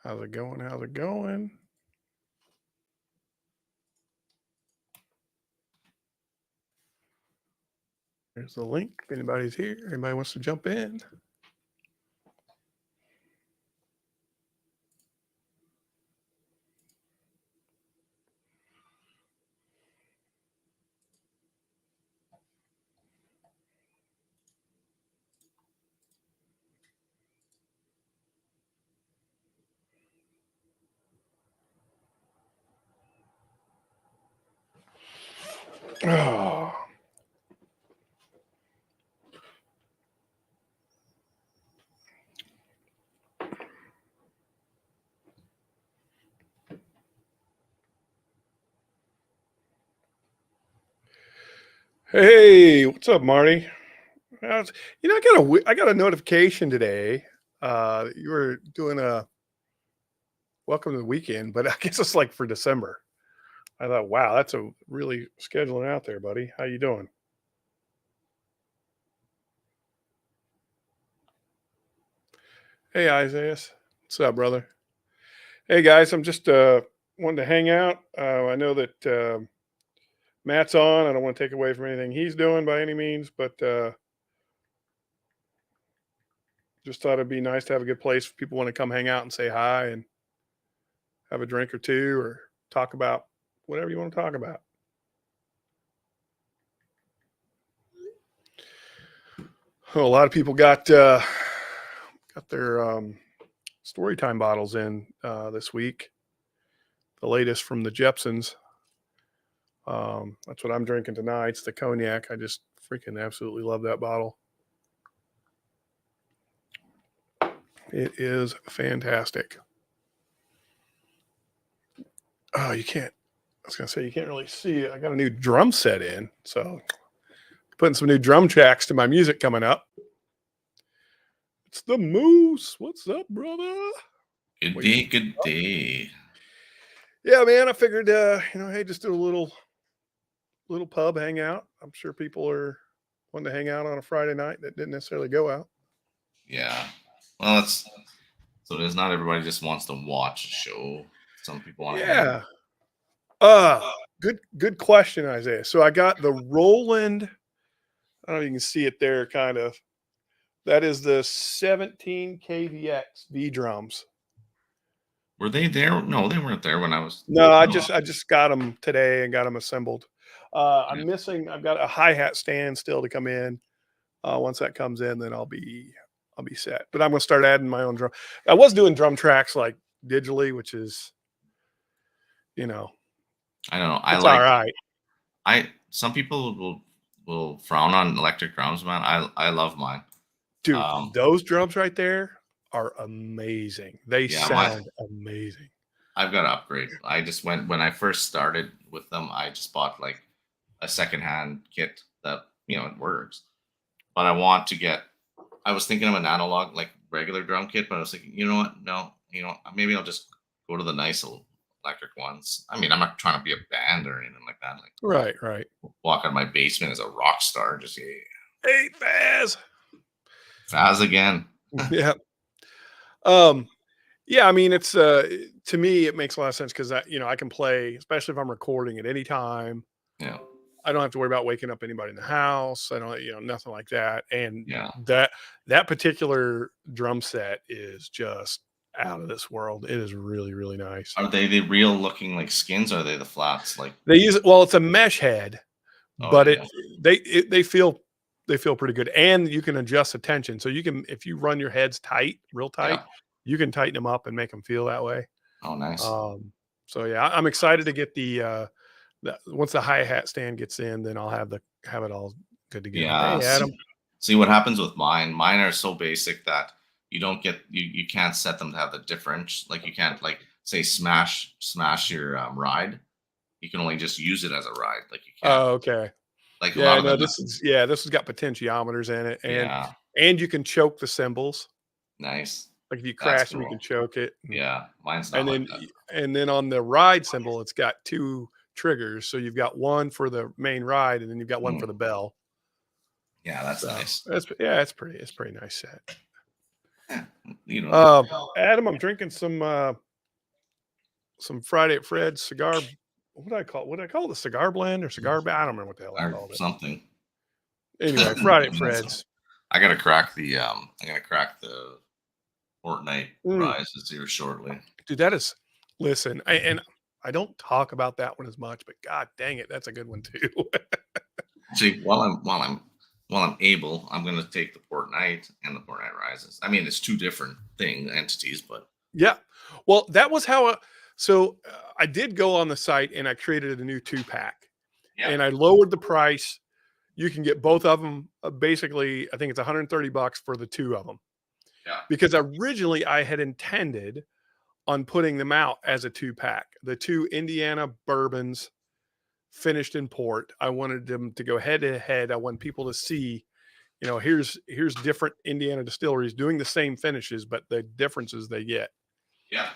How's it going? How's it going? There's the link. If anybody's here, anybody wants to jump in. Oh, hey, what's up, Marty? I got a notification today. You were doing a welcome to the weekend, but I guess it's like for December. I thought, wow, that's a really scheduling out there, buddy. How you doing? Hey, Isaiah. What's up, brother? Hey, guys. I'm just wanting to hang out. I know that Matt's on. I don't want to take away from anything he's doing by any means, but just thought it'd be nice to have a good place if people want to come hang out and say hi and have a drink or two or talk about whatever you want to talk about. Oh, a lot of people got their story time bottles in this week. The latest from the Jepsons. That's what I'm drinking tonight. It's the cognac. I just freaking absolutely love that bottle. It is fantastic. Oh, you can't. I was gonna say you can't really see it. I got a new drum set in, so putting some new drum tracks to my music coming up. It's the Moose. What's up, brother? Good day, good day. Yeah, man. I figured, hey, just do a little pub hangout. I'm sure people are wanting to hang out on a Friday night that didn't necessarily go out. Yeah. Well, it's so it is not everybody just wants to watch a show. Some people want to hang. Yeah. Uh good question, Isaiah. So I got the Roland. I don't know if you can see it there, kind of. That is the 17 KVX V drums. Were they there? No, they weren't there when I was. No, I No. just got them today and got them assembled. Yeah. I'm missing. I've got a hi hat stand still to come in. Once that comes in, then I'll be set. But I'm gonna start adding my own drum. I was doing drum tracks like digitally, which is, you know, I don't know. it's all right. Some people will frown on electric drums, man. I love mine. Dude, Um, those drums right there are amazing. They yeah, my sound amazing. I've got to upgrade. I just went when I first started with them. I just bought like a secondhand kit that it works. But I want to get. I was thinking of an analog, like regular drum kit, but I was thinking, you know what? No, maybe I'll just go to the nice electric ones. I mean, I'm not trying to be a band or anything like that. Like Right. walk out of my basement as a rock star, just Hey, Faz. Faz again. Yeah. Yeah, I mean, it's to me it makes a lot of sense because I can play, especially if I'm recording at any time. Yeah, I don't have to worry about waking up anybody in the house. I don't, nothing like that. And yeah. that particular drum set is just out of this world. It is really, really nice. Are they the real looking like skins? Or are they the flats? Like, They use it. Well, it's a mesh head, oh but yeah, they feel pretty good, and you can adjust the tension. So you can, if you run your heads tight, real tight, yeah. you can tighten them up and make them feel that way. Oh, nice. So yeah, I'm excited to get once the hi hat stand gets in, then I'll have it all good to go. Yeah. Hey, Adam. See what happens with mine. Mine are so basic that you don't get you can't set them to have the difference. Like you can't like say smash your ride. You can only just use it as a ride. Like you can't Oh, okay. like a Yeah, lot of no, them. this has got potentiometers in it, Yeah, and you can choke the cymbals. nice. Like if you That's crash them, you cool. can choke it. Yeah, mine's not And like then that. and then on the ride cymbal, it's got two triggers. So you've got one for the main ride, and then you've got one for Mm, the bell. yeah, that's So nice. it's pretty nice set. You know, Adam, I'm drinking some Friday at Fred's cigar. What do I call it? What do I call it? The cigar blend or cigar? I don't remember what the hell I or called it. something. Anyway, Friday at Fred's. I gotta crack the Fortnite Mm, rises here shortly. dude, that is. Listen, and I don't talk about that one as much, but god dang it, that's a good one too. See, while I'm able, I'm gonna take the Fortnite and the Fortnite rises. I mean, it's two different entities, but Yeah. Well, that was how. I did go on the site and I created a new 2-pack, yeah, and I lowered the price. You can get both of them. Basically, I think it's $130 for the two of them. yeah, Because originally I had intended on putting them out as a 2-pack. The two Indiana bourbons finished in port. I wanted them to go head to head. I want people to see, here's different Indiana distilleries doing the same finishes, but the differences they get. yeah.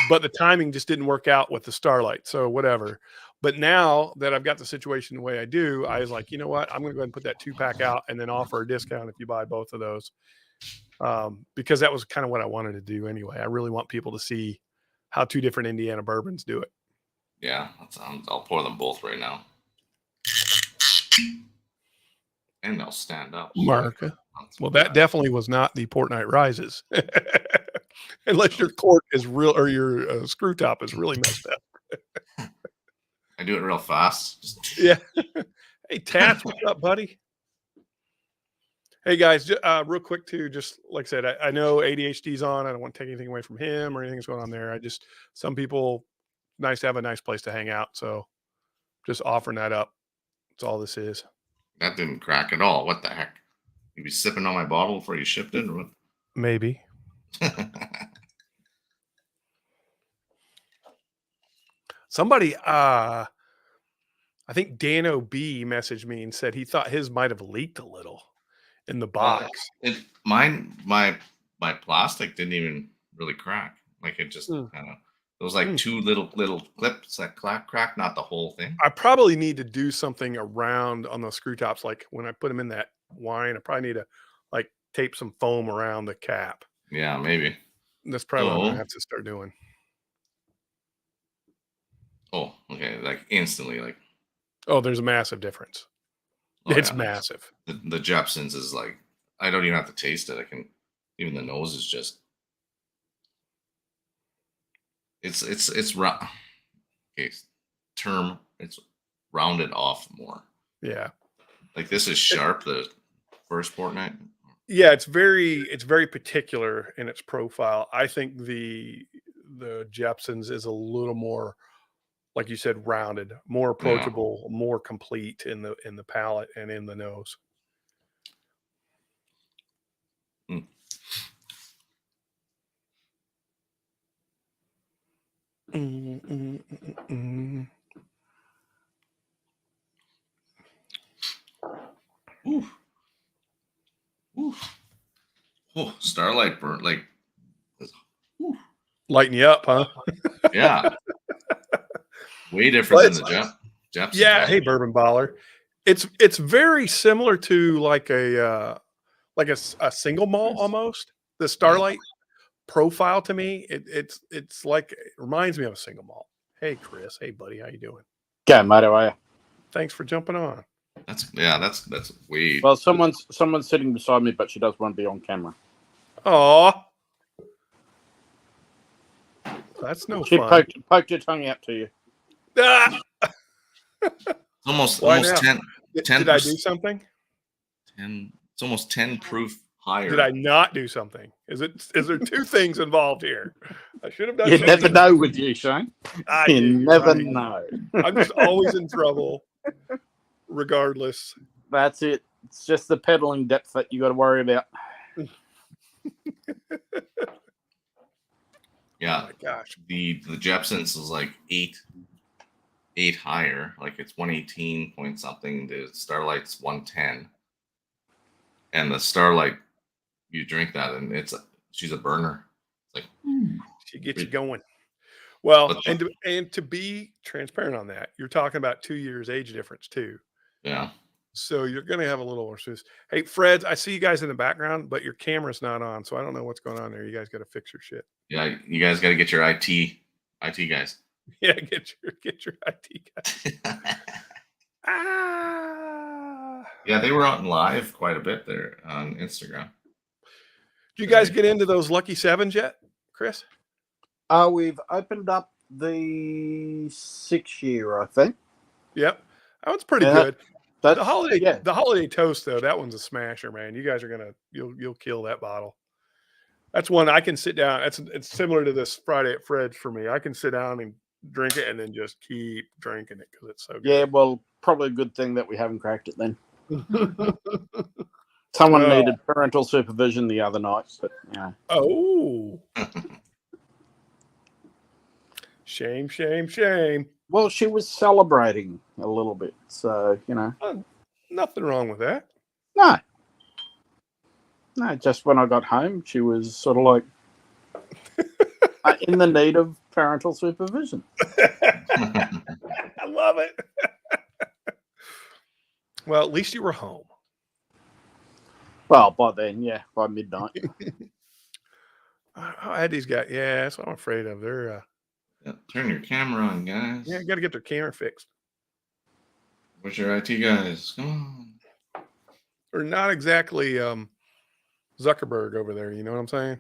But the timing just didn't work out with the Starlight. So whatever. But now that I've got the situation the way I do, I was like, you know what? I'm going to go ahead and put that 2-pack out and then offer a discount if you buy both of those. Because that was kind of what I wanted to do anyway. I really want people to see how two different Indiana bourbons do it. Yeah, I'll pour them both right now, and they'll stand up. So Marka. Well, that definitely was not the Port Night Rises. Unless your cork is real or your screw top is really messed up. I do it real fast. Yeah. Hey, Tats, what's up, buddy? Hey, guys, real quick, too, just like I said, I know ADHD's on. I don't want to take anything away from him or anything that's going on there. Some people, nice to have a nice place to hang out. So just offering that up. That's all this is. That didn't crack at all. What the heck? You be sipping on my bottle before you shipped it, or what? Maybe. Somebody, I think Dan O.B. messaged me and said he thought his might have leaked a little in the box. My plastic didn't even really crack. Like it just Mm. kind of, there was like two little clips that crack, not the whole thing. I probably need to do something around on those screw tops. Like when I put them in that wine, I probably need to like tape some foam around the cap. Yeah, maybe. That's probably what I'm going to So, have to start doing. oh, okay, like instantly, like, Oh, there's a massive difference. oh It's yeah, massive. the Jepsons is like, I don't even have to taste it. I can, even the nose is just, it's round. Okay, term, it's rounded off more. Yeah. Like this is sharp. The first Fortnite. Yeah, it's very particular in its profile. I think the Jepsons is a little more, like you said, rounded, more Yeah. approachable, more complete in the palate and in the nose. Mm. Mm, mm, mm, mm. Ooh. Ooh. Oh, Starlight burnt like. Ooh. Lighten you up, huh? Yeah. Way different Well, than it's, the Jepsons. yeah. Right? Hey, bourbon baller. It's very similar to like a single malt almost. The Starlight profile to me, it's like it reminds me of a single malt. Hey, Chris. Hey, buddy. How you doing? Okay, mate, how are you? Thanks for jumping on. That's way. Well, someone's sitting beside me, but she does want to be on camera. Aw. That's no She fun. poked her tongue out to you. Ah! Almost Why almost now? 10 Did I do something? 10. It's almost 10 proof higher. Did I not do something? Is there two things involved here? I should have done You something. never know with you, Shane. You never know. I'm just always in trouble, regardless. That's it. It's just the pedaling depth that you got to worry about. Yeah. Oh my gosh. The Jepsons is like eight higher. Like it's 118 point something. The Starlight's 110. And the Starlight, you drink that and she's a burner. It's like She gets you going. Well, but, and to be transparent on that, you're talking about 2 years age difference too. yeah. So you're going to have a little more space. Hey, Fred, I see you guys in the background, but your camera's not on, so I don't know what's going on there. You guys got to fix your shit. Yeah, you guys got to get your IT guys. Yeah, get your IT guys. Ah. Yeah, they were out in live quite a bit there on Instagram. Did you guys get into those Lucky Sevens yet, Chris? We've opened up the 6-year, I think. Yep, that one's pretty good. That's, the holiday toast though, that one's a smasher, man. You guys are you'll kill that bottle. That's one I can sit down. It's similar to this Friday at Fred's for me. I can sit down and drink it and then just keep drinking it because it's so good. Yeah, well, probably a good thing that we haven't cracked it then. Someone needed parental supervision the other night, but yeah. Oh. Shame. Well, she was celebrating a little bit, so Nothing wrong with that. No, just when I got home, she was sort of like in the need of parental supervision. I love it. Well, at least you were home. Well, by then, yeah, by midnight. I had these guys. Yeah, that's what I'm afraid of. They're turn your camera on, guys. Yeah, you got to get their camera fixed. Where's your IT guys? Come on. They're not exactly Zuckerberg over there. You know what I'm saying?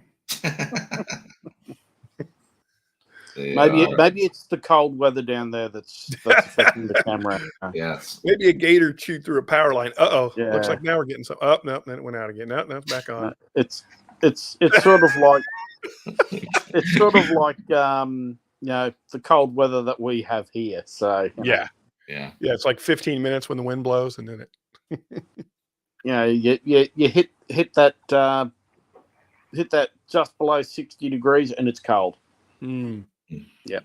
Maybe it's the cold weather down there that's affecting the camera. Yes. Maybe a gator chewed through a power line. Yeah. Looks like now we're getting some. Oh no, then it went out again. No, it's back on. It's sort of like the cold weather that we have here. So yeah. It's like 15 minutes when the wind blows, and then it. You hit that just below 60 degrees, and it's cold. Yeah.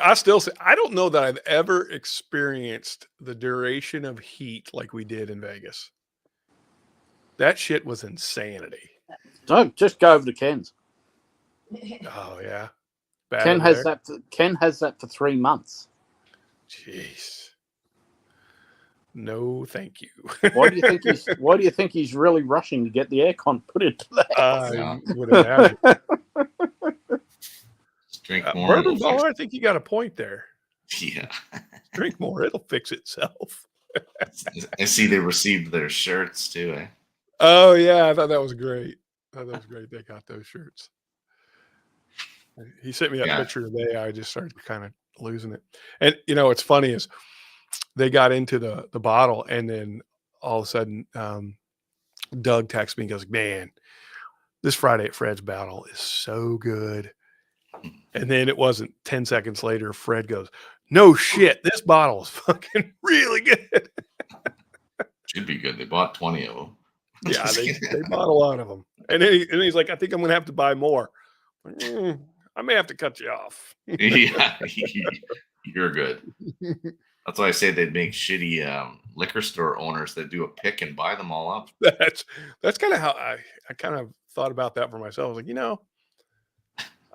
I still say I don't know that I've ever experienced the duration of heat like we did in Vegas. That shit was insanity. Don't just go over to Ken's. Oh yeah. Ken has that for 3 months. Jeez. No, thank you. Why do you think he's really rushing to get the aircon put into the house? I would imagine. Drink more. Bourbon Baller, I think you got a point there. Yeah. Drink more, it'll fix itself. I see they received their shirts too, eh? Oh yeah, I thought that was great. They got those shirts. He sent me that picture today. I just started kind of losing it. And what's funny is they got into the bottle, and then all of a sudden Doug texts me and goes, "Man, this Friday at Fred's bottle is so good." And then it wasn't 10 seconds later, Fred goes, "No shit, this bottle is fucking really good." Should be good. They bought 20 of them. Yeah, they bought a lot of them. And then he's like, "I think I'm going to have to buy more." I may have to cut you off. Yeah, you're good. That's why I say they'd make shitty liquor store owners that do a pick and buy them all up. That's kind of how I kind of thought about that for myself. I was like,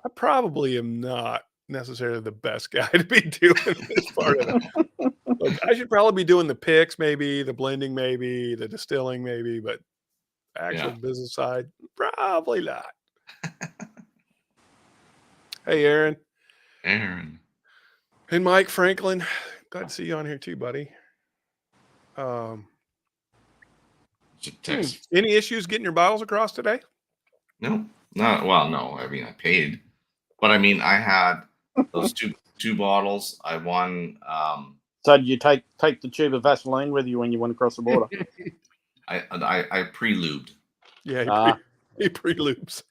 I probably am not necessarily the best guy to be doing this part of it. Like, I should probably be doing the picks, maybe the blending, maybe the distilling, maybe, but actual business side, probably not. Hey, Aaron. And Mike Franklin. Glad to see you on here too, buddy. Any issues getting your bottles across today? No. No. I mean, I paid. But I mean, I had those two bottles. I won. So did you take the tube of Vaseline with you when you went across the border? I pre-lubed. Yeah, he pre-lubes.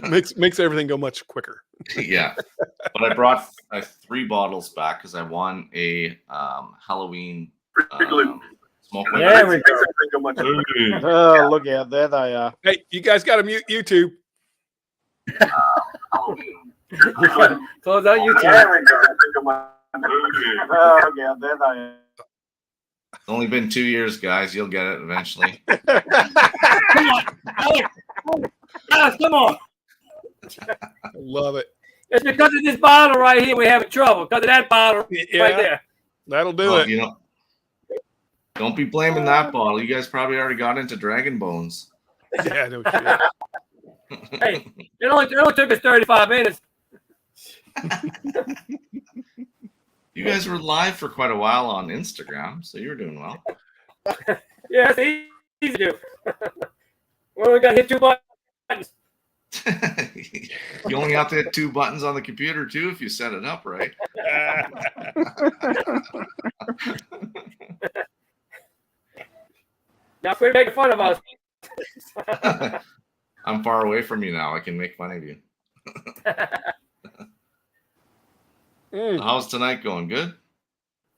makes everything go much quicker. Yeah, but I brought 3 bottles back because I won a Halloween smoke. There we go. Oh, look out! There they are. Hey, you guys got to mute YouTube. Close out YouTube. There we go. Oh, yeah, there they are. It's only been 2 years, guys. You'll get it eventually. Come on, Alex, come on. I love it. It's because of this bottle right here we're having trouble. Because of that bottle right there. That'll do it. Don't be blaming that bottle. You guys probably already got into Dragon Bones. Yeah, no shit. Hey, it only took us 35 minutes. You guys were live for quite a while on Instagram, so you were doing well. Yeah, it's easy to do. Well, we got to hit 2 buttons. You only have to hit 2 buttons on the computer too if you set it up right. Now quit making fun of us. I'm far away from you now. I can make fun of you. How's tonight going? Good?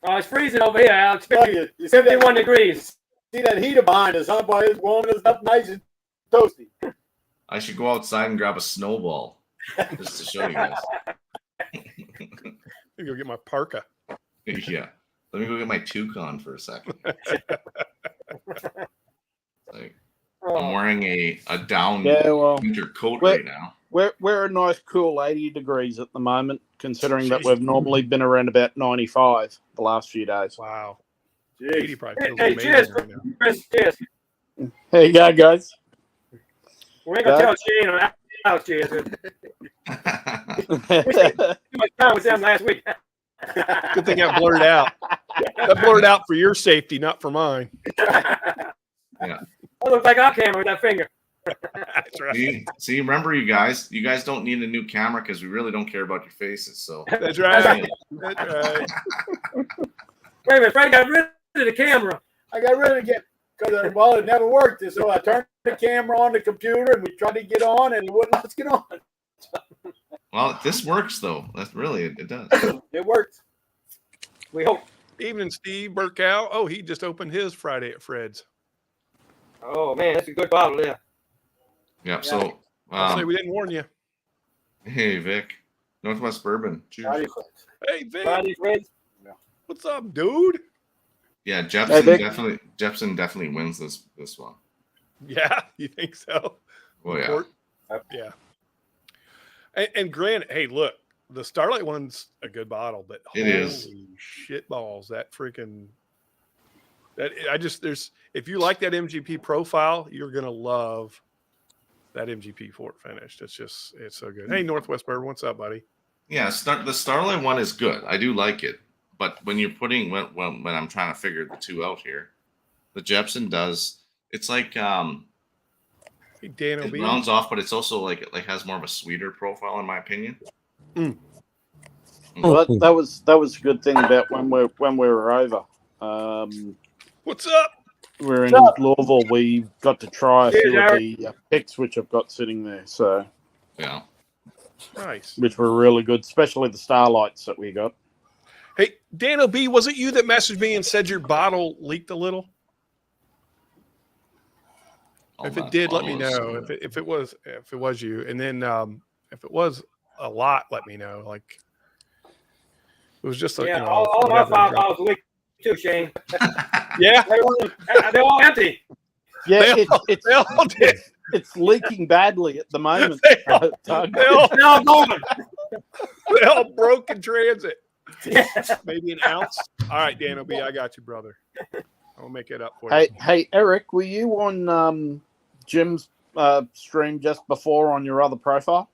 Oh, it's freezing over here, Alex. Tell you, you see 51 that, degrees. see that heater behind us, huh? Boy, it's warming us up nice and toasty. I should go outside and grab a snowball just to show you guys. I go get my parka. Yeah. Let me go get my toucan for a second. Like, I'm wearing a down winter coat right now. We're a nice cool 80 degrees at the moment, considering that we've normally been around about 95 the last few days. Wow. Jeez. 80 probably feels Hey, amazing cheers, right now. Chris. Cheers. There you go, guys. We ain't going to tell Shane or Alex cheers. Too much time with them last week. Good thing that blurred out. That blurred out for your safety, not for mine. Yeah. That looks like our camera with that finger. That's right. See, remember, you guys don't need a new camera because we really don't care about your faces. So That's right. That's right. Wait a minute, Frank got rid of the camera. I got rid of it because, well, it never worked. So I turned the camera on the computer and we tried to get on and it wouldn't let us get on. well, this works though. That's really it does. It worked. We hope. Evening, Steve Burkow. Oh, he just opened his Friday at Fred's. Oh, man, that's a good bottle there. Yep. So, I'll say we didn't warn you. hey Vic, Northwest Bourbon. Cheers. Howdy, folks. Hey, Vic. Friday, Fred's. What's up, dude? Yeah, Hey, Jepson Vic. definitely wins this one. Yeah, you think so? Oh yeah. Port? Yeah. And granted, hey, look, the Starlight one's a good bottle, but It holy is. shit balls, that freaking there's if you like that MGP profile, you're gonna love that MGP Fort finish. It's so good. Hey, Northwest Bourbon, what's up, buddy? Yeah, the Starlight one is good. I do like it, but when you're putting when I'm trying to figure the two out here, the Jepson does. It's like Hey, Dan it OB. rounds off, but it's also like has more of a sweeter profile in my opinion. Well, that was a good thing about when we were over. What's up? We're in What's up? Louisville. We got to try a Cheers, few of Eric. the picks which I've got sitting there, so Yeah. Nice. which were really good, especially the Starlights that we got. Hey, Dan OB, was it you that messaged me and said your bottle leaked a little? If it did, let me know. If it was you, and then if it was a lot, let me know. Like it was just like Yeah, all my whatever. 5 bottles leaked too, Shane. Yeah, They're all empty. Yeah, they all did. it's leaking badly at the moment. They all, Doug. they all, They're all gone. they all broke in transit. Yeah. Maybe an ounce. All right, Dan OB, I got you, brother. I'll make it up for you. Hey, Eric, were you on Jim's stream just before on your other profile?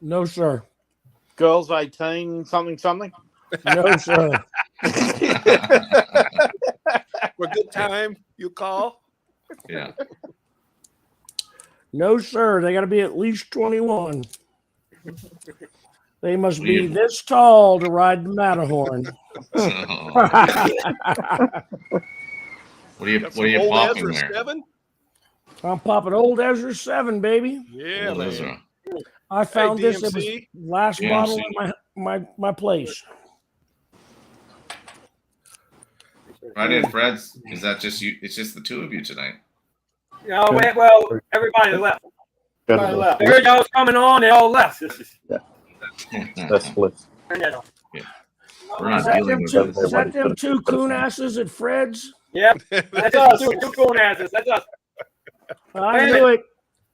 No, sir. Girls 18, something. No, sir. For a good time, you call. Yeah. No, sir. They got to be at least 21. They must be Weird. this tall to ride the Matterhorn. What are you Got some popping old Ezra there? 7. I'm popping old Ezra 7, baby. Yeah, Old man. Ezra. I found Hey, this. It was DMC. last DMC. bottle in my place. Friday and Fred's. Is that just you? It's just the two of you tonight. No, well, everybody left. Everybody left. They heard y'all was coming on, they all left. That's split. We're not Is that dealing with it. them two coon asses at Fred's? Yep, that's us. Two coon asses. That's us. I Wait a knew it.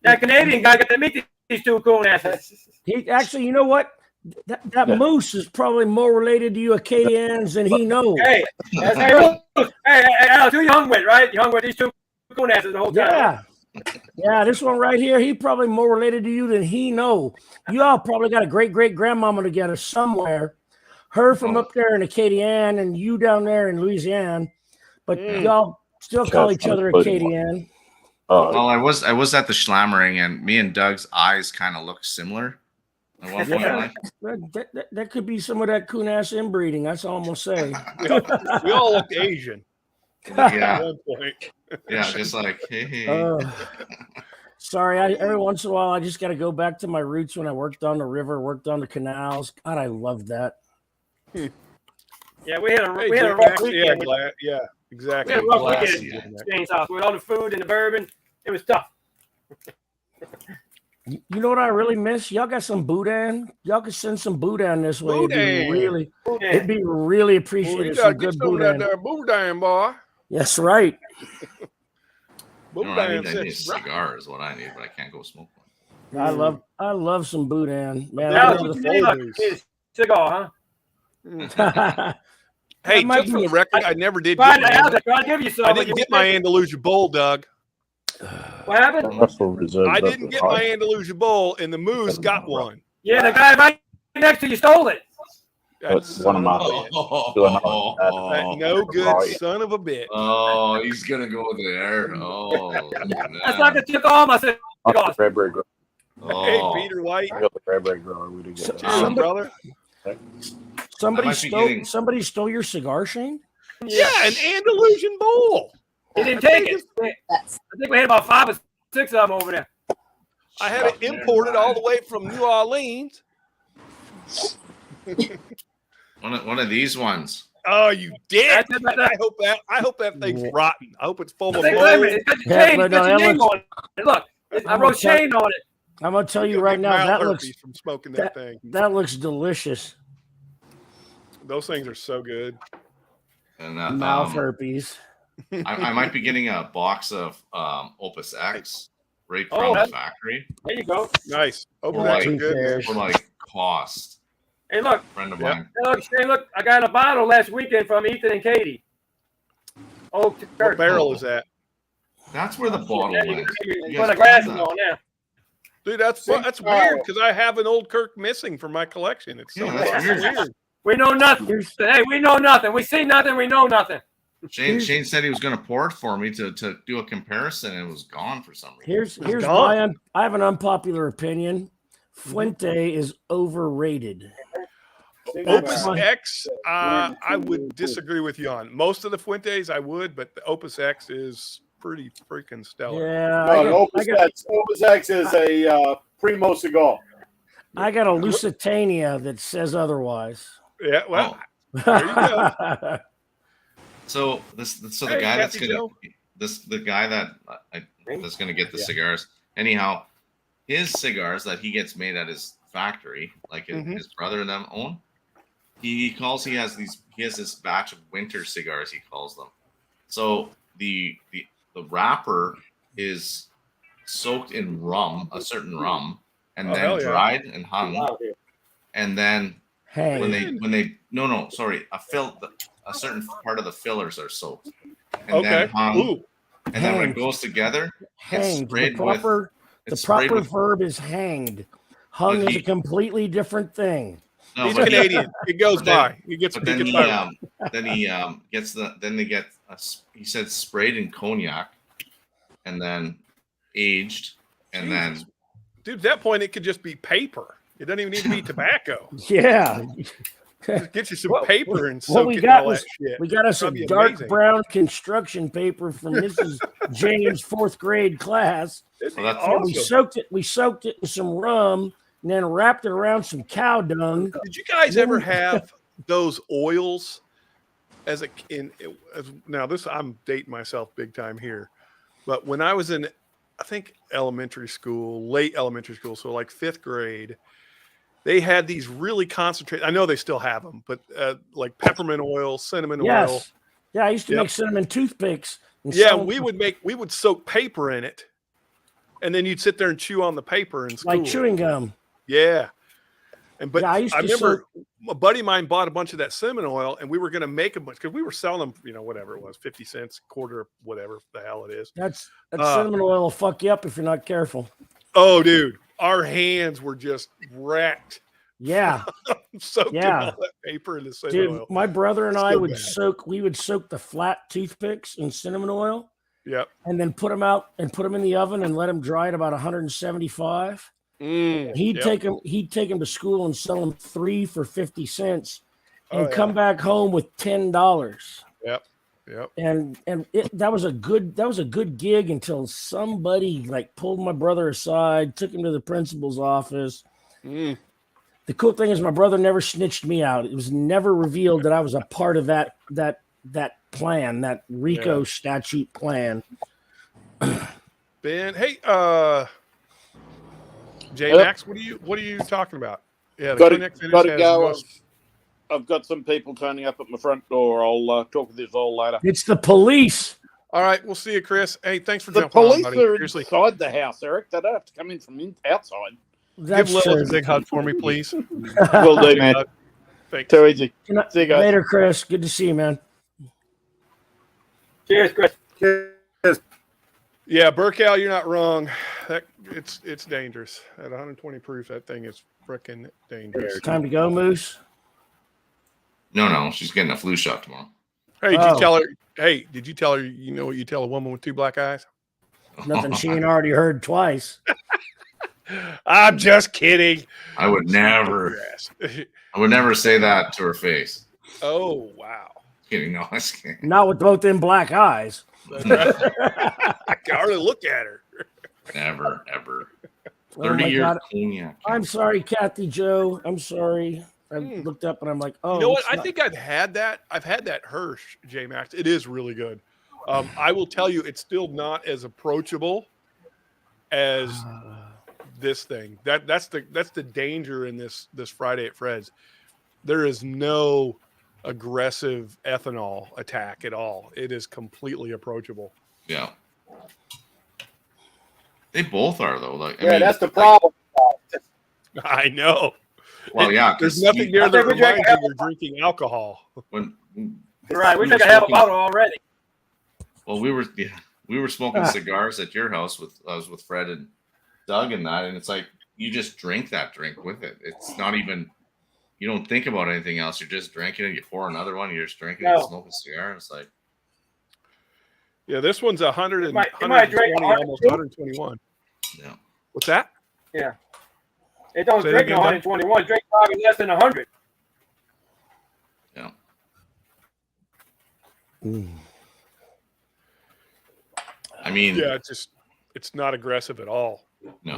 That Canadian guy got to meet these two coon asses. He actually, you know what? That moose is probably more related to you Acadians than he knows. Hey, Alex, who you hung with, right? You hung with these two coon asses the whole time. Yeah. Yeah, this one right here, he probably more related to you than he know. You all probably got a great-great-grandmama together somewhere. Her from up there in Acadian and you down there in Louisiana. But y'all still call each other Acadian. Well, I was at the Schlammering, and me and Doug's eyes kind of look similar. At one point, Yeah, that could be some of that coon ass inbreeding. That's all I'm gonna say. We all look Asian. yeah, At one point. yeah, just like hey. Sorry, every once in a while I just got to go back to my roots when I worked on the river, worked on the canals. God, I love that. Yeah, we had a Hey, rough Jack, weekend. yeah, exactly. We had a rough Glass, weekend yeah. at Shane's house with all the food and the bourbon. It was tough. You know what I really miss? Y'all got some boudin? Y'all could send some boudin this way. Boudin. It'd be really Well, appreciated. you Some gotta good get some of that boudin. boudin, boy. That's right. You know what I need? I need a sits right. cigar is what I need, but I can't go smoke one. I love some boudin, man. Yeah, I Alex, love what the you need, folders. like, a cigar, huh? Hey, That might just for be- the record, I never did Fine, get Alex, I'll give you some. I but didn't you get my Andalusia Bowl, Doug. What happened? Russell Reserve. I didn't get my Andalusia Bowl, and the Moose got one. Yeah, the guy right next to you stole it. That's one of my. That no good son of a bitch. Oh, he's gonna go there. Oh, That's like I took all my cigars. Cranberry grower. Hey, oh. Peter White. I got the cranberry grower. We did get Cheers, Somebody- brother. Somebody might be getting- somebody stole your cigar, Shane? Yeah, an Andalusian Bowl. He didn't take it. I think we had about 5 or 6 of them over there. I had it imported all the way from New Orleans. One of these ones. Oh, you did! That's it right there. I hope that thing's rotten. I hope it's full of Wait a mold. minute, it's got your Yeah, Shane, but it's got no, your that name looks- on it. Look, I wrote Shane on it. I'm gonna tell you You'll right get now, mouth that herpes looks from smoking that thing. that looks delicious. Those things are so good. And Mouth herpes. I might be getting a box of Opus X right Oh, from the that's- factory There you go. Nice. Open Yeah, that who are good. cares? for like cost. Hey, look, Friend of Yep. mine. look, Shane, look, I got a bottle last weekend from Ethan and Katie. Oh, What Kirk. barrel is that? That's where the bottle Yeah, you went. can You put guys the glasses got that? on now. Dude, that's weird because I have an old Kirk missing from my collection. It's so Yeah, that's fucking weird. weird. We know nothing. Hey, we know nothing. We see nothing. We know nothing. Shane said he was going to pour it for me to do a comparison, and it was gone for some reason. Here's gone. I have an unpopular opinion. Fuente is overrated. Opus X, I would disagree with you on. Most of the Fuentes I would, but the Opus X is pretty freaking stellar. Yeah, No, Opus X is a primo cigar. I got a Lusitania that says otherwise. Yeah, well, Oh, there you go. so the Hey, guy that's Kathy gonna Joe. the guy that's gonna get the cigars. Anyhow, his cigars that he gets made at his factory, like his brother and them own. He has this batch of winter cigars, he calls them. So the wrapper is soaked in rum, a certain rum, and Oh, then hell yeah. dried and hung, Wow, dude. and then Hey, a certain part of the fillers are soaked, and Okay. then hung, Ooh. and then when it Hanged. goes together, hanged. The sprayed proper it's sprayed with verb is hanged. Hung But is he- a completely different thing. no, He's but he- Canadian. It goes but then- by. He gets But then he by. gets they get he said sprayed in cognac, and then aged, and Jesus. Dude, at that point, it could just be paper. It doesn't even need to be tobacco. Yeah. Just get you some What- paper and what soak we it in got all was- that shit. We got us a That'd be dark amazing. brown construction paper from Mrs. Jane's 4th grade class. It'd be Well, that's- awesome. We soaked it in some rum and then wrapped it around some cow dung. Did you guys ever have those oils now this I'm dating myself big time here, but when I was in I think elementary school, late elementary school, so like 5th grade, they had these really concentrated. I know they still have them, but like peppermint oil, cinnamon oil. Yes. Yeah, I used to Yep. make cinnamon toothpicks. and Yeah, sell them we would soak paper in it, and then you'd sit there and chew on the paper in school. like chewing gum. Yeah. But Yeah, I used I to remember a buddy of mine bought a bunch of that cinnamon oil, and we were going to make a bunch because we were selling them, whatever it was, 50 cents, quarter, whatever the hell it is. that Uh, cinnamon oil will fuck you up if you're not careful. Oh, dude, our hands were just wrecked. Yeah, Soaked in all that paper and the cinnamon dude. oil. My brother and It's I so would bad. we would soak the flat toothpicks in cinnamon oil Yep. and then put them out and put them in the oven and let them dry at about 175. He'd Yep. take them to school and sell them 3 for 50 cents and Oh, come yeah. back home with $10. Yep. Yep. And that was a good gig until somebody like pulled my brother aside, took him to the principal's office. The cool thing is my brother never snitched me out. It was never revealed that I was a part of that plan, that RICO statute plan. Ben, hey, J Max, what are you talking about? Yeah, the Got clinic to finish has go. most- I've got some people turning up at my front door. I'll talk with this all later. It's the police. All right, we'll see you, Chris. Hey, thanks for The jumping on, police buddy. are Seriously, inside the house, Eric. They don't have to come in from outside. That's give Lilith true. a big hug for me, please. Will do, man. Thanks. Too easy. See you guys. later, Chris. Good to see you, man. Cheers, Chris. Yeah, Burkow, you're not wrong. It's dangerous. At 120 proof, that thing is freaking dangerous. Time to go, Moose. No, she's getting a flu shot tomorrow. Hey, did Oh. you tell her? Hey, did you tell her? You know what you tell a woman with 2 black eyes? Nothing she ain't already heard twice. I'm just kidding. I would never. I would never say that to her face. Oh wow. Kidding? No, I was kidding. Not with both them black eyes. That's right. I can hardly look at her. Never, ever. Oh 30 my years God. cognac. I'm sorry, Kathy Joe. I'm sorry. I looked up and I'm like, oh, You know what? it's I not- think I've had that. I've had that Hirsch J Max. It is really good. I will tell you, it's still not as approachable as this thing. That's the danger in this Friday at Fred's. There is no aggressive ethanol attack at all. It is completely approachable. Yeah. They both are though. Like, Yeah, that's the problem. I know. Well, yeah. 'cause There's nothing there I that think we drank reminds you you're drinking alcohol. when Right, we We took were a half a smoking- bottle already. well, we were smoking cigars at your house I was with Fred and Doug and that, and it's like you just drink that drink with it. It's not even, you don't think about anything else. You're just drinking it. You pour another one. You're just drinking it. No. You smoke a cigar. It's like, Yeah, this one's 100 and You might drink 120, 100 almost too. 121. yeah. What's that? Yeah. It don't Say that drink again, bud. 121. Drink probably less than 100. Yeah. I mean, Yeah, it's not aggressive at all. no.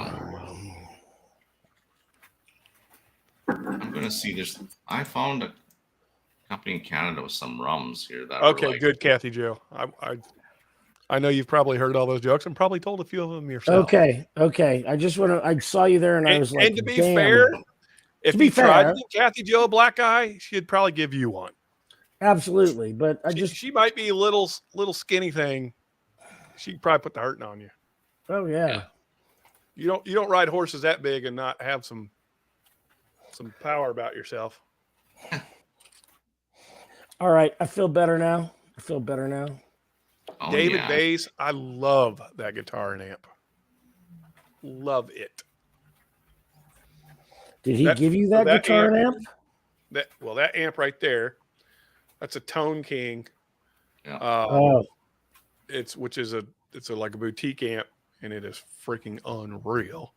I'm gonna see this. I found a company in Canada with some rums here that Okay, were like, good, Kathy Joe. I know you've probably heard all those jokes and probably told a few of them yourself. Okay. I just want to. I saw you there, and I was like, and to be damn. fair, if be you tried fair- to give Kathy Joe a black eye, she'd probably give you one. Absolutely, but I just. She might be a little skinny thing. She'd probably put the hurting on you. Oh yeah. You don't ride horses that big and not have some power about yourself. All right, I feel better now. oh, David yeah. Bays, I love that guitar and amp. Love it. Did he That- give you that, that guitar amp- and amp? That amp right there, that's a Tone King. Yeah. Oh, It's like a boutique amp, and it is freaking unreal.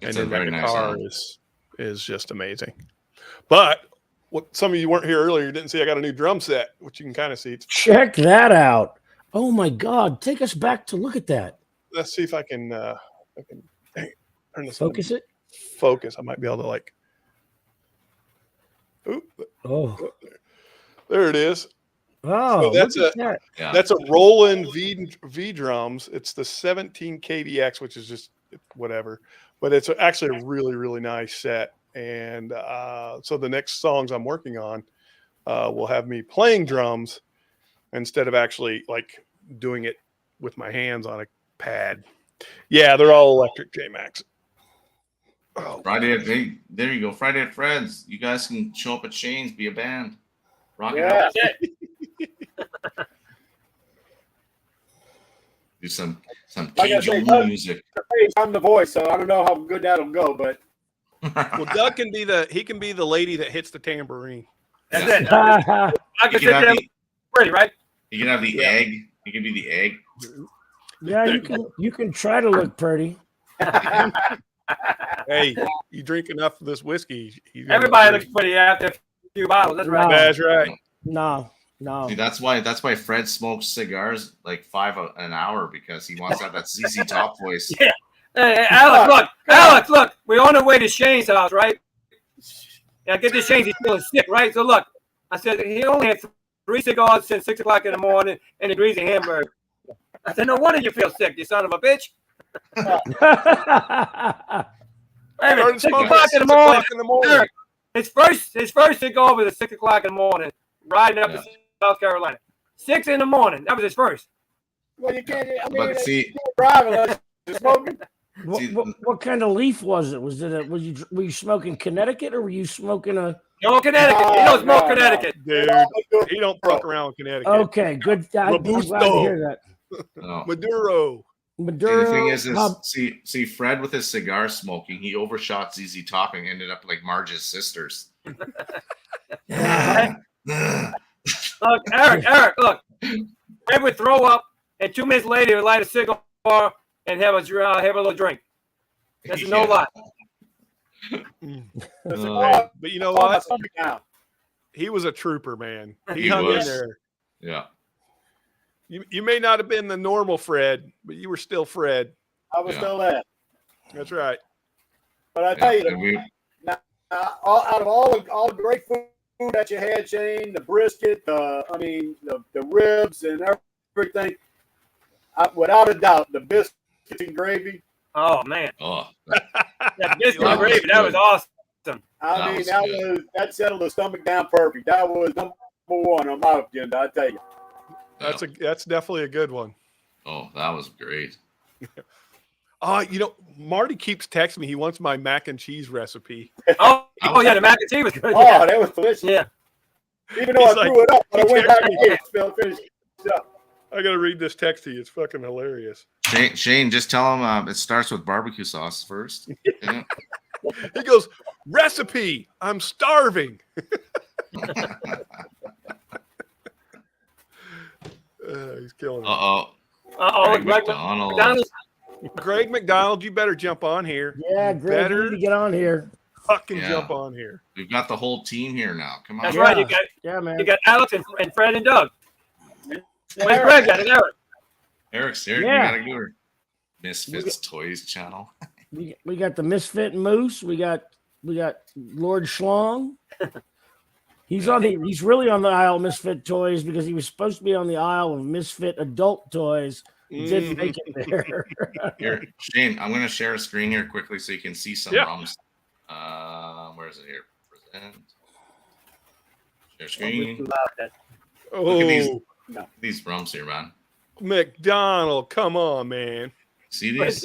It's and a then very that nice guitar amp. is just amazing. But what some of you weren't here earlier didn't see, I got a new drum set, which you can kind of see. check that out. Oh my God, take us back to look at that. Let's see if I can turn this Focus on. it. Focus. I might be able to like. Oop, Oh, there it is. oh, that's look at that. Yeah. That's a Roland V drums. It's the 17 KVX, which is just whatever, but it's actually a really, really nice set. And so the next songs I'm working on will have me playing drums instead of actually like doing it with my hands on a pad. Yeah, they're all electric J Max. Oh, Friday at there you go. Friday at Fred's. You guys can show up at Shane's, be a band. Rock it Yeah. out. That's it. Do some Like I say, Cajun Doug- music. I'm the voice, so I don't know how good that'll go, but well, Doug can be the lady that hits the tambourine. That's Yeah. it. I You can can sit have there the, ready, right? you can have the Yeah. egg. You can be the egg. Yeah, you can try to look pretty. Hey, you drink enough of this whiskey. Everybody looks pretty after a few bottles. That's right. No. That's right. No. See, that's why Fred smokes cigars like 5 an hour because he wants to have that ZZ Top voice. Yeah. Hey, Alex, look. We're on the way to Shane's house, right? Yeah, get to Shane's. He's feeling sick, right? So look, I said he only had 3 cigars since 6 o'clock in the morning and a greasy hamburger. I said, no wonder you feel sick, you son of a bitch. Wait a minute, 6 o'clock in the morning. Eric, his first cigar was at 6 o'clock in the morning, riding up to South Carolina. 6 in the morning. That was his first. well, you can't. I mean, But see, you can't drive unless you're smoking. What kind of leaf was it? Was were you smoking Connecticut or were you smoking a? No, Connecticut. He don't smoke Connecticut. Dude, he don't fuck around with Connecticut. Okay, good. I'm glad to hear that. no. Maduro. See, Maduro. the thing is see, Fred with his cigar smoking, he overshot ZZ Top and ended up like Marge's sisters. Look, Eric, look. Fred would throw up, and 2 minutes later, he would light a cigar and have a little drink. That's no lie. But you know what? He was a trooper, man. He hung in was. there. Yeah. You may not have been the normal Fred, but you were still Fred. I was still there. That's right. But I tell you, And we, out of all the great food that you had, Shane, the brisket, the ribs and everything, without a doubt, the biscuits and gravy. Oh man, that biscuit and gravy, that was awesome. That settled the stomach down perfect. That was number 1 on my agenda, I tell you. That's definitely a good one. oh, that was great. Marty keeps texting me. He wants my mac and cheese recipe. Oh yeah, the mac and cheese was good. Oh, Yeah. that was delicious. Yeah. Even though He's I threw it up, but I went back texted again. Finished it up. I got to read this text to you. It's fucking hilarious. Shane, just tell him it starts with barbecue sauce first. Yeah. He goes, recipe. I'm starving. He's killing me. Greg Greg McDonald. McDonald's. Greg McDonald, you better jump on here. Yeah, Greg, you need to get on here. Fucking Yeah. jump on here. We've got the whole team here now. Come on. That's Yeah. right. Yeah, man. You got Alex and Fred and Doug. Where's Greg at? And Eric. Eric's here. Yeah. We gotta go her Misfits Toys channel. We got the Misfit Moose. We got Lord Schlong. He's really on the aisle of Misfit Toys because he was supposed to be on the aisle of Misfit Adult Toys. He didn't make it there. Here, Shane, I'm gonna share a screen here quickly so you can see some rums. Where is it here? Present. Share screen. Look at these rums here, man. McDonald, come on, man. See these?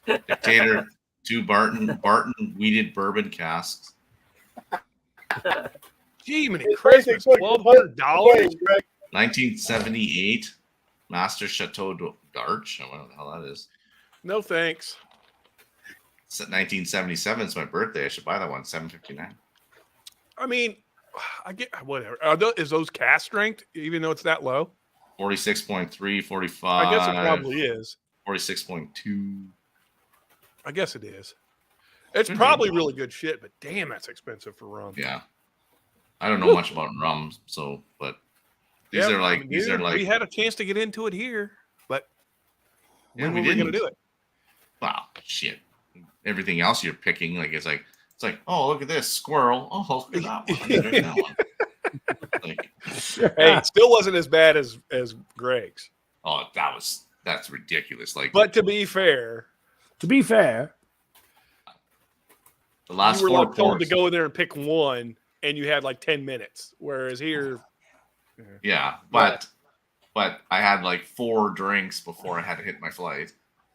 Dictator 2 Barton weeded bourbon casks. Gee, many Christmas, $1,200. 1978 Master Chateau d'Arche. I don't know what the hell that is. No thanks. 1977 is my birthday. I should buy that one. $7.59. I mean, I get whatever. Is those cast strength, even though it's that low? 46.3, 45. I guess it probably is. 46.2. I guess it is. It's probably really good shit, but damn, that's expensive for rum. Yeah. I don't know much about rum, so but these are like we had a chance to get into it here, but when were we didn't. gonna do it? Wow, shit. Everything else you're picking, it's like, oh, look at this squirrel. Oh, look at that one. There's that one. Like, hey, it still wasn't as bad as Greg's. oh, that's ridiculous. Like, But to be fair, the last you were four like told to pours. go in there and pick one, and you had like 10 minutes. Whereas here, Yeah, but I had like 4 drinks before I had to hit my flight.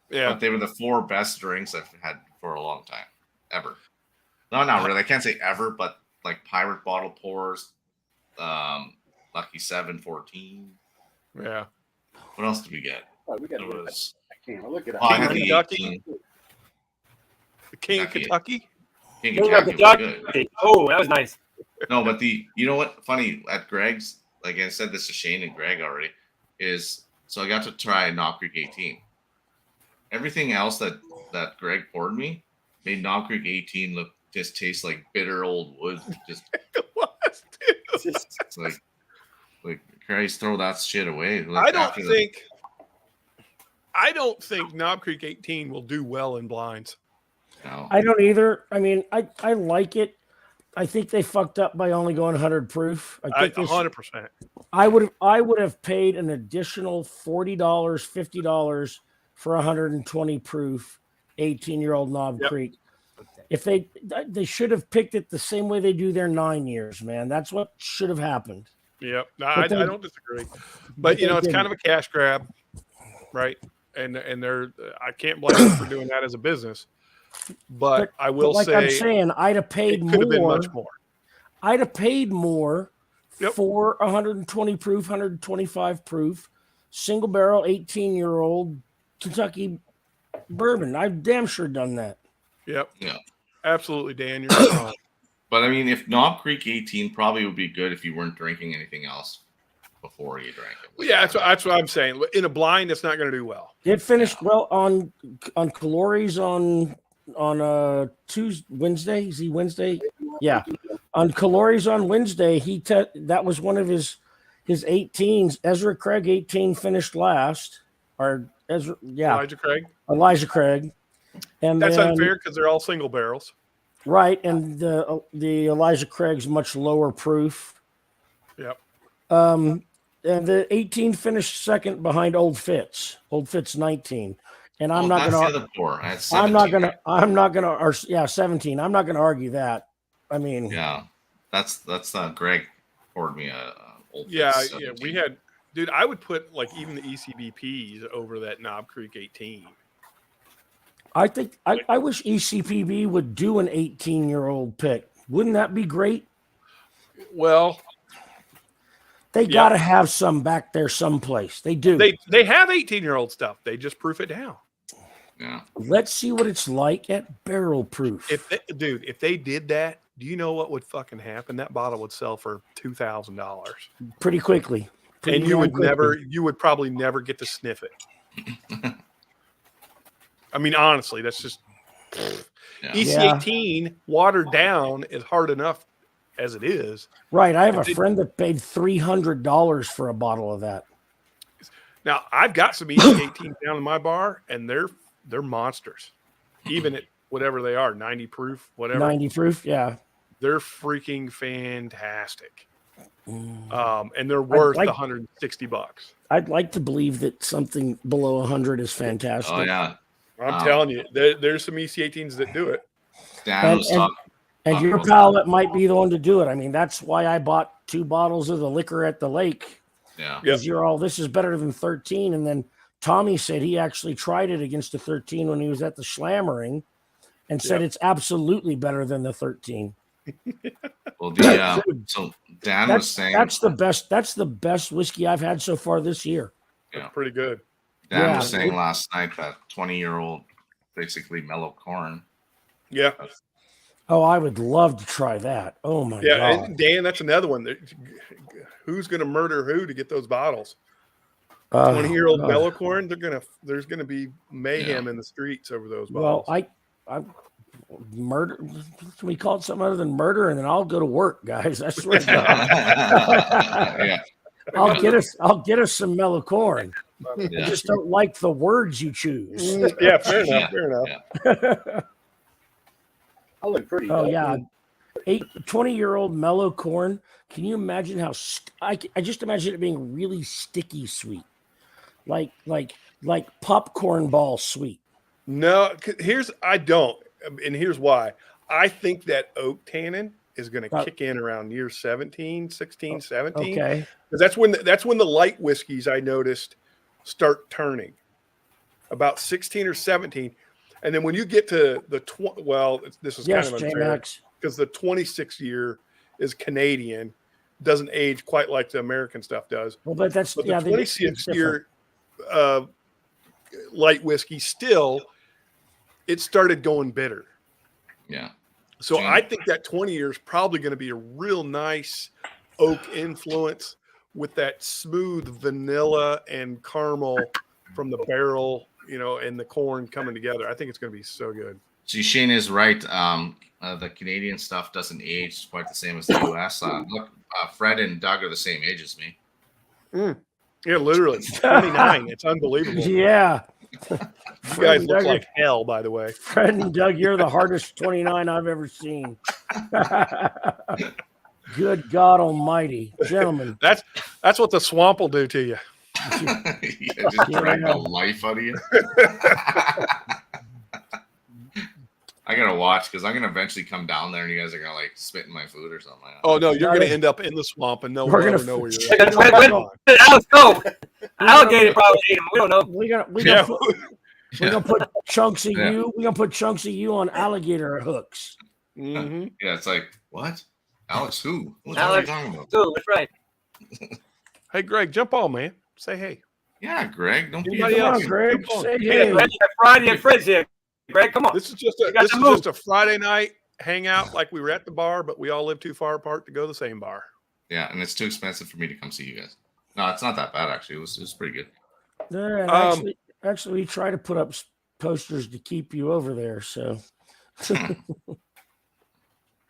yeah, But they were the 4 best drinks I've had for a long time, ever. No, not really. I can't say ever, but like Pirate Bottle Pours, Lucky 714. Yeah. What else did we get? Oh, we got There to look. was. I can't look it up. Oh, I had King the Kentucky? 18. The King of Kentucky. King King of Kentucky was good. Kentucky. Oh, that was nice. No, but you know what? Funny at Greg's, like I said this to Shane and Greg already, is so I got to try Knob Creek 18. Everything else that Greg poured me made Knob Creek 18 just taste like bitter old wood. Just What? it's like Christ, throw that shit away. Like I don't think Knob Creek 18 will do well in blinds. No. I don't either. I mean, I like it. I think they fucked up by only going 100 proof. I think 100%. I would have paid an additional $40, $50 for 120 proof 18-year-old Knob Yep. Creek. If they should have picked it the same way they do their 9 years, man. That's what should have happened. Yep. No, But I they- don't disagree. But you know, it's they kind of a cash grab, right? And I can't blame them for doing that as a business. But I will like say, I'm saying, I'd have it paid could have been more. much more. I'd have paid more Yep. for 120 proof, 125 proof, single barrel 18-year-old Kentucky bourbon. I've damn sure done that. Yep. Yeah. Absolutely, Dan. You're spot on. But I mean, if Knob Creek 18 probably would be good if you weren't drinking anything else before you drank it. Well, yeah, that's what I'm saying. In a blind, it's not going to do well. It finished well on Calori's on Tuesday, Wednesday. Is he Wednesday? Yeah, on Calori's on Wednesday. That was one of his 18s. Ezra Craig 18 finished last. Or Ezra, yeah, Elijah Craig. And that's then, unfair because they're all single barrels. right? And the Elijah Craig's much lower proof. Yep. And the 18 finished second behind Old Fitz. Old Fitz 19. And I'm not that's going the other pour. I had I'm not gonna or yeah, 17. I'm not gonna argue that. I mean, yeah, that's Greg poured me a old Yeah, Fitz yeah. 17. We had, dude. I would put like even the ECBPs over that Knob Creek 18. I think I wish ECPB would do an 18-year-old pick. Wouldn't that be great? Well, They got to have some back there someplace. They do. they have 18-year-old stuff. They just proof it down. Yeah. Let's see what it's like at barrel proof. If they did that, do you know what would fucking happen? That bottle would sell for $2,000, pretty quickly. and you would probably never get to sniff it. I mean, honestly, that's just Yeah. EC18 watered down is hard enough as it is. Right. I have a friend that paid $300 for a bottle of that. Now I've got some EC18 down in my bar, and they're monsters. Even at whatever they are, 90 proof, whatever. 90 proof, yeah. They're freaking fantastic. And they're worth $160. I'd like to believe that something below 100 is fantastic. Oh yeah. I'm telling you, there's some EC18s that do it. Dan was talking. And your palate might be the one to do it. I mean, that's why I bought 2 bottles of the liquor at the lake. Yeah. Because you're all, this is better than 13. And then Tommy said he actually tried it against the 13 when he was at the Schlammering and said it's absolutely better than the 13. Well, so Dan was saying that's the best whiskey I've had so far this year. Yeah. Pretty good. Dan was saying last night that 20-year-old, basically mellow corn. Yeah. Oh, I would love to try that. Oh my Yeah, god. and Dan, that's another one. Who's going to murder who to get those bottles? 20-year-old mellow corn. There's gonna be mayhem in the streets over those bottles. Well, I murder. Can we call it something other than murder? And then I'll go to work, guys. I swear to God. Yeah. I'll get us some mellow corn. Yeah. I just don't like the words you choose. Yeah, fair enough. Fair enough. I look pretty. Oh yeah, 20-year-old mellow corn. Can you imagine how I just imagine it being really sticky sweet, like popcorn ball sweet. No, I don't, and here's why. I think that oak tannin is going to kick in around year 16, 17. Okay, because that's when the light whiskeys I noticed start turning. About 16 or 17. And then when you get to the this is Yes, kind of J unfair Max. because the 26 year is Canadian, doesn't age quite like the American stuff does. Well, but that's But yeah. the 26 year light whiskey still, it started going bitter. Yeah. So Gin. I think that 20 years probably going to be a real nice oak influence with that smooth vanilla and caramel from the barrel, and the corn coming together. I think it's going to be so good. See, Shane is right. The Canadian stuff doesn't age quite the same as the U.S. Look, Fred and Doug are the same age as me. Yeah, literally 29. It's unbelievable. Yeah. You guys look like hell, by the way. Fred and Doug, you're the hardest 29 I've ever seen. Good God Almighty, gentlemen. That's what the swamp will do to you. Yeah, just drag the life out of you. I gotta watch because I'm gonna eventually come down there and you guys are gonna like spit in my food or something. Like that. Oh no, you're gonna end up in the swamp and no one will ever know where you're at. Where did Alex go? Alligator probably ate him. We don't know. We're gonna put chunks of you. We're gonna put chunks of you on alligator hooks. Mm-hmm. Yeah, it's like what? Alex who? What are Alex you talking about? too. That's right. Hey, Greg, jump on, man. Say hey. Yeah, Greg. Don't be Anybody else? Come on, Greg. Jump on. Say Hey, hey. Friday and Fred's here. Greg, come on. This is just a Friday night hangout, like we were at the bar, but we all live too far apart to go to the same bar. Yeah, and it's too expensive for me to come see you guys. No, it's not that bad actually. It was pretty good. Yeah, actually, we try to put up posters to keep you over there. So,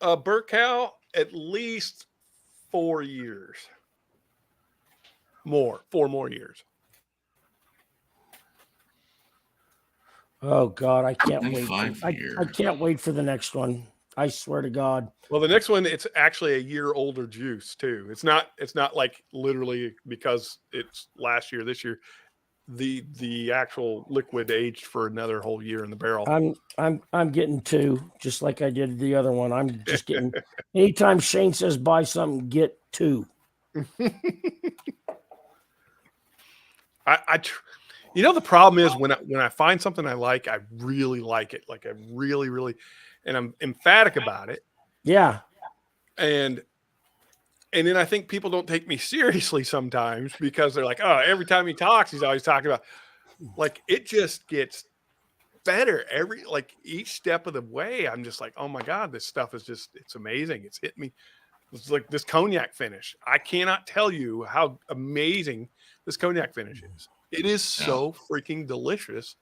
Burkow, at least 4 years. 4 more years. oh God, I can't wait. 5 I years. can't wait for the next one. I swear to God. Well, the next one, it's actually a year older juice too. It's not like literally because it's last year, this year. The actual liquid aged for another whole year in the barrel. I'm getting 2, just like I did the other one. I'm just getting. Anytime Shane says buy something, get 2. The problem is when I find something I like, I really like it. Like I really, really, and I'm emphatic about it. Yeah. And then I think people don't take me seriously sometimes because they're like, oh, every time he talks, he's always talking about, like, it just gets better each step of the way. I'm just like, oh my God, this stuff is it's amazing. It's hit me. It's like this cognac finish. I cannot tell you how amazing this cognac finish is. It is so freaking delicious.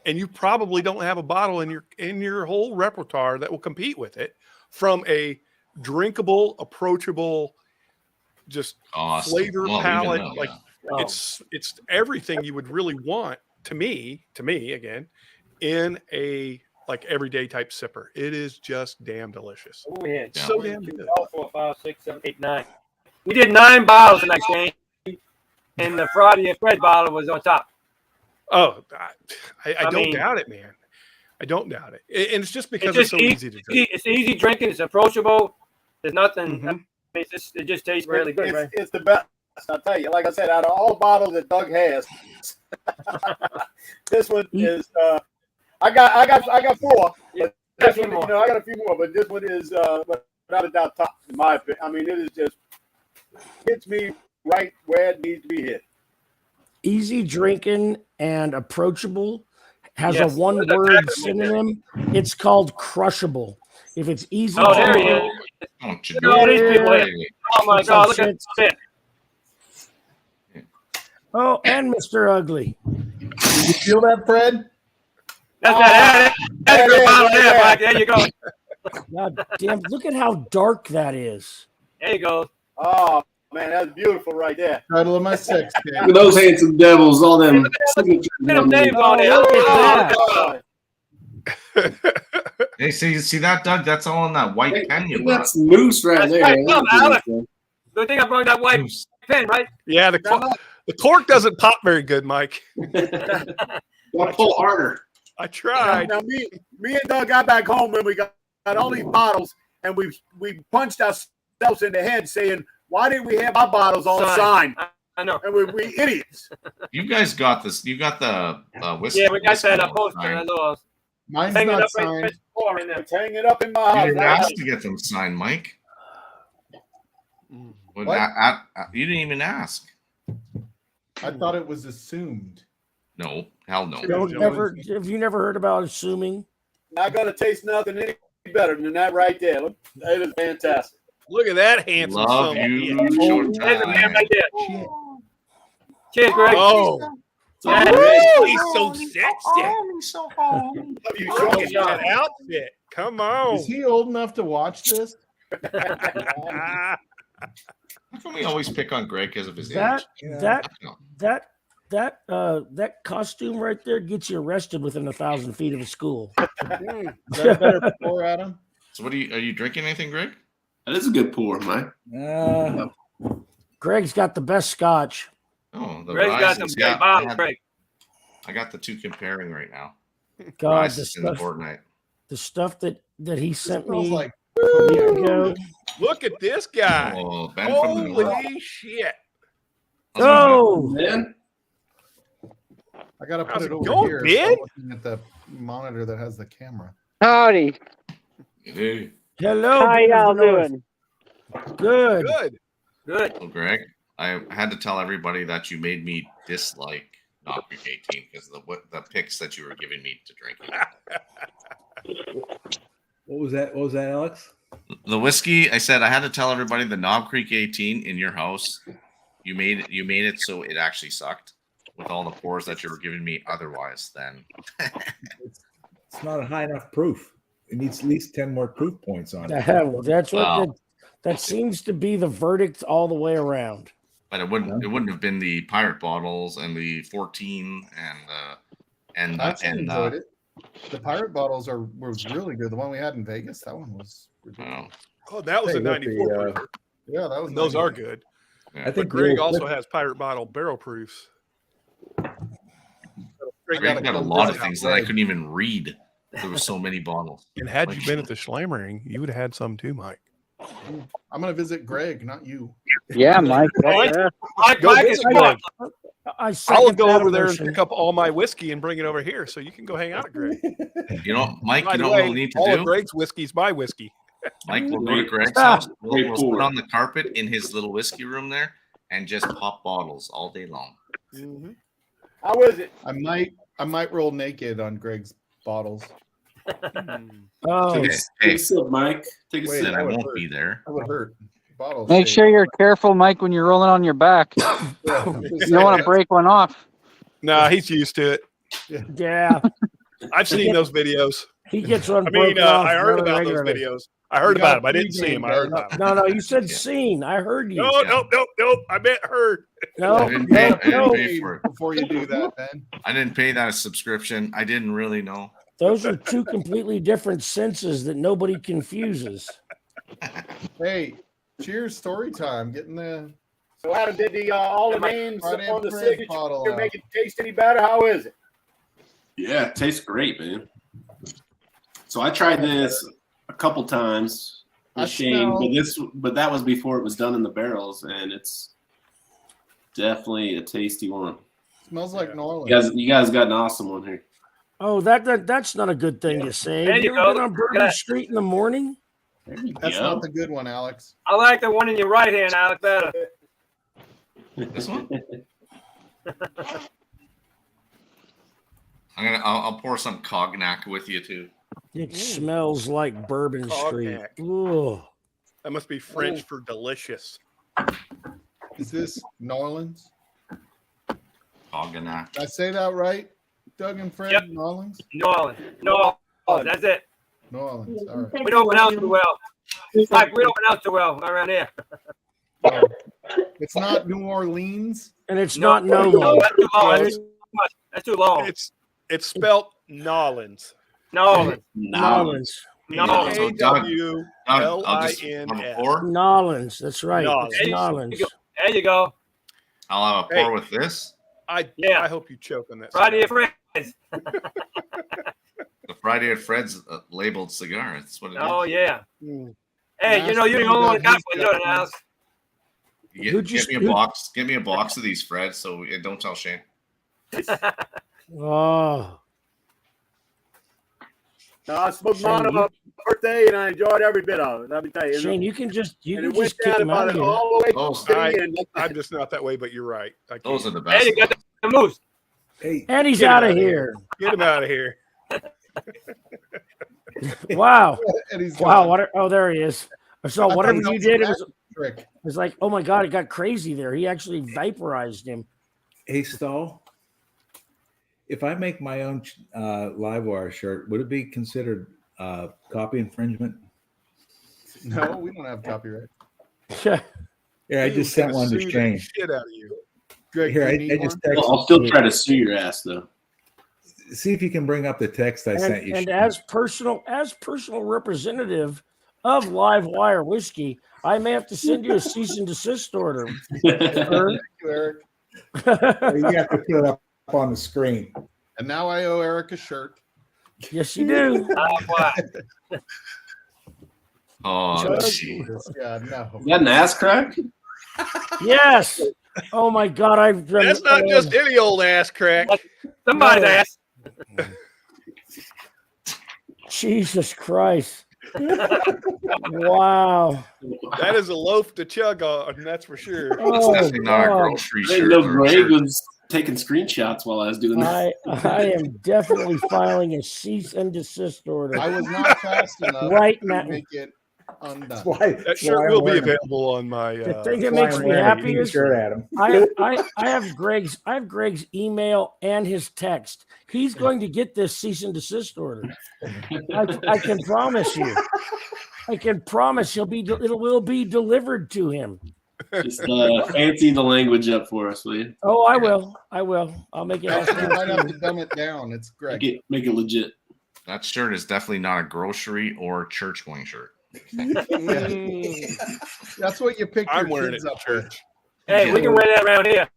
And you probably don't have a bottle in your whole repertoire that will compete with it from a drinkable, approachable, just flavor palette. It's everything you would really want to me again, in a like everyday type sipper. It is just damn delicious. Oh, yeah. So damn good. 4, 5, 6, 7, 8, 9. We did 9 bottles tonight, Shane. And the Friday and Fred bottle was on top. Oh, I don't doubt it, man. I don't doubt it. And it's just because it's so easy to drink. It's easy drinking. It's approachable. There's nothing. I mean, it just tastes really good, right? It's the best. I'll tell you. Like I said, out of all the bottles that Doug has, this one is. I got 4. Yeah, This one, I got a few more, but this one is without a doubt top in my opinion. I mean, it is just hits me right where it needs to be hit. Easy drinking and approachable has a one-word synonym. It's called crushable. If it's easy, there he is. Don't you Oh, these people here. Oh my God! Look at that. Oh, and Mr. Ugly. Did you feel that, Fred? That's a good bottle there, Mike. There you go. God damn! Look at how dark that is. There you go. Oh man, that's beautiful right there. Title of my sex Look at those handsome devils, all them signatures. Look at them names on there. Look at that. Hey, see that, Doug? That's all in that white pen you brought. That's loose right That's there. right. Come, Alex. Good thing I brought that white pen, right? Yeah, the cork doesn't pop very good, Mike. Gotta pull harder. I tried. Now me and Doug got back home when we got all these bottles, and we punched ourselves in the head saying, "Why didn't we have our bottles on sign?" I know. And we idiots. You guys got this. You got the whiskey. Yeah, we got that whiskey poster. sign. That little Mine's Hanging not up right signed. right now. It's hanging up in my You house. didn't ask to get them signed, Mike. What? You didn't even ask. I thought it was assumed. No, hell no. Have you never heard about assuming? Not gonna taste nothing any better than that right there. Look, that is fantastic. Look at that handsome Love son of a you, bitch. There's a man Showtime. right there. Shit. Cheers, Greg. Oh, Yeah. woo, he's so sexy. Love you, Look Sean. at that outfit. Come on. Is he old enough to watch this? Ah, How come we always pick on Greg because of his That age? that No. that costume right there gets you arrested within 1,000 feet of a school. Is that a better pour, Adam? So what are you drinking anything, Greg? That is a good pour, Mike. Greg's got the best scotch. Oh, the Greg's got some Rises. great Yeah, bottles, Greg. I got the two comparing right now. God, Rises in the Fortnite. the stuff that he sent Smells me like a week ago. look at this guy. Oh, Ben from the Holy shit. Oh, Man, I gotta put How's it it over going, here. Ben? So I'm looking at the monitor that has the camera. Howdy. Hey, hello. How y'all doing? Good. Good. Good. well, Greg, I had to tell everybody that you made me dislike Knob Creek 18 because of the picks that you were giving me to drink. What was that? What was that, Alex? The whiskey, I said I had to tell everybody the Knob Creek 18 in your house. You made it so it actually sucked with all the pours that you were giving me otherwise. Then It's not a high enough proof. It needs at least 10 more proof points on it. That's what Wow. that seems to be the verdict all the way around. but it wouldn't have been the pirate bottles and the 14 and I actually enjoyed it. The pirate bottles was really good. The one we had in Vegas, that one was ridiculous. Oh, that was Hey, a look, 94 the, proof. Yeah, that was. Those nice. are good. Yeah. I But think Greg the also old- has pirate bottle barrel proofs. Greg got a lot of things that I couldn't even read. There were so many bottles. And had you been at the Schlamering, you would have had some too, Mike. I'm gonna visit Greg, not you. Yeah, Mike. Mike, Yeah. Go Mike is visit good. Greg. I I'll second go that over there and motion. pick up all my whiskey and bring it over here so you can go hang out at Greg. You know, Mike, By you the know what way, we'll need to all of do? Greg's whiskey's my whiskey. Mike, we'll go to Greg's Ah. house. We'll sit on the carpet in his little whiskey room there and just pop bottles all day long. How is it? I might roll naked on Greg's bottles. Oh, Okay, take hey, a sip, Mike. Take a Wait, sip. then I would won't hurt. be there. That would hurt. Bottles. Make stay- sure you're careful, Mike, when you're rolling on your back. You don't want to break one off. Nah, he's used to it. yeah. I've seen those videos. He gets one I mean, broken off I heard very about those regularly. videos. I heard You got about them. I didn't see pregame, them. I heard Ben. about them. No, you said seen. I heard you. No, nope. I meant heard. No, I didn't pay, I no, didn't no. pay for it. Before you do that, Ben. I didn't pay that subscription. I didn't really know. Those are two completely different senses that nobody confuses. Hey, cheers! Story time. Getting the So how did all the names Friday on the and Fred signature bottle. make it taste any better? How is it? Yeah, it tastes great, man. So I tried this a couple times I with Shane, smell- but that was before it was done in the barrels, and it's definitely a tasty one. Smells like New Orleans. You guys got an awesome one here. Oh, that's not a good thing to say. There you ever go. been on Bourbon Street in the morning? There you That's go. not the good one, Alex. I like the one in your right hand, Alex, better. This one? I'll pour some cognac with you too. It smells like Bourbon Street. Cognac. Ooh. That must be French for delicious. Is this New Orleans? Cognac. Did I say that right? Doug and Fred, Yep. New Orleans? New Orleans. New Orleans. That's it. New Orleans. All right. We don't pronounce too well. Mike, we don't pronounce too well around here. Well, it's not New Orleans. And it's not No, Nomo. that's too long. That's too long. It's spelt Nolans. New Orleans. Nolans. No. So Doug, I'll just N-A-W-L-I-N-S. have a pour. Nolans. That's right. Nolans. It's Nolans. There you go. I'll have a pour with this. I hope you choke on that. Friday your friends. The Friday at Fred's labeled cigar. That's what it is. Oh, yeah. Mm. Hey, you know, you're the only one that got one, Jordan House. Get me a box. Get me a box of these, Fred. So don't tell Shane. Oh. I smoked mine Shane, on my birthday, and I enjoyed every bit of it. Let me tell you. Shane, you can just and kick it went him down out about of here. all the way to Those, the city, and I'm just not that way, but you're right. those are the And best. you got ones. the moose. Hey, And he's Get him out of outta here. Get him out of here. Wow. And he's Wow. gone. What? Oh, there he is. So I whatever thought you that did, was it a was, trick. it was like, oh my God, it got crazy there. He actually vaporized him. hey, Stahl. If I make my own Livewire shirt, would it be considered copy infringement? No, we don't have copyright. Yeah, I He just was sent gonna one to sue the Shane. shit out of you. Greg, Here, you I need just one? texted. I'll still you. try to sue your ass though. See if you can bring up the text I sent you. And Shane. as personal representative of Livewire whiskey, I may have to send you a cease and desist order. Thank you, Eric. You have to put it up on the screen. And now I owe Eric a shirt. Yes, you do. Oh, Chug. gee. Yeah, no. Is that an ass crack? Yes. Oh my God, I've done. That's not just any old ass crack. Somebody's No. ass. Jesus Christ. Wow. That is a loaf to chug on, that's for sure. That's Oh, definitely not a God. grocery I didn't shirt. know or a Greg shirt. was taking screenshots while I was doing that. I am definitely filing a cease and desist order I was not fast enough right to now. make it undone. That's why That shirt will be available on my. The thing that Why makes I'm me wearing a happy pink is shirt at him. I have Greg's email and his text. He's going to get this cease and desist order. I can promise you. I can promise it will be delivered to him. Just fancy the language up for us, will you? Oh, I will. I'll make it. Actually, you might have to dumb it down. It's Greg. Make it legit. That shirt is definitely not a grocery or church going shirt. That's what you pick your I'm wearing it kids in up with. church. Hey, we can wear that around here.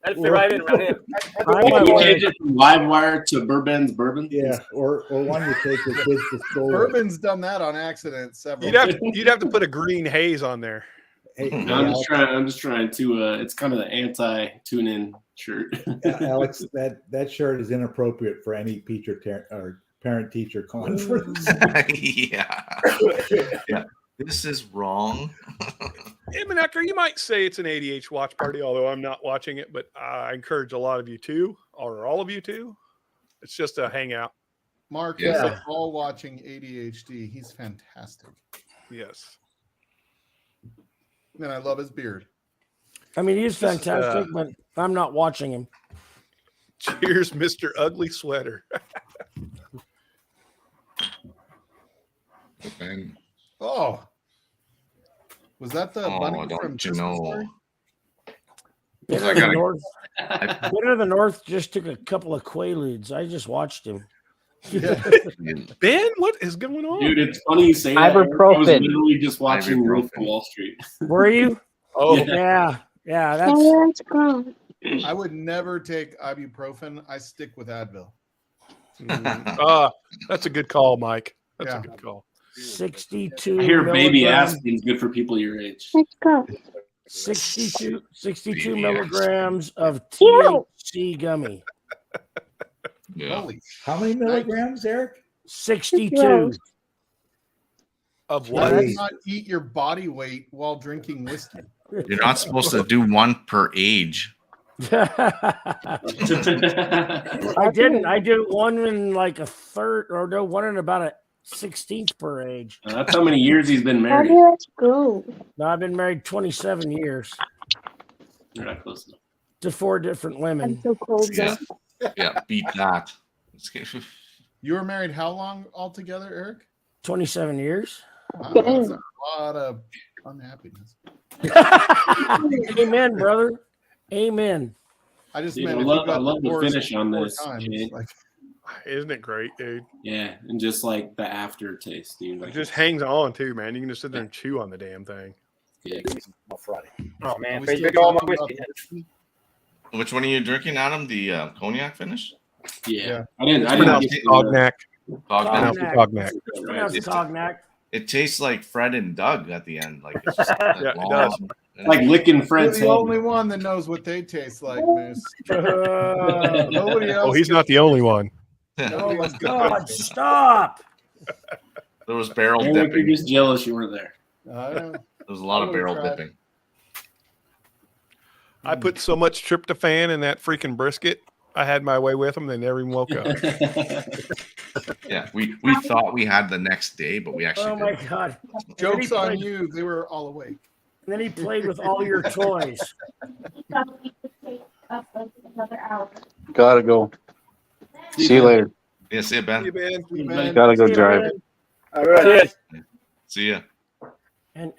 That'd fit right in around here. Can you change it from Livewire to Bourbon's Bourbon? Yeah, or one you take your kids to school. Bourbon's done that on accident several You'd have to put a green haze on there. Hey, No, I'm just trying to. It's kind of the anti-tune-in shirt. Alex, that shirt is inappropriate for any parent-teacher conference. Yeah. This is wrong. Hey, Menecker, you might say it's an ADH watch party, although I'm not watching it, but I encourage a lot of you to, or all of you to. It's just a hangout. Mark Yeah. is all watching ADHD. He's fantastic. Yes. And I love his beard. I mean, he's fantastic, but I'm not watching him. Cheers, Mr. Ugly Sweater. And, Oh. Was that the bunny oh, from don't you Christmas know? Story? Bitter I of the gotta- North. Bitter of the North just took a couple of Quaaludes. I just watched him. Yeah. Ben, what is going on? Dude, it's funny you say that. I was Ibuprofen. literally just watching Wolf of Ibuprofen. Wall Street. Were you? Oh, Yeah. Yeah. That's I would never take ibuprofen. I stick with Advil. that's a good call, Mike. That's Yeah. a good call. 62. I hear baby milligrams. aspirin's good for people your age. 62 Baby milligrams of THC gummy. Yeah. Holy How many milligrams, Eric? 62. Of Why what? do you not eat your body weight while drinking whiskey? You're not supposed to do one per age. I didn't. I do one in like a third, or no, one in about a 16th per age. That's how many years he's been married. No, I've been married 27 years You're not close enough. to 4 different women. Yeah. Yeah, beat that. You were married how long altogether, Eric? 27 years. Wow, that's a lot of unhappiness. Amen, brother. Amen. I just Dude, meant I if you love got the divorced finish on 4 this. times, Jake. like, Isn't it great, dude? Yeah, and just like the aftertaste, dude. It Like, just hangs on too, man. You can just sit there and chew on the damn thing. yeah. Oh man, we please still drink all my talking about whiskey. Which one are you drinking, Adam? The cognac finish? Yeah. Yeah. I didn't Pronounced get cognac. Cognac. Cognac. Cognac. Pronounced It's- cognac. It tastes like Fred and Doug at the end. Like it's just that Yeah, it long. does. like licking you're Fred's the head. only one that knows what they taste like, Moose. Nobody else. Oh, he's not the only one. Oh my God! Stop! There was barrel Eric, you're dipping. just jealous you weren't there. I know. There was a lot of barrel dipping. I put so much tryptophan in that freaking brisket. I had my way with them. They never even woke up. Yeah, we thought we had the next day, but we actually Oh my didn't. God! Jokes played- on you. They were all awake. And then he played with all your toys. Gotta go. See you later. Yeah, see you, Ben. Hey, man. Ben. Gotta go See you, drive. man. All right. Cheers. See ya. And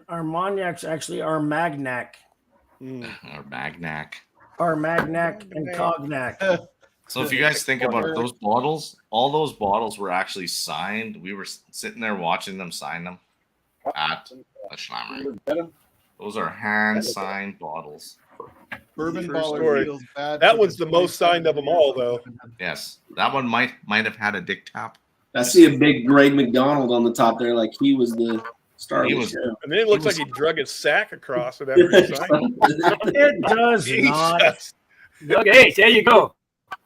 Armagnac's actually Armagnac. Or Magnac. Armagnac and Cognac. So if you guys think about it, those bottles, all those bottles were actually signed. We were sitting there watching them sign them at a Schlammer. Those are hand-signed bottles. Bourbon True baller story. feels bad. That for one's the most signed of them all, though. Yes, that one might have had a dick tap. I see a big Greg McDonald on the top there, like he was the star He of the was- show. And then it looks like he drug his sack across it after he signed it. It does not. Jesus. Okay, hey, there you go.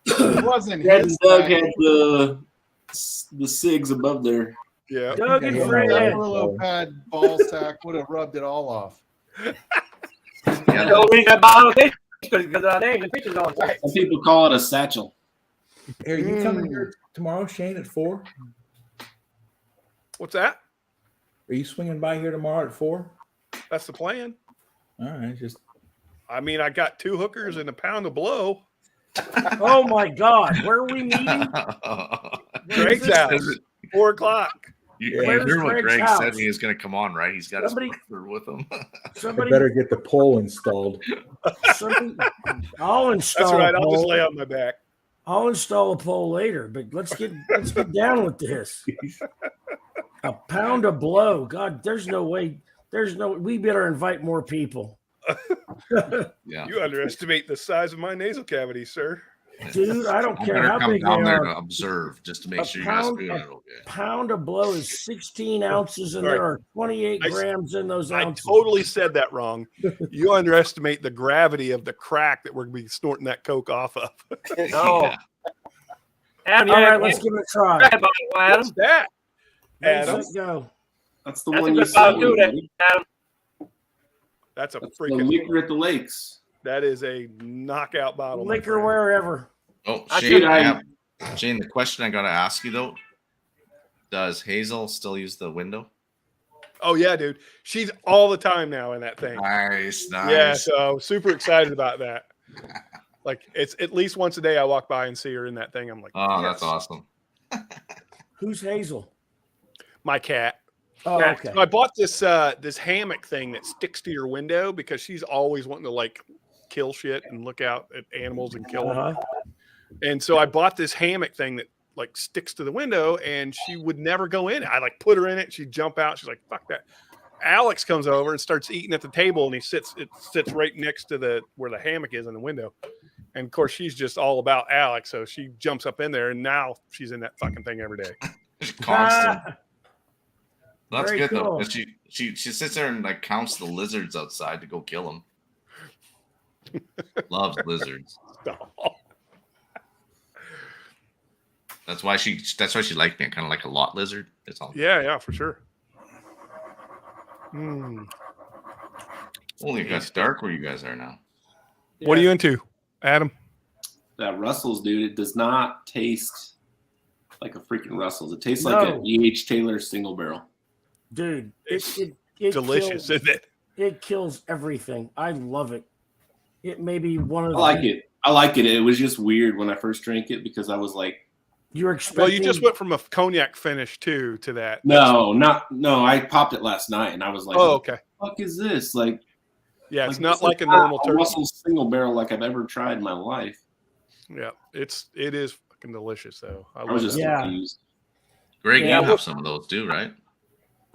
It wasn't Doug his. Doug sack. had the SIGs above there. Yeah. Doug and Yeah. Fred. Amarillo pad ball sack would have rubbed it all off. Yeah, The only reason that bottle tastes good because our names and pictures on it. Some people call it a satchel. Are you coming here tomorrow, Shane, at 4? What's that? Are you swinging by here tomorrow at 4? That's the plan. All right, just I mean, I got 2 hookers and a pound of blow. Oh my God! Where are we meeting? Greg's this? house. 4 o'clock. you Where's heard what Greg's Greg house? said he was going to come on, right? He's got Somebody- his brother with him. Somebody, better get the pole installed. somebody, I'll install. That's right. a I'll just pole. lay on my back. I'll install a pole later, but let's get down with this. A pound of blow. God, there's no way. We better invite more people. Yeah. You underestimate the size of my nasal cavity, sir. Dude, I don't You care better how come big they down there to are. observe just to make A sure you guys pound- doing it okay. Pound of blow is 16 ounces, and Sorry. there are 28 I- grams in those I ounces. totally said that wrong. You underestimate the gravity of the crack that we're going to be snorting that coke off of. Oh. Yeah. Adam, All yeah, right, let's give it a try. Grab a bottle, Adam. What's that? Ready, Adam? set, go. That's the That's a one you good see. bottle, too, buddy. Adam. That's a That's the freaking. liquor at the lakes. That is a knockout bottle. my Liquor friend. wherever. Oh, I Shane, should- Shane, the question I got to ask you though: does Hazel still use the window? Oh yeah, dude. She's all the time now in that thing. Nice, nice. Yeah, so super excited about that. Like it's at least once a day I walk by and see her in that thing. I'm like, Oh, yes. that's awesome. Who's Hazel? My cat. Oh, Yeah. okay. So I bought this hammock thing that sticks to your window because she's always wanting to like kill shit and look out at animals and kill them. Uh-huh. And so I bought this hammock thing that like sticks to the window, and she would never go in it. I like put her in it. She'd jump out. She's like, fuck that. Alex comes over and starts eating at the table, and it sits right next to where the hammock is in the window. And of course, she's just all about Alex. So she jumps up in there, and now she's in that fucking thing every day. Constant. That's Very good though. cool. 'Cause she sits there and like counts the lizards outside to go kill them. Loves lizards. That's why she liked me. Kind of like a lot lizard. It's all. Yeah, for sure. Hmm. Holy, it got dark where you guys are now. What are you into, Adam? That Russell's, dude, it does not taste like a freaking Russell's. It tastes like No. an E.H. Taylor single barrel. Dude, It's it delicious, kills, isn't it? it kills everything. I love it. It may be one of I the. like it. I like it. It was just weird when I first drank it because I was like, You're expecting. Well, you just went from a cognac finish to that. no. I popped it last night and I was like, Oh, okay. what the fuck is this? Like, Yeah, it's this not is like a not normal a turkey. Russell's single barrel like I've ever tried in my life. Yeah, it is fucking delicious though. I I love was it. just Yeah. confused. Greg, Yeah. you have some of those too, right?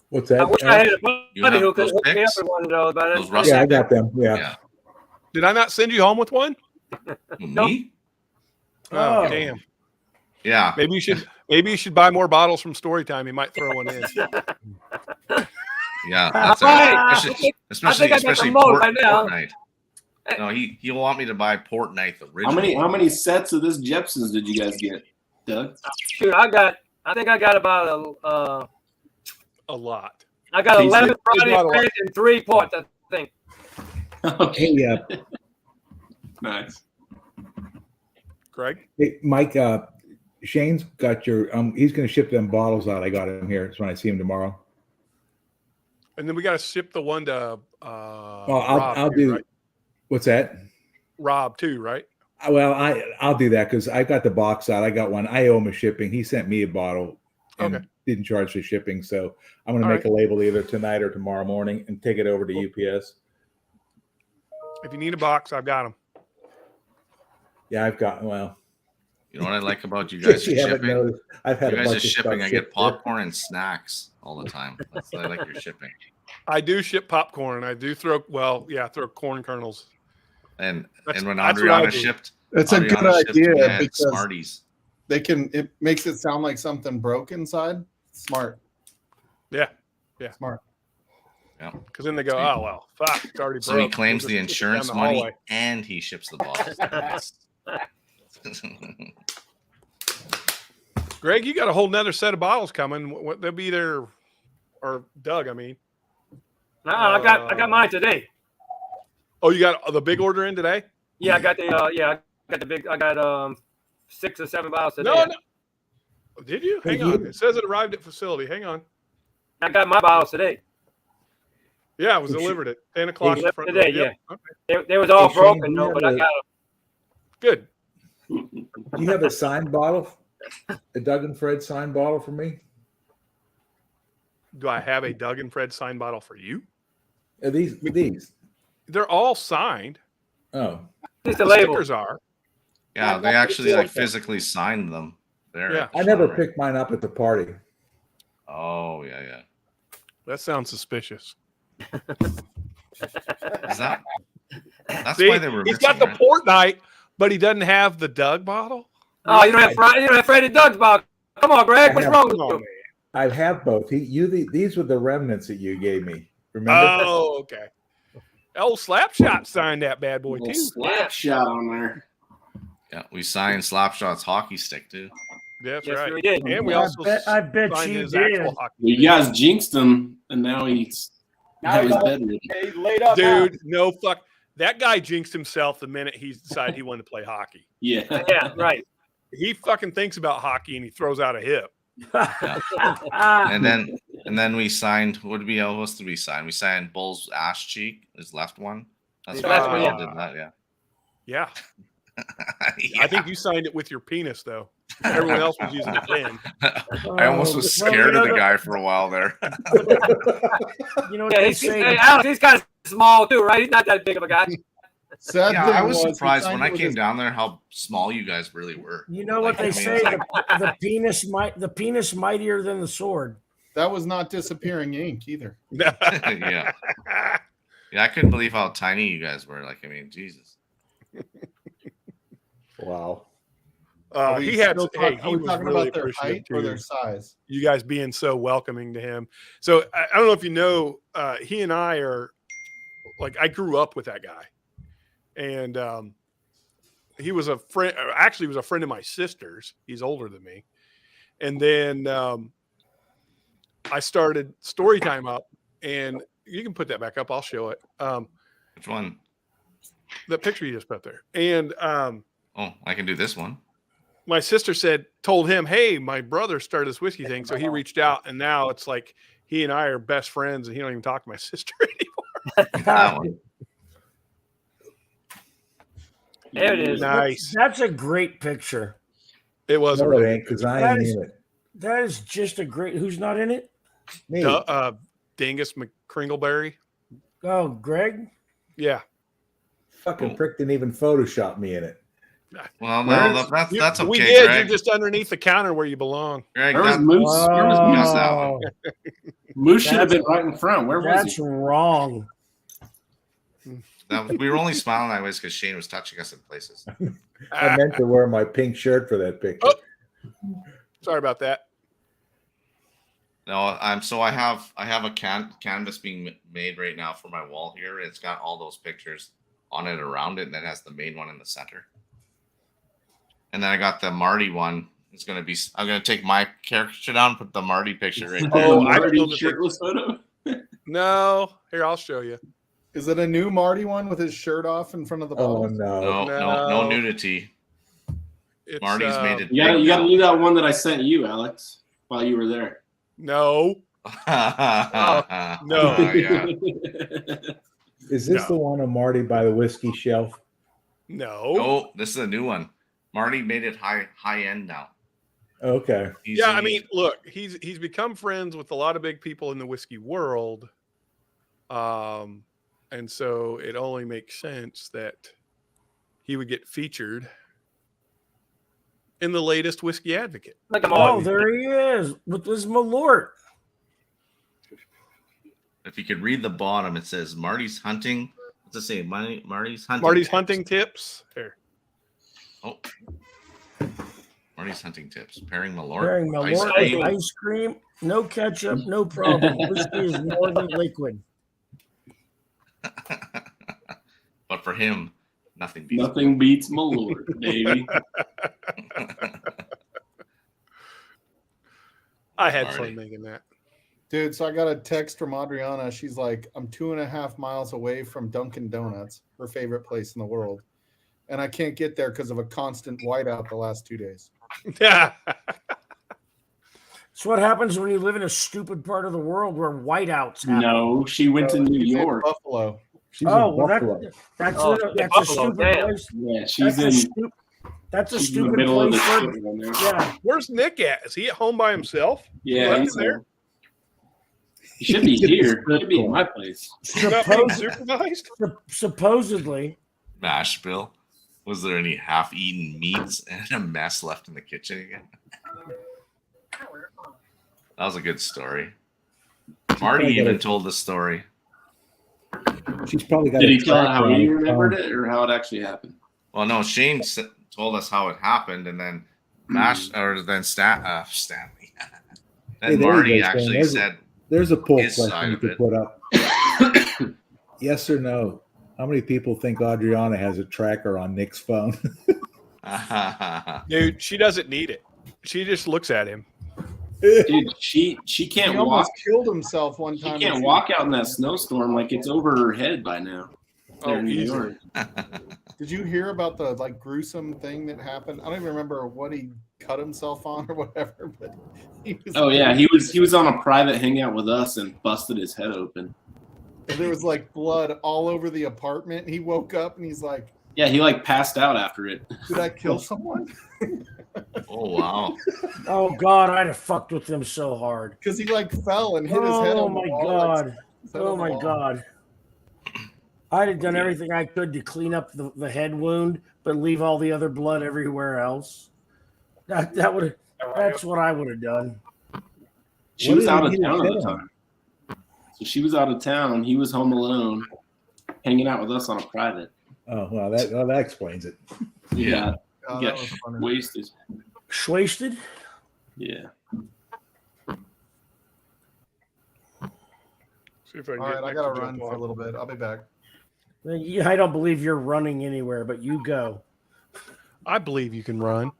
What's I that? wish I had a You buddy have who could those hook me up picks? with one of those, but Those Russell Yeah, I got them. Yeah. Yeah. Did I not send you home with one? Me? Oh, Oh. damn. Yeah. Maybe you should buy more bottles from Storytime. You might throw one in. Yeah. That's I it. think Especially I got especially the most port, right now. port night. No, he'll want me to buy port night the original. How many sets of this Jepson's did you guys get, Doug? shoot, I got I think I got about A lot. I got Pieces. 11 It's not a lot. Friday and 3 ports, I think. Okay. Hey, Nice. Greg? hey, Mike, Shane's got your, he's going to ship them bottles out. I got him here. It's when I see him tomorrow. And then we got to ship the one to Well, Rob I'll too, do, right? what's that? Rob too, right? Well, I'll do that because I got the box out. I got one. I owe him a shipping. He sent me a bottle and Okay. didn't charge for shipping. So I'm going to All make a label either tonight or tomorrow morning and take it over to UPS. If you need a box, I've got them. Yeah, I've got, well, You know what I like about you in guys case you haven't shipping? noticed, I've had You a guys bunch are of shipping. stuff I get shipped here. popcorn and snacks all the time. That's I like your shipping. I do ship popcorn. I do throw corn kernels. And That's when what I Adriana do. shipped, It's a good Adriana shipped idea me and because Smarties. it makes it sound like something broke inside. Smart. Yeah. Smart. Yeah. Because then they go, oh well, fuck, it's already So broke. he claims We'll the just ship it down insurance the money hallway. and he ships the bottles. Greg, you got a whole nother set of bottles coming. What they'll be there, or Doug, I mean. No, I got mine today. Oh, you got the big order in today? Yeah, I got the big. I got 6 or 7 bottles today. No. Did you? Hey, Hang on. It says it arrived at facility. Hang on. I got my bottles today. Yeah, it was It should- delivered at 10 o'clock. Delivered in front today, Yep. Okay. They was all Hey, Shane, broken do though, you but have I got Good. Do you have a signed bottle? A Doug and Fred signed bottle for me? Do I have a Doug and Fred signed bottle for you? These. They're all signed. Oh. just The the label. stickers are. Yeah, they actually like physically signed them. There. Yeah. I never picked mine up at the party. Oh yeah. That sounds suspicious. Is that? That's See, why they were. he's missing, got the right? port night, but he doesn't have the Doug bottle. Oh, you don't have Fred and Doug's bottle. Come on, Greg. What's wrong with Come on, you? man. I have both. These were the remnants that you gave me. Remember? Oh, okay. Old Slapshot signed that bad boy Little too. slap shot on there. Yeah, we signed Slapshot's hockey stick too. That's Yes, right. we did. And we I also bet signed you his did. actual hockey You guys jinxed him, and now he's Now bedridden. he's laid up. now. dude. No fuck. That guy jinxed himself the minute he decided he wanted to play hockey. Yeah. Yeah, right. He fucking thinks about hockey and he throws out a hip. And then we signed. What did we else did we sign? We signed Bull's ass cheek, his left one. That's His right. left We one, all did that. Yeah. Yeah. Yeah. I think you signed it with your penis though. Everyone else was using a pen. I almost was scared of the guy for a while there. You know what Yeah, they he's, say? hey, Alex, he's kind of small too, right? He's not that big of a guy. Sad Yeah, thing I was he surprised signed when it I with came his- down there how small you guys really were. You know what they Like, I say? mean, The penis mightier than the sword. That was not disappearing ink either. Yeah. Yeah, I couldn't believe how tiny you guys were. Like, I mean, Jesus. Wow. Are we He had. still Hey, are he we was talking really about their appreciative height or too. their size? You guys being so welcoming to him. So I don't know if you know, he and I are like, I grew up with that guy, and he was a friend. Actually, he was a friend of my sister's. He's older than me, and then I started story time up, and you can put that back up. I'll show it. Which one? The picture you just put there, and Oh, I can do this one. my sister told him, hey, my brother started this whiskey thing. So he reached out, and now it's like he and I are best friends, and he don't even talk to my sister anymore. That one. There it is. Nice. That's a great picture. It was a No, it really ain't because I That ain't is- in it. That is just a great. Who's not in it? Me. Dingus McCringleberry. Oh, Greg. Yeah. Fucking prick didn't even Photoshop me in it. Well, no, that's okay, We did. Greg. You're just underneath the counter where you belong. Greg, Where was that, Moose? Where was Moose? that Oh, one. Moose should have been right in front. Where was that's he? wrong. we were only smiling that way because Shane was touching us in places. I meant to wear my pink shirt for that picture. Oh. Sorry about that. No, I have a canvas being made right now for my wall here. It's got all those pictures on it around it, and then it has the main one in the center. And then I got the Marty one It's gonna be. I'm gonna take my character down, put the Marty picture right there. Oh, The I Marty filled the shirtless photo. No, here I'll show you. Is it a new Marty one with his shirt off in front of the Oh bottle? no. No nudity. It's, Marty's made it. You got to do that one that I sent you, Alex, while you were there. No, no. no. Yeah. Is this No. the one of Marty by the whiskey shelf? no. Oh, this is a new one. Marty made it high end now. Okay. Yeah, I mean, look, he's become friends with a lot of big people in the whiskey world, and so it only makes sense that he would get featured in the latest Whiskey Advocate. Like a Oh, Marty. there he is with this Malort. If you could read the bottom, it says Marty's hunting. What's it say? Marty's hunting. Marty's tips. hunting tips. Here. Oh. Marty's hunting tips. Pairing Malort. Pairing ice Malort cream. with ice cream, no ketchup, no problem. Whiskey is more than liquid. But for him, nothing beats. Nothing beats Malort, baby. I had Marty. fun making that. Dude, so I got a text from Adriana. She's like, I'm 2.5 miles away from Dunkin' Donuts, her favorite place in the world. And I can't get there because of a constant whiteout the last 2 days. Yeah. It's what happens when you live in a stupid part of the world where whiteouts happen. No, she went to New She's in York. Buffalo. She's Oh, in well, Buffalo. that's Oh, a Buffalo, stupid damn. place. Yeah, she's That's a she's in the stupid middle of the place. shit For, down there. yeah, Where's Nick at? Is he at home by himself? Yeah, Left he's him there? there. He should be here. He should be at my place. He's not being Suppose- supervised? supposedly. Mash bill. Was there any half-eaten meats and a mess left in the kitchen again? That was a good story. Marty probably got even a- told the story. She's probably got. Did a he tell tracker how on he his remembered phone. it or how it actually happened? Well, no, Shane told us how it happened, and then Stanley. Hey, Then there you Marty go, Shane. actually said, There's a poll his side question you of could it. put up. Yes or no? How many people think Adriana has a tracker on Nick's phone? Dude, she doesn't need it. She just looks at him. Dude, she He can't walk. almost killed himself one She time. can't walk out in that snowstorm like it's over her head by now. There in New easily. York. Did you hear about the gruesome thing that happened? I don't even remember what he cut himself on or whatever, but he was Oh yeah, he was on a private hangout with us and busted his head open. there was like blood all over the apartment. He woke up and he's like, Yeah, he like passed out after it. did I kill someone? "Oh wow, Oh God, I'd have fucked with them so hard. Because he like fell and hit his head Oh on the my wall, like, God. his head Oh on the my wall. God. I'd have done Yeah. everything I could to clean up the head wound, but leave all the other blood everywhere else. That's what I would have done. She What was did out he of hit his town at head the on? time. So she was out of town. He was home alone, hanging out with us on a private. Oh well, that explains it. Yeah, Oh, yeah, that was funny. wasted. Schwasted? Yeah. See if I can All get right, I Nick gotta to run jump for a on. little bit. I'll be back. I don't believe you're running anywhere, but you go. I believe you can run.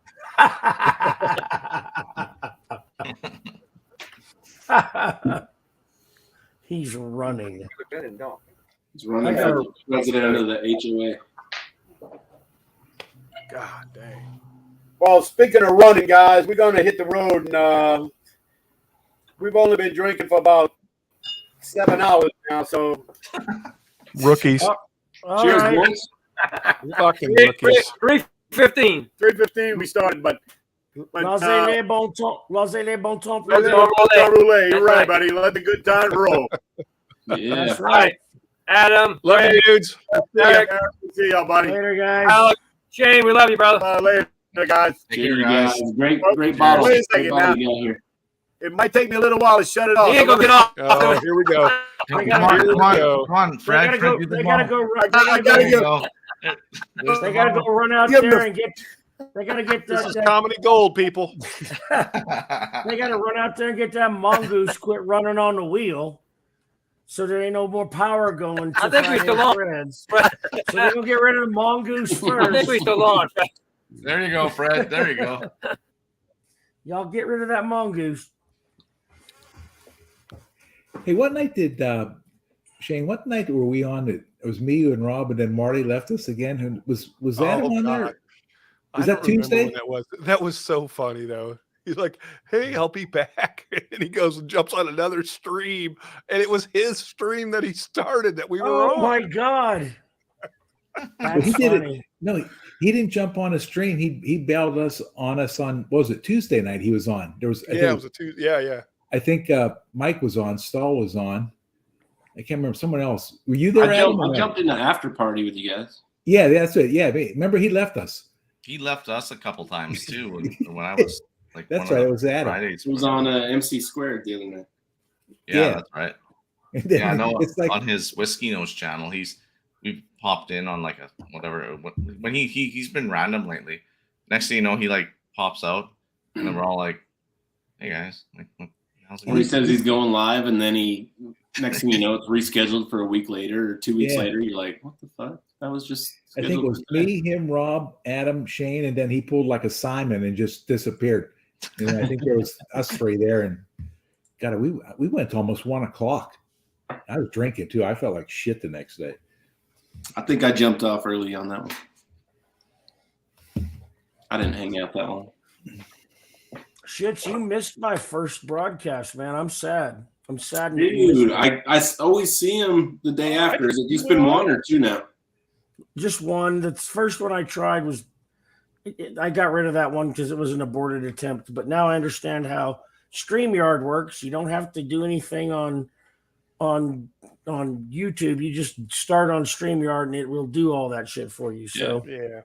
He's running. He's running I for gotta- the president of the HOA. God dang. Well, speaking of running, guys, we're going to hit the road, and we've only been drinking for about 7 hours now. So, Rookies. All Cheers, right. boys. Fucking rookies. 3:15. 3:15 we started, but Laissez les bon temps. Laissez les bon temps. let the good time roulette. You're That's right, right. buddy. Let the good time roll. Yeah. That's All right. right. Adam, Love you, dudes. Eric, See y'all, buddy. Later, guys. Alex, Shane, we love you, brother. Later, guys. take care, Cheers, guys." guys. Great Wait bottle. a second Great bottle now. you got here. It might take me a little while to shut it off. He ain't gonna get off. Oh, here we go. Come gotta on, go. come on, Go. come on, They Fred. gotta Fred, go. do the They gotta ball. go. I They gotta There you go. go. There's the gotta ball. go run out Give there them- and get. They gotta get This is that. comedy gold, people. They gotta run out there and get that mongoose quit running on the wheel, so there ain't no more power going to I think we Friday still on. Threads. So they're gonna get rid of the mongoose I think first. we still on. There you go, Fred. There you go. Y'all get rid of that mongoose. Hey, what night did Shane? What night were we on? It was me, you, and Rob, and then Marty left us again. And was Adam on God. there? I Was don't that remember Tuesday? when that was. That was so funny though. He's like, "Hey, I'll be back," and he goes and jumps on another stream, and it was his stream that he started that we were Oh on. my God. Well, he That's did funny. it. No, he didn't jump on a stream. He bailed us on. What was it, Tuesday night? He was on. There was. I Yeah, think, it was a Tuesday. Yeah. I think Mike was on. Stahl was on. I can't remember. Someone else. Were you there? I Adam? jumped in the after party with you guys. Yeah, that's it. Yeah, remember he left us. He left us a couple times too when I was like. That's one right. of It was Adam. Fridays It was on MC Squared the other night. Yeah, that's right. And then Yeah, I know. it's like, on his Whiskey Nose channel, we popped in on like a whatever when he's been random lately. Next thing you know, he like pops out, and then we're all like, "Hey guys, like, how's it When he going?" says he's going live, and then next thing you know, it's rescheduled for a week later or 2 weeks Yeah. later. You're like, what the fuck? That was just. I think it was me, him, Rob, Adam, Shane, and then he pulled like a Simon and just disappeared. And I think there was us three there, and God, we went to almost 1 o'clock. I was drinking too. I felt like shit the next day. I think I jumped off early on that one. I didn't hang out that long. Shit, you missed my first broadcast, man. I'm sad. I'm sad. that you Dude, missed I always see him the day after. Is it just been 1 or 2 now? just one. The first one I tried was I got rid of that one because it was an aborted attempt. But now I understand how StreamYard works. You don't have to do anything on YouTube. You just start on StreamYard and it will do all that shit for you. So Yeah.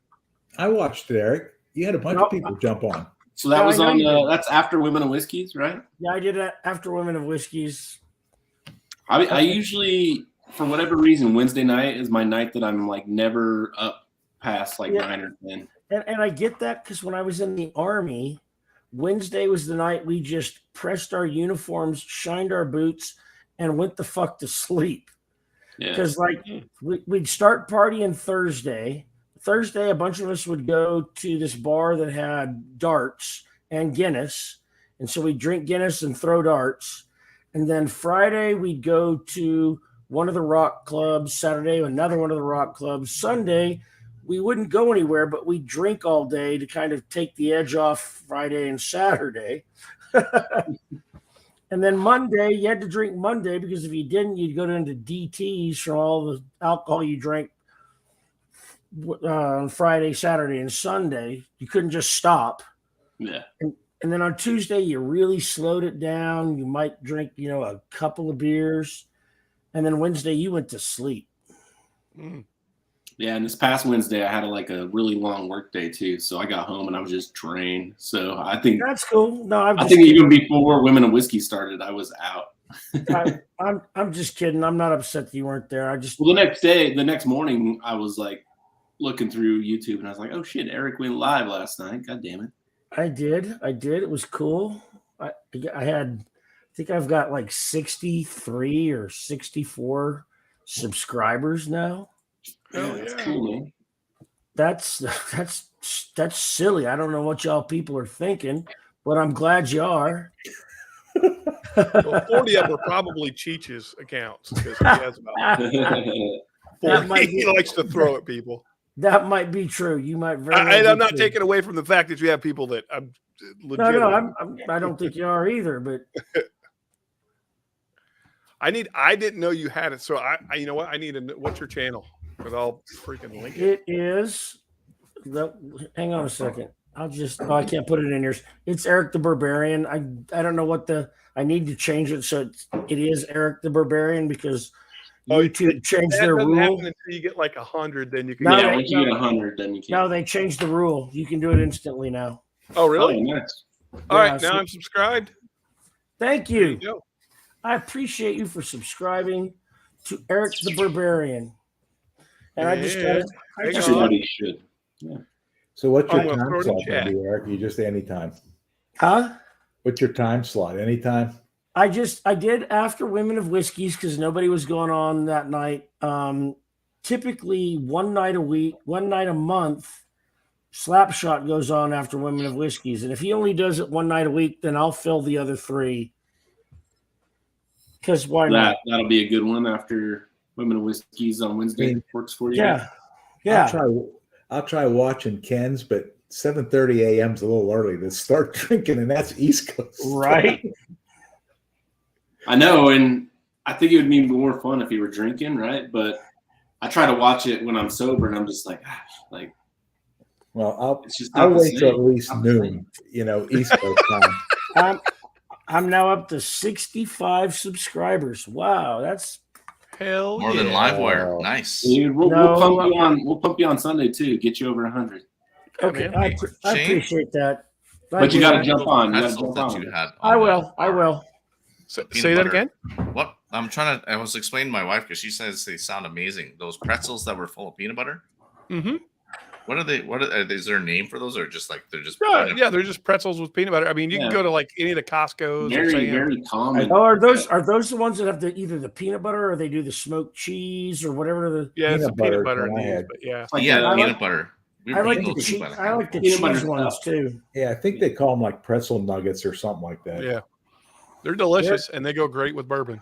I watched it, Eric. You had a bunch of people jump on. So that Yeah, was I know on. you did. That's after Women of Whiskeys, right? yeah, I did that after Women of Whiskeys. I usually, for whatever reason, Wednesday night is my night that I'm like never up past like Yeah. 9 or 10. And I get that because when I was in the Army, Wednesday was the night we just pressed our uniforms, shined our boots, and went the fuck to sleep. Yeah. Because like we'd start partying Thursday. Thursday, a bunch of us would go to this bar that had darts and Guinness. And so we'd drink Guinness and throw darts. And then Friday, we'd go to one of the rock clubs. Saturday, another one of the rock clubs. Sunday, we wouldn't go anywhere, but we'd drink all day to kind of take the edge off Friday and Saturday. And then Monday, you had to drink Monday because if you didn't, you'd go into DTs from all the alcohol you drank on Friday, Saturday, and Sunday. You couldn't just stop. Yeah. And then on Tuesday, you really slowed it down. You might drink, a couple of beers. And then Wednesday, you went to sleep. Yeah, and this past Wednesday, I had a really long work day too. So I got home and I was just drained. So I think That's cool. No, I think even before Women of Whiskey started, I was out. I'm just kidding. I'm not upset that you weren't there. Well, the next morning, I was like looking through YouTube and I was like, oh shit, Eric went live last night. God damn it. I did. It was cool. I think I've got like 63 or 64 subscribers now. Oh, yeah. That's cool, man. That's silly. I don't know what y'all people are thinking, but I'm glad you are. Well, 40 of them are probably Cheech's accounts because he has about 40. He likes to throw at people. That might be true. You might very. I'm not taking away from the fact that you have people that I'm legit. No, I don't think you are either. But I didn't know you had it, so I you know what? I need to. What's your channel? Because I'll freaking link it. It is. Hang on a second. I can't put it in yours. It's Eric the Barbarian. I don't know what I need to change it so it is Eric the Barbarian because YouTube changed their rule. Until you get like 100, then you can. Yeah, once you get 100, then you can. No, they changed the rule. You can do it instantly now. Oh, really? Oh, nice. All right, now I'm subscribed. Thank you. I appreciate you for subscribing to Eric the Barbarian. And I just got it. Everybody should. Yeah. So what's your I'm gonna time throw it in slot, chat. gonna be, Eric? You just anytime. Huh? What's your time slot? Anytime? I did after Women of Whiskeys because nobody was going on that night. Typically one night a week, one night a month. Slapshot goes on after Women of Whiskeys, and if he only does it one night a week, then I'll fill the other 3. Because why not? That'll be a good one after Women of Whiskeys on Wednesday. Works for you. Yeah, yeah. I'll try watching Ken's, but 7:30 a.m. is a little early to start drinking, and that's East Coast, right? I know, and I think it would be more fun if you were drinking, right? But I try to watch it when I'm sober, and I'm just like, gosh, like. Well, It's just I'll not the wait till at same. least Not the noon, East Coast time. I'm now up to 65 subscribers. Wow, that's Hell More than Livewire. Nice. Dude, we'll pump you on. We'll pump you on Sunday too. Get you over 100. okay. man. I appreciate that. But you got to jump on. You got to Pretzels jump that on. you had. I on will. that I are- will. Say peanut that butter. again. What I'm trying to, I was explaining to my wife because she says they sound amazing. Those pretzels that were full of peanut butter. Mm-hmm. What are they? Is there a name for those, or just like they're just? Yeah, they're just pretzels with peanut butter. I mean, you can Yeah. go to like any of the Costco's. Very, very common. Oh, are those the ones that have either the peanut butter or they do the smoked cheese or whatever the? Yeah, it's the Peanut peanut butter butter is in what I these, had. but yeah. Like Yeah, I peanut like- butter. We I were like eating the those cheese. peanut I butter. like the Peanut butter cheese ones stuff. too. Yeah, I think they call them like pretzel nuggets or something like that. Yeah, they're delicious and they go great with bourbon.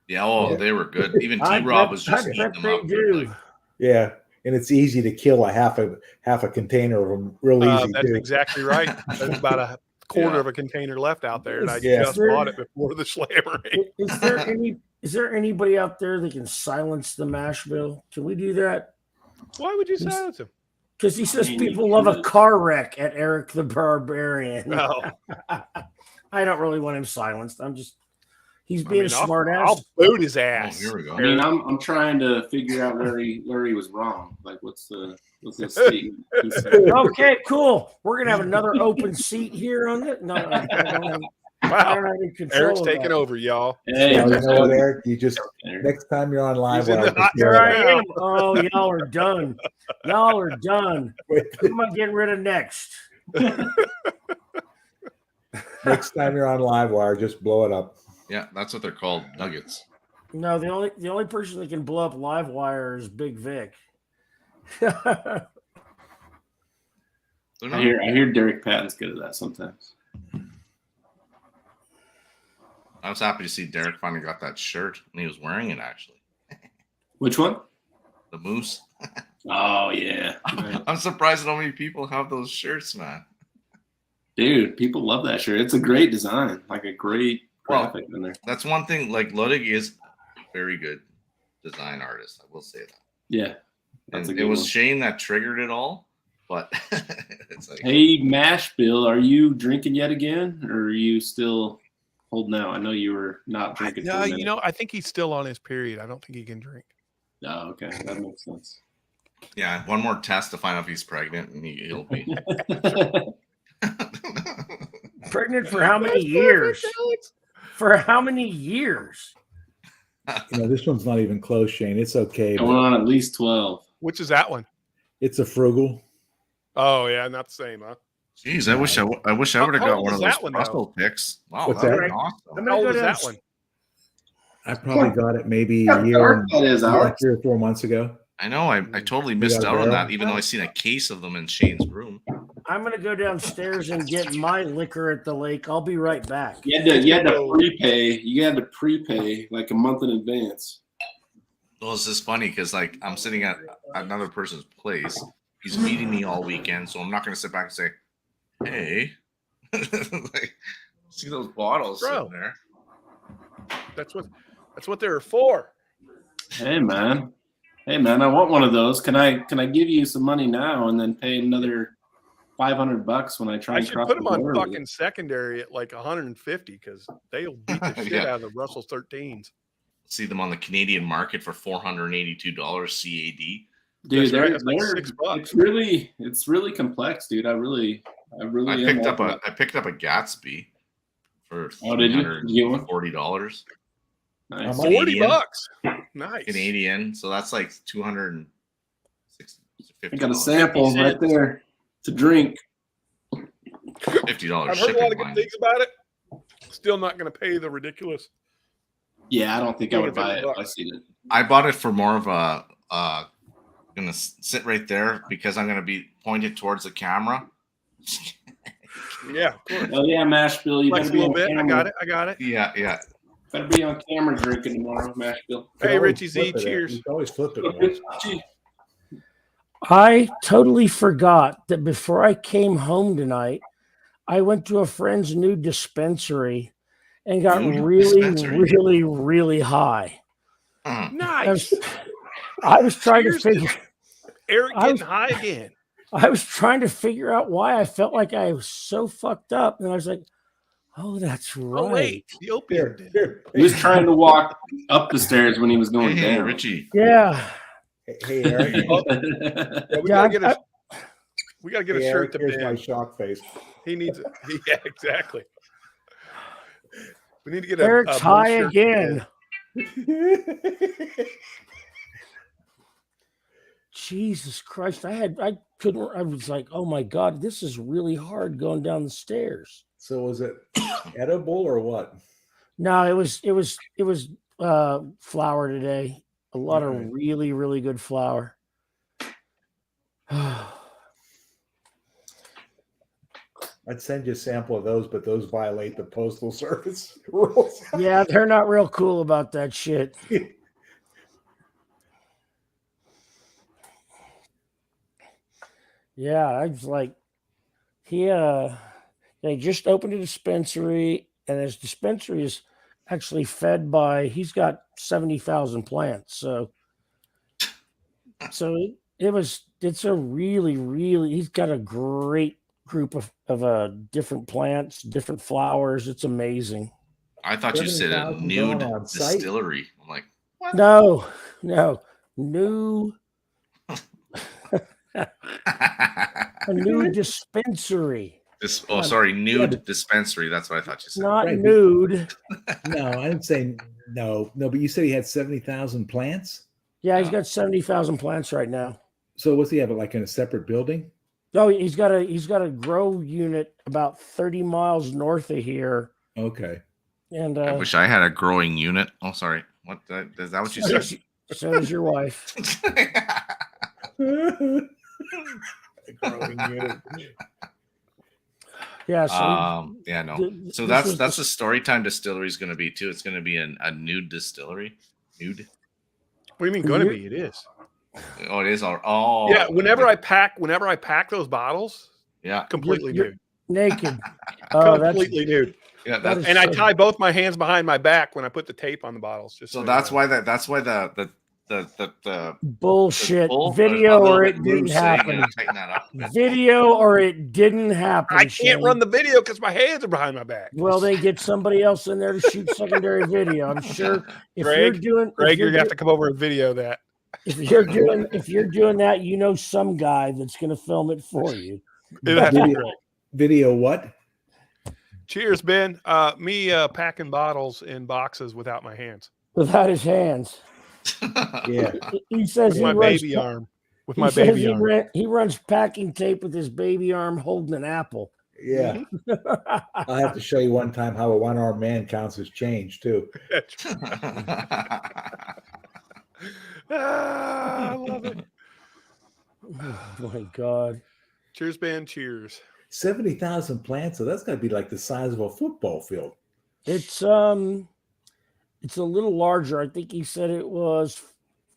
Yeah, Yeah. they were good. Even I T. Rob bet- was just I eating bet them they up. do. Like, Yeah, and it's easy to kill a half a container of them real easy That's too. exactly right. There's about a quarter Yeah. of a container left out there, and I Yeah. just bought it before the slavery. Is there anybody out there that can silence the mash bill? Can we do that? Why would you silence him? Because he says I mean, people you love a could. car wreck at Eric the Barbarian. Oh, I don't really want him silenced. He's I being mean, a smart I'll ass. boot his oh, ass. here we go. I mean, I'm trying to figure out where he was wrong. Like, what's the statement? He said? Okay, cool. We're gonna have another open seat here on it. No, I don't Wow, have any control. Eric's of taking that. over, y'all. Hey, You know what, Eric? You just Eric. next time you're on live, He's in the wire, hot just Here go I ahead. am. Oh, y'all are done. Y'all are done. Wait, Who am I getting rid of next? next time you're on live wire, just blow it up. Yeah, that's what they're called, nuggets. No, the only person that can blow up live wire is Big Vic. They're I not- hear Derek Patton's good at that sometimes. I was happy to see Derek finally got that shirt, and he was wearing it actually. Which one? The moose. Oh yeah, I'm surprised at how many people have those shirts, man. dude, people love that shirt. It's a great design, like a great Well, graphic in there. That's one thing. Like Ludwig is a very good design artist. I will say that. Yeah, that's a And good it was one. Shane that triggered it all, but it's like, Hey, Mash Bill, are you drinking yet again, or are you still holding out? I know you were not drinking. for a minute. I think he's still on his period. I don't think he can drink. Oh, okay, that makes sense. yeah, one more test to find out if he's pregnant, and he'll be. Pregnant for how many years? For how many years? This one's not even close, Shane. It's okay. Going on at least 12. Which is that one? It's a frugal. Oh yeah, not the same, huh? Jeez, I wish I would have How got old one is of those that one, though? Russell picks. Wow, What's that that? would be I'm awesome. gonna How go old is down. that one? I probably got it maybe How a year, dark that is, Alex. 3 or 4 months ago. I know. I totally missed got a out on barrel? that, even though I seen a case of them in Shane's room. I'm gonna go downstairs and get my liquor at the lake. I'll be right back. You had to prepay. You had to prepay like a month in advance. Well, it's just funny because like I'm sitting at another person's place. He's feeding me all weekend, so I'm not going to sit back and say, "Hey, like, see those bottles Bro. sitting there." That's what they're for. Hey man, I want one of those. Can I give you some money now and then pay another $500 when I try I and should cross put the them on border? fucking secondary at like 150 because they'll beat the shit Yeah. out of the Russell 13s. See them on the Canadian market for $482 CAD. Dude, That's right, they're, that's like they're- $6. it's really complex, dude. I really I am picked up liking a Gatsby for Oh, did you? Did you get one? $340 it. Nice. How much? $40. Nice. Canadian. So that's like 260. I got a sample right there to drink. $50 I've heard a lot of shipping. good things about it. Still not going to pay the ridiculous. Yeah, I don't think I would $50 buy it if I seen it. I bought it for more of a gonna sit right there because I'm gonna be point it towards the camera. Yeah, of course. Oh yeah, Mash Bill, you Flex better a be little on bit. camera. I got it. Yeah. Better be on camera drinking tomorrow, Mash Bill. Hey, always Richie Z, flip it. cheers. You can always flip it once. I totally forgot that before I came home tonight, I went to a friend's new dispensary and got Nude really, dispensary? really, really high. Nice. I was trying to Cheers figure. Eric I getting was- high again. I was trying to figure out why I felt like I was so fucked up, and I was like, "Oh, that's right." Oh wait, the opium did. Here. He was trying to walk up the stairs when he was going Hey, down. Richie. Yeah. Hey, Eric. Yeah, we Yeah, gotta get a we gotta get a Hey, shirt Eric, to here's my Ben. shock face. He needs it. Yeah, exactly. We need to get a Eric's a blue high shirt to again. Ben. Jesus Christ! I couldn't. I was like, "Oh my God, this is really hard going down the stairs." So was it edible or what? No, it was flour today. A lot Right. of really, really good flour. I'd send you a sample of those, but those violate the postal service rules. Yeah, they're not real cool about that shit. Yeah, I was like, they just opened a dispensary, and his dispensary is actually fed by. He's got 70,000 plants, so it's a really, really. He's got a great group of different plants, different flowers. It's amazing. I thought you said a 70,000 nude going on site. distillery. I'm like, what? No, new. A new dispensary, sorry, nude dispensary. That's what I thought you said. not Right. nude. No, I didn't say no. But you said he had 70,000 plants. Yeah, he's got 70,000 plants right now. So what's he have? Like in a separate building? No, he's got a grow unit about 30 miles north of here, Okay. and I wish I had a growing unit. Oh, sorry. What is that? What you said? so does your wife. Growing unit. Yeah, so yeah, no. th- So this was that's the Storytime Distillery is going to be too. It's going to be a nude distillery. Nude. What do you mean gonna be? It is. Oh, it is. Oh, Yeah, whenever I pack those bottles, yeah, completely You're nude. naked. Oh, that's Completely nude. yeah. that is And I so- tie both my hands behind my back when I put the tape on the bottles. Just So you that's know. why the bullshit. bull- Video a little or bit it didn't loose, so you happen. gotta tighten that up a bit. Video or it didn't happen. I can't Shane. run the video because my hands are behind my back. Well, they get somebody else in there to shoot secondary video. I'm sure if Greg, you're doing if Greg, you're, you're gonna have to come over and video that. if you're doing that, you know some guy that's gonna film it for you. It has to be Video, Greg. video what? Cheers, Ben. Me packing bottles in boxes without my hands. Without his hands. Yeah. He says With he my runs, baby arm. With he my says baby he, arm. he runs packing tape with his baby arm holding an apple. Yeah. I'll have to show you one time how a one-armed man counts as change too. I love it. Oh my God. Cheers, Ben. Cheers. 70,000 plants, so that's got to be like the size of a football field. It's a little larger. I think he said it was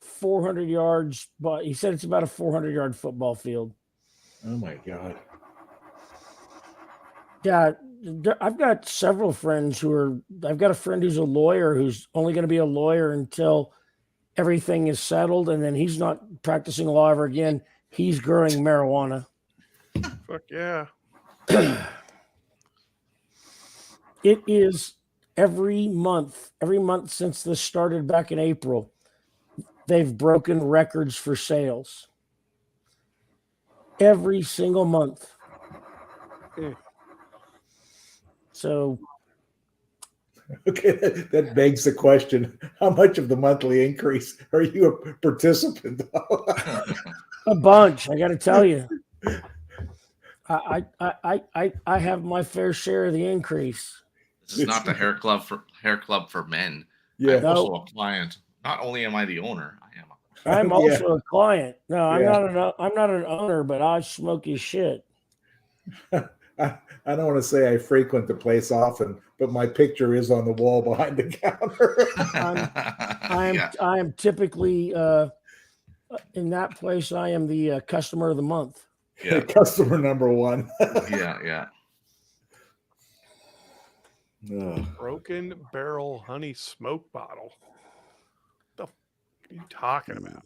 400 yards, but he said it's about a 400-yard football field. Oh my God. Yeah, I've got several friends I've got a friend who's a lawyer who's only going to be a lawyer until everything is settled, and then he's not practicing law ever again. He's growing marijuana. Fuck yeah. It is every month since this started back in April, they've broken records for sales. Every single month. So Okay, that begs the question: how much of the monthly increase are you a participant of? a bunch, I got to tell you. I have my fair share of the increase. This is not the hair club for men. Yeah. I'm also a client. Not only am I the owner, I am I'm Yeah. also a client. No, I'm Yeah. not an owner, but I smoke his shit. I don't want to say I frequent the place often, but my picture is on the wall behind the counter. I am typically in that place. I am the customer of the month. Yeah. Customer number one. Yeah. Ugh. Broken Barrel Honey Smoke Bottle. What the f are you talking about?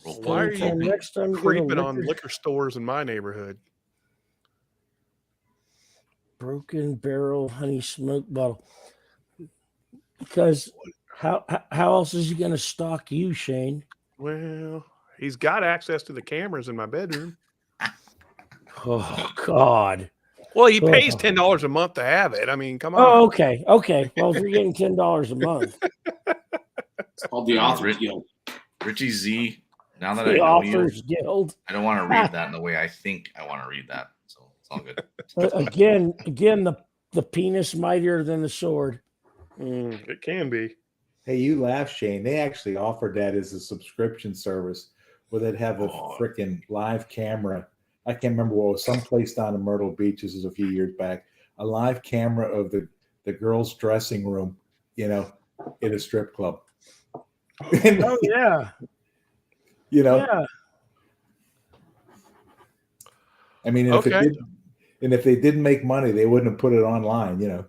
Roll Why are Until you next time you go to creeping on liquor stores in my neighborhood? Broken Barrel Honey Smoke Bottle. Because how else is he going to stalk you, Shane? Well, he's got access to the cameras in my bedroom. Oh God. Well, he pays $10 a month to have it. I mean, come on. Oh, okay. Well, if you're getting $10 a month, It's called the Authors Guild. Richie Z. Now that I the know you, Authors Guild. I don't want to read that in the way I think I want to read that. So it's all good. Again, the penis mightier than the sword. It can be. Hey, you laugh, Shane. They actually offered that as a subscription service where they'd have a freaking live camera. I can't remember what it was, someplace down in Myrtle Beach. This is a few years back. A live camera of the girls' dressing room, in a strip club. Oh yeah. Yeah. I mean, if they didn't make money, they wouldn't have put it online.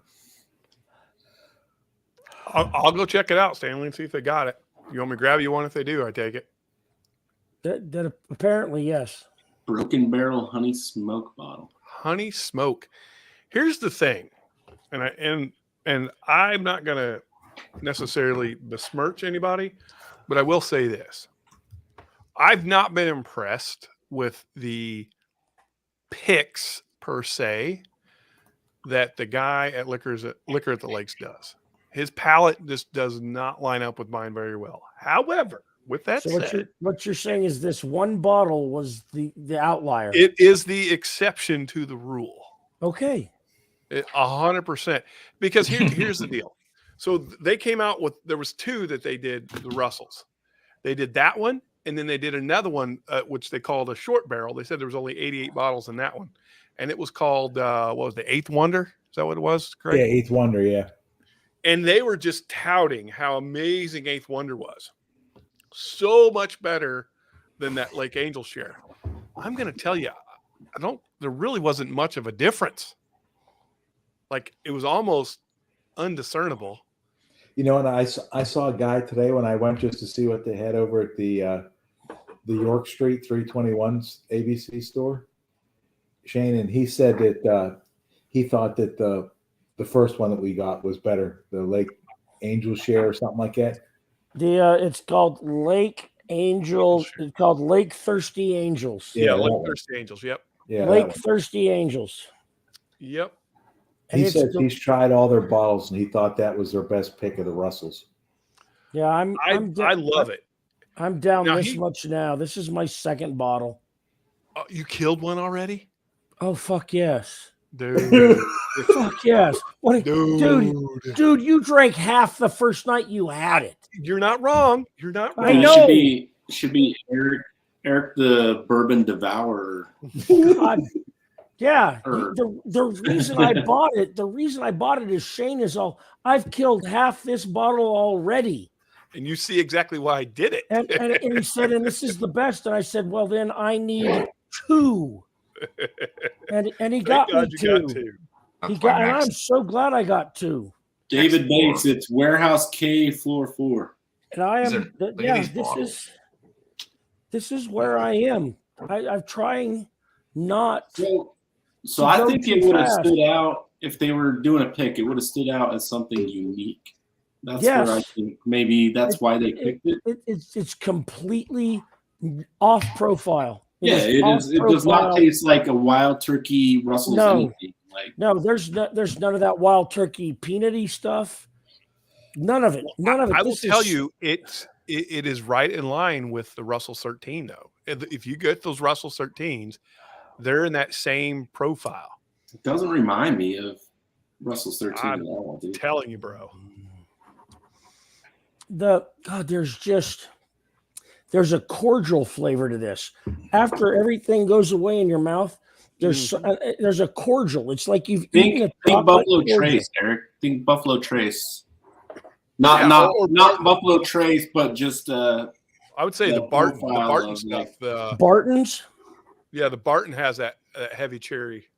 I'll go check it out, Stanley, and see if they got it. You want me to grab you one if they do? I take it. That apparently yes. Broken Barrel Honey Smoke Bottle. Honey Smoke. Here's the thing, and I'm not going to necessarily besmirch anybody, but I will say this: I've not been impressed with the picks per se that the guy at Liquor at the Lakes does. His palate just does not line up with mine very well. However, with that said, what you're saying is this one bottle was the outlier. it is the exception to the rule. Okay. 100%. Because here's the deal. So they came out with, there was two that they did, the Russells. They did that one, and then they did another one, which they called a short barrel. They said there was only 88 bottles in that one. And it was called, what was the Eighth Wonder? Is that what it was? Correct? Yeah, Eighth Wonder, yeah. And they were just touting how amazing Eighth Wonder was. So much better than that Lake Angel share. I'm going to tell you, there really wasn't much of a difference. Like, it was almost undiscernible. And I saw a guy today when I went just to see what they had over at the York Street 321 ABC store, Shane, and he said that he thought that the first one that we got was better, the Lake Angel share or something like that. It's called Lake Angels. It's called Lake Thirsty Angels. Yeah, Lake Thirsty Angels. Yep. Yeah, Lake Thirsty Angels. Yep. And he says he's tried all their bottles and he thought that was their best pick of the Russells. Yeah, I love it. I'm down this much now. This is my second bottle. You killed one already? Oh fuck yes, dude! Fuck yes! Dude, you drank half the first night you had it. You're not wrong. You're not wrong. I know. Should be Eric the Bourbon Devourer. God. Yeah, the reason I bought it is Shane is all. I've killed half this bottle already. And you see exactly why I did it. And he said, and this is the best. And I said, well, then I need two. And he got me two. And I'm so glad I got two. David Bates, it's Warehouse K, floor 4. And I am, this is where I am. I'm trying not. So I think it would have stood out if they were doing a pick. It would have stood out as something unique. That's where I think maybe that's why they picked it. It's completely off profile. It is. It does not taste like a Wild Turkey Russell's anything. No, there's none of that Wild Turkey peanutty stuff. None of it. None of it. I will tell you, it is right in line with the Russell 13, though. If you get those Russell 13s, they're in that same profile. It doesn't remind me of Russell's 13 at all, dude. Telling you, bro. there's a cordial flavor to this. After everything goes away in your mouth, there's a cordial. It's like you've eaten a think Buffalo cordial. Trace, Eric. Think Buffalo Trace. Not Buffalo Trace, but just I would say the Barton stuff. Barton's. Yeah, the Barton has that heavy cherry.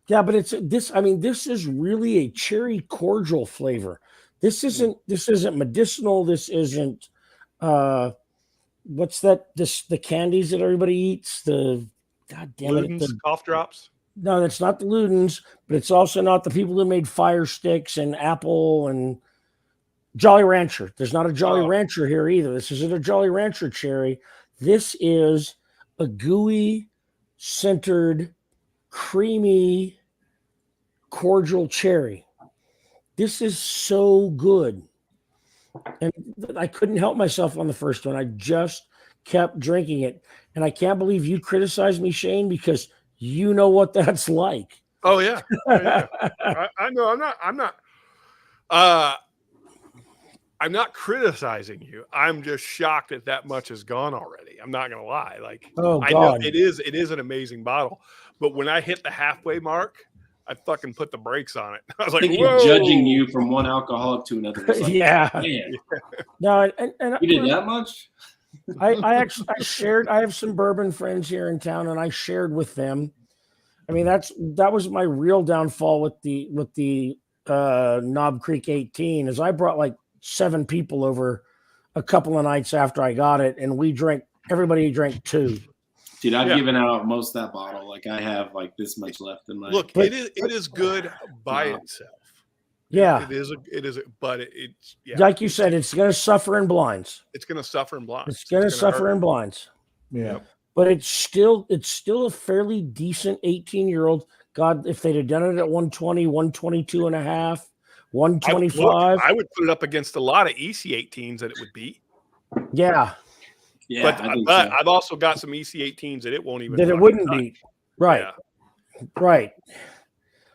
Yeah, but this is really a cherry cordial flavor. This isn't medicinal. This isn't what's that? The candies that everybody eats. The God damn Ludens, it, cough drops. No, that's not the Ludens, but it's also not the people who made Fire Sticks and Apple and Jolly Rancher. There's not a Jolly Rancher here either. This isn't a Jolly Rancher cherry. This is a gooey, centered, creamy, cordial cherry. This is so good. And I couldn't help myself on the first one. I just kept drinking it. And I can't believe you criticized me, Shane, because you know what that's like. Oh yeah. I know. I'm not criticizing you. I'm just shocked that much has gone already. I'm not gonna lie. Like, I know it is an amazing bottle, but when I hit the halfway mark, I fucking put the brakes on it. I was like, he's judging you from one alcoholic to another. Like, yeah. No, and you did that much? I actually shared. I have some bourbon friends here in town, and I shared with them. I mean, that was my real downfall with the Knob Creek 18, is I brought like 7 people over a couple of nights after I got it, and everybody drank 2. Dude, I've given out most of that bottle. Like, I have like this much left in my. Look, it is good by itself. Yeah, it is, but it's like you said, it's going to suffer in blinds. It's going to suffer in blinds. It's going to suffer in blinds. Yeah, but it's still a fairly decent 18-year-old. God, if they'd have done it at 120, 122 and a half, 125, I would put it up against a lot of EC18s that it would beat. Yeah. But I've also got some EC18s that it won't even. That it wouldn't touch. beat. Right. Yeah. Right.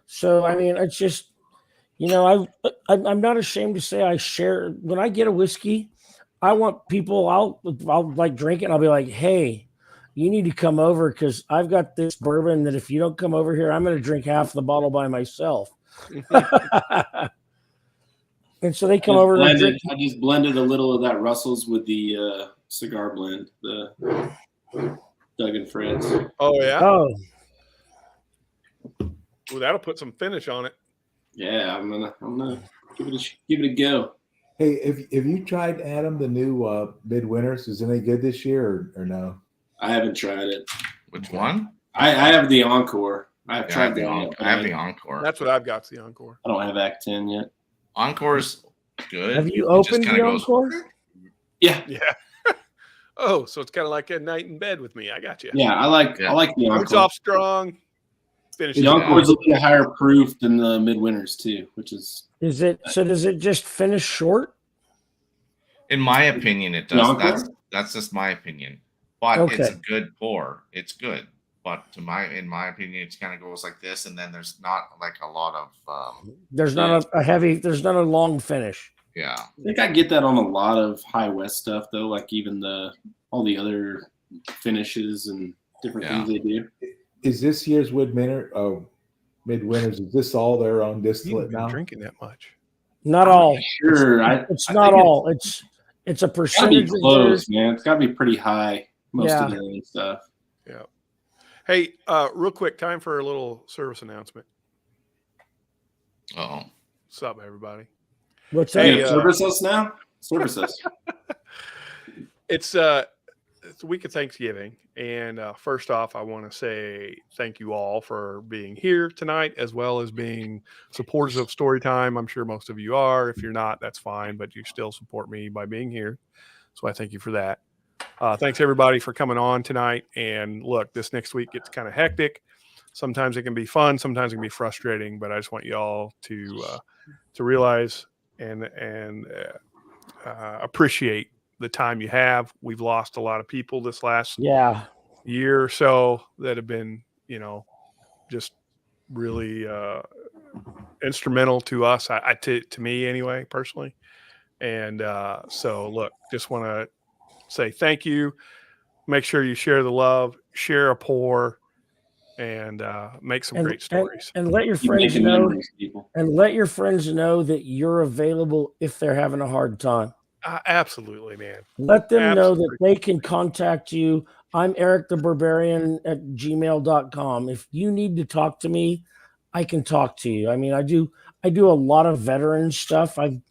So, I mean, it's just, I'm not ashamed to say I share. When I get a whiskey, I want people, I'll like drink it and I'll be like, hey, you need to come over because I've got this bourbon that if you don't come over here, I'm going to drink half the bottle by myself. And so they come over. I just blended a little of that Russell's with the cigar blend, the Doug and Fred's. Oh yeah. Oh. Well, that'll put some finish on it. Yeah, I'm gonna give it a go. Hey, have you tried, Adam, the new Midwinters? Is it any good this year or no? I haven't tried it. Which one? I have the Encore. I've tried the Encore. I have the Encore. That's what I've got. The Encore. I don't have Act 10 yet. Encore's good. Have you opened the Encore? Yeah. Yeah. Oh, so it's kind of like a night in bed with me. I got you. Yeah, I like the Encore. It's off strong. The Encore's a little higher proof than the Midwinters too, which is. Is it? So does it just finish short? In my opinion, it does. That's just my opinion. But it's a good pour. It's good. But in my opinion, it kind of goes like this, and then there's not like a lot of. There's not a heavy. There's not a long finish. Yeah, I think I get that on a lot of High West stuff, though. Like even all the other finishes and different things they do. Is this year's Midwinters? Is this all their own distillate now? Drinking that much? Not all. Sure, it's not all. It's a percentage. It's gotta be close, man. It's got to be pretty high. Most of the other stuff. Yeah. Hey, real quick, time for a little service announcement. Oh, what's up, everybody? What's that? Service us now. Service us. It's the week of Thanksgiving, and first off, I want to say thank you all for being here tonight, as well as being supporters of Storytime. I'm sure most of you are. If you're not, that's fine, but you still support me by being here, so I thank you for that. Thanks everybody for coming on tonight. And look, this next week gets kind of hectic. Sometimes it can be fun, sometimes it can be frustrating, but I just want you all to realize and appreciate the time you have. We've lost a lot of people this last year or so that have been, just really instrumental to us, to me anyway, personally. And so, look, just want to say thank you. Make sure you share the love, share a pour, and make some great stories. And let your Keep friends making know. memories, people. And let your friends know that you're available if they're having a hard time. Absolutely, man. Let them know that Absolutely. they can contact you. I'm Eric the Barbarian at gmail.com. If you need to talk to me, I can talk to you. I mean, I do a lot of veteran stuff. I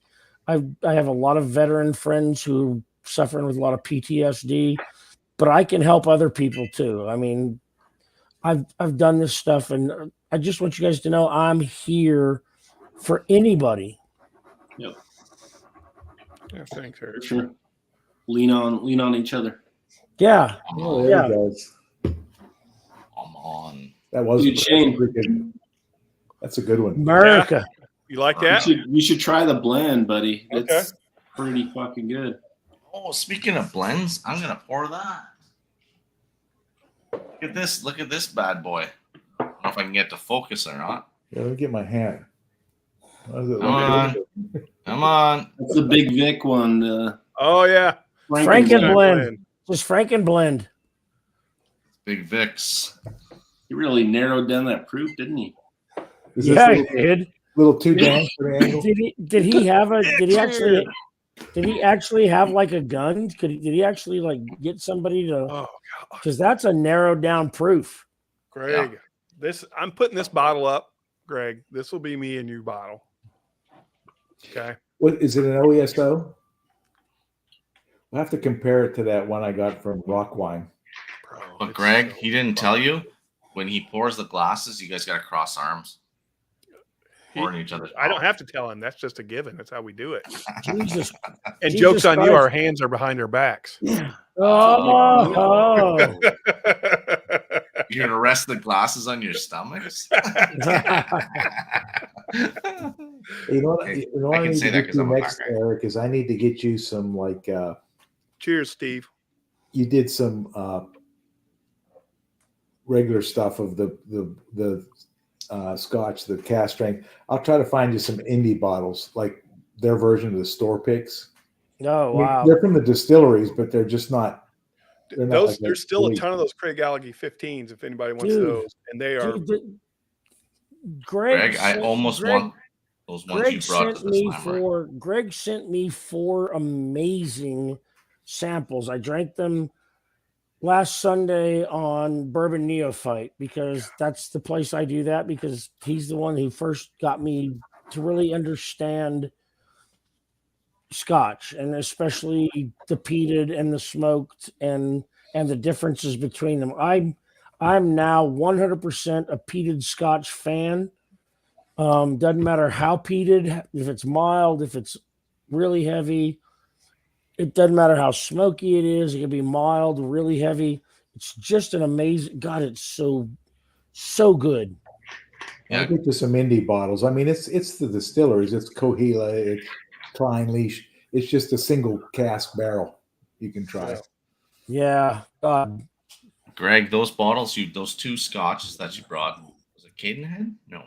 have a lot of veteran friends who are suffering with a lot of PTSD, but I can help other people too. I mean, I've done this stuff, and I just want you guys to know I'm here for anybody. Yep. Yeah, thanks, Eric. For sure. Lean on each other. Yeah. Oh, there he goes. Come on. That was Dude, Shane. That's a good one. America. Yeah. You like that? You should try the blend, buddy. Okay. It's pretty fucking good. Oh, speaking of blends, I'm gonna pour that. Look at this. Look at this bad boy. I don't know if I can get to focus or not. Yeah, let me get my hand. What is it? Come on. Come on. That's the Big Vic one. Oh yeah. Frankenblend. Just Frankenblend. Big Vicks. He really narrowed down that proof, didn't he? Yeah, he did. Little too down for the angle. Did he actually have like a gun? Did he actually like get somebody to? Oh, because that's a narrowed down proof. Greg, I'm putting this bottle up. Greg, this will be me and you bottle. Okay. What is it? An OESO? We'll have to compare it to that one I got from Rock Wine. But Greg, he didn't tell you when he pours the glasses, you guys got to cross arms. Pouring each other. I don't have to tell him. That's just a given. That's how we do it. Jesus. And Jesus joke's on you, Christ. our hands are behind our backs. Oh. You're gonna rest the glasses on your stomachs. You know what? Okay, You know what I can need say to that get 'cause you I'm a next, black guy. Eric, is I need to get you some like. Cheers, Steve. You did some regular stuff of the Scotch, the cast strength. I'll try to find you some indie bottles, like their version of the store picks. Oh, wow. They're from the distilleries, but they're just not. They're not like There's still a elite. ton of those Craig Allergy 15s if anybody wants Dude. those, and they are. Greg, I almost want those ones Greg you brought to sent the me slammer. Greg sent me 4 amazing samples. I drank them last Sunday on Bourbon Neophyte because that's the place I do that, because he's the one who first got me to really understand Scotch, and especially the peated and the smoked and the differences between them. I'm now 100% a peated Scotch fan. Doesn't matter how peated, if it's mild, if it's really heavy. It doesn't matter how smoky it is. It can be mild, really heavy. It's just an amazing. God, it's so good. I'll get you some indie bottles. I mean, it's the distilleries. It's Coahuila. It's Klein Leash. It's just a single cask barrel you can try. Yeah. Greg, those bottles, those 2 scotches that you brought, was it Cadenhead? No.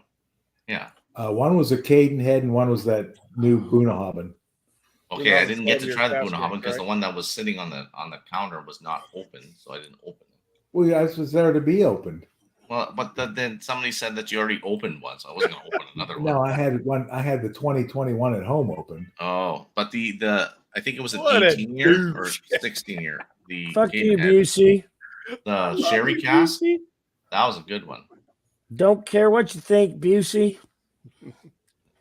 Yeah. One was a Cadenhead and one was that new Bunnahabhain. Okay, I didn't get to try the Cast Bunnahabhain strength, because the right? one that was sitting on the counter was not open, so I didn't open it. Well, I was there to be opened. Well, but then somebody said that you already opened one, so I wasn't gonna open another one. No, I had one. I had the 2021 at home open. Oh, but the I think it was an What a 18 year or douche. 16 year. The Fuck you, Cadenhead, Busey. the sherry cask. That was a good one. Don't care what you think, Busey.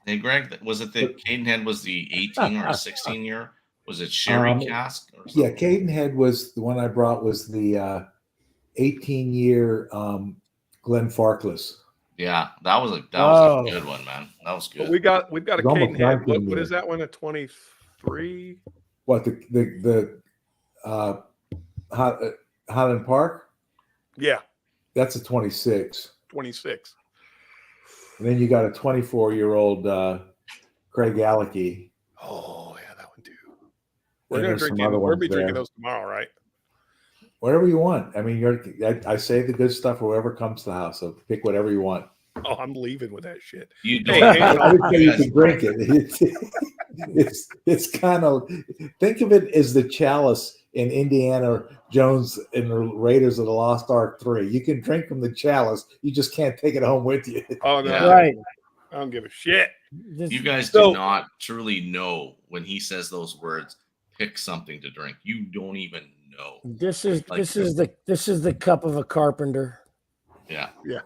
Hey, Greg, was it the Cadenhead was the 18 or a 16 year? Was it sherry cask? Or Yeah, something? Cadenhead was the one I brought. Was the 18-year Glenfarclas. Yeah, that was a good one, man. That was good. But we've got a It's almost Cadenhead. 19 What is year. that one? A 23? What the Highland Park? Yeah, That's a 26. 26. And then you got a 24-year-old Craig Alicky. Oh yeah, that one too. We're And gonna there's drink. some other We'll ones be drinking there. those tomorrow, right? Whatever you want. I mean, I say the good stuff whoever comes to the house. So pick whatever you want. Oh, I'm leaving with that shit. You Hey, don't. hey, I would say you can drink it. it's kind of, think of it as the chalice in Indiana Jones and the Raiders of the Lost Ark 3. You can drink from the chalice, you just can't take it home with you. Oh no, Yeah. Right. I don't give a shit. You guys So- do not truly know when he says those words. Pick something to drink. You don't even know. This is Like- this is the cup of a carpenter. Yeah. Yeah.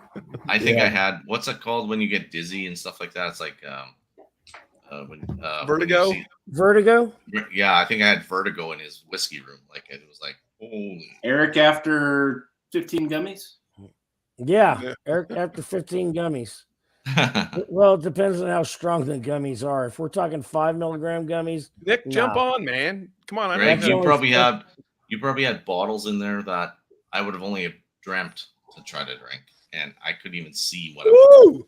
I think I Yeah. had, what's it called when you get dizzy and stuff like that? It's like Vertigo? Vertigo? Yeah, I think I had vertigo in his whiskey room. Like it was like, holy. Eric after 15 gummies. Yeah. Yeah. Eric after 15 gummies. Well, it depends on how strong the gummies are. If we're talking 5 milligram gummies, Nick, jump Nah. on, man. Come on, I'm Greg, That's you only probably stuff- had bottles in there that I would have only dreamt to try to drink, and I couldn't even see what it was. Woo!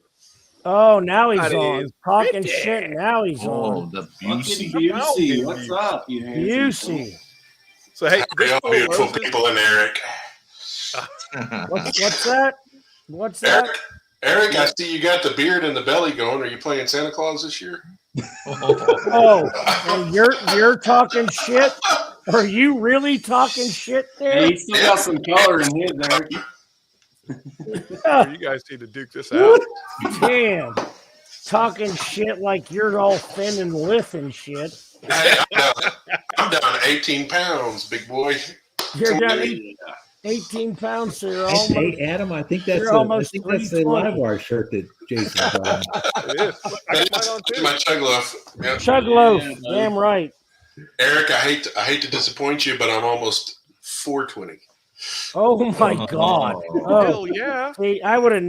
oh, now he's That on. is Talking pretty. shit. Now he's Oh, on. the Fucking Busey. Busey, what's up, you handsome Busey. So hey, this Real Four beautiful Roses- people in Eric. What's that? What's that? Eric, I see you got the beard and the belly going. Are you playing Santa Claus this year? Oh, and you're talking shit? Are you really talking shit Hey, there? he's still got some color in his, Eric. Oh, you guys need to duke this out. Damn. Talking shit like you're all thin and lithe and shit. Hey, I'm down 18 pounds, big boy. You're down 18 pounds, so you're almost. Hey, Adam, I think that's You're the almost the 320. Livewire shirt that Jason got on. It is. I got mine on That's too. my chug loaf. Yep. Chug loaf. Yeah, buddy. Damn right. Eric, I hate to disappoint you, but I'm almost 420. Oh my God. Oh, Hell yeah. see, I'd have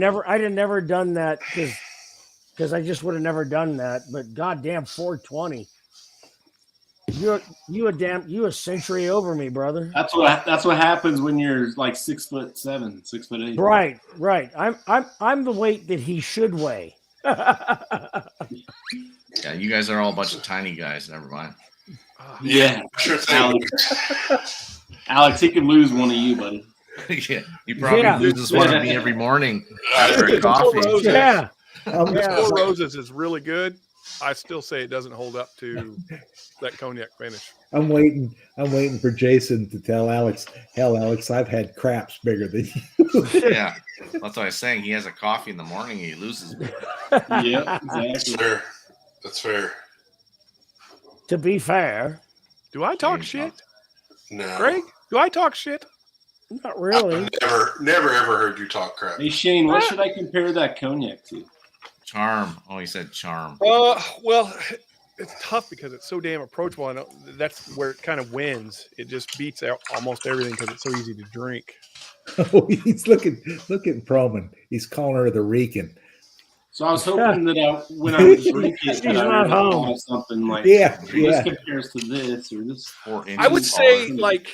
never done that because I just would have never done that. But goddamn, 420. You a century over me, brother. That's what happens when you're like 6'7", 6'8". Right. I'm the weight that he should weigh. Yeah, you guys are all a bunch of tiny guys. Never mind. Yeah, Sure thing. Alex, he could lose one of you, buddy. Yeah, he probably Yeah. loses one of me every morning after a Four coffee. Roses. Yeah. This Yeah. Four Roses is really good. I still say it doesn't hold up to that cognac finish. I'm waiting for Jason to tell Alex, hell, Alex, I've had craps bigger than you. Yeah, that's what I was saying. He has a coffee in the morning, and he loses. Yeah, That's exactly. fair. That's fair. To be fair, Do I talk There you shit? No. Greg, do I talk shit? not really. I've never ever heard you talk crap. Hey Shane, what should I compare that cognac to? Charm. Oh, he said charm. Well, it's tough because it's so damn approachable. And that's where it kind of wins. It just beats out almost everything because it's so easy to drink. Oh, he's looking Proman. He's calling her the Rican. So I was hoping that when I was drinking, She's that I not would home. call something like, Yeah. this compares to this or this. I would say like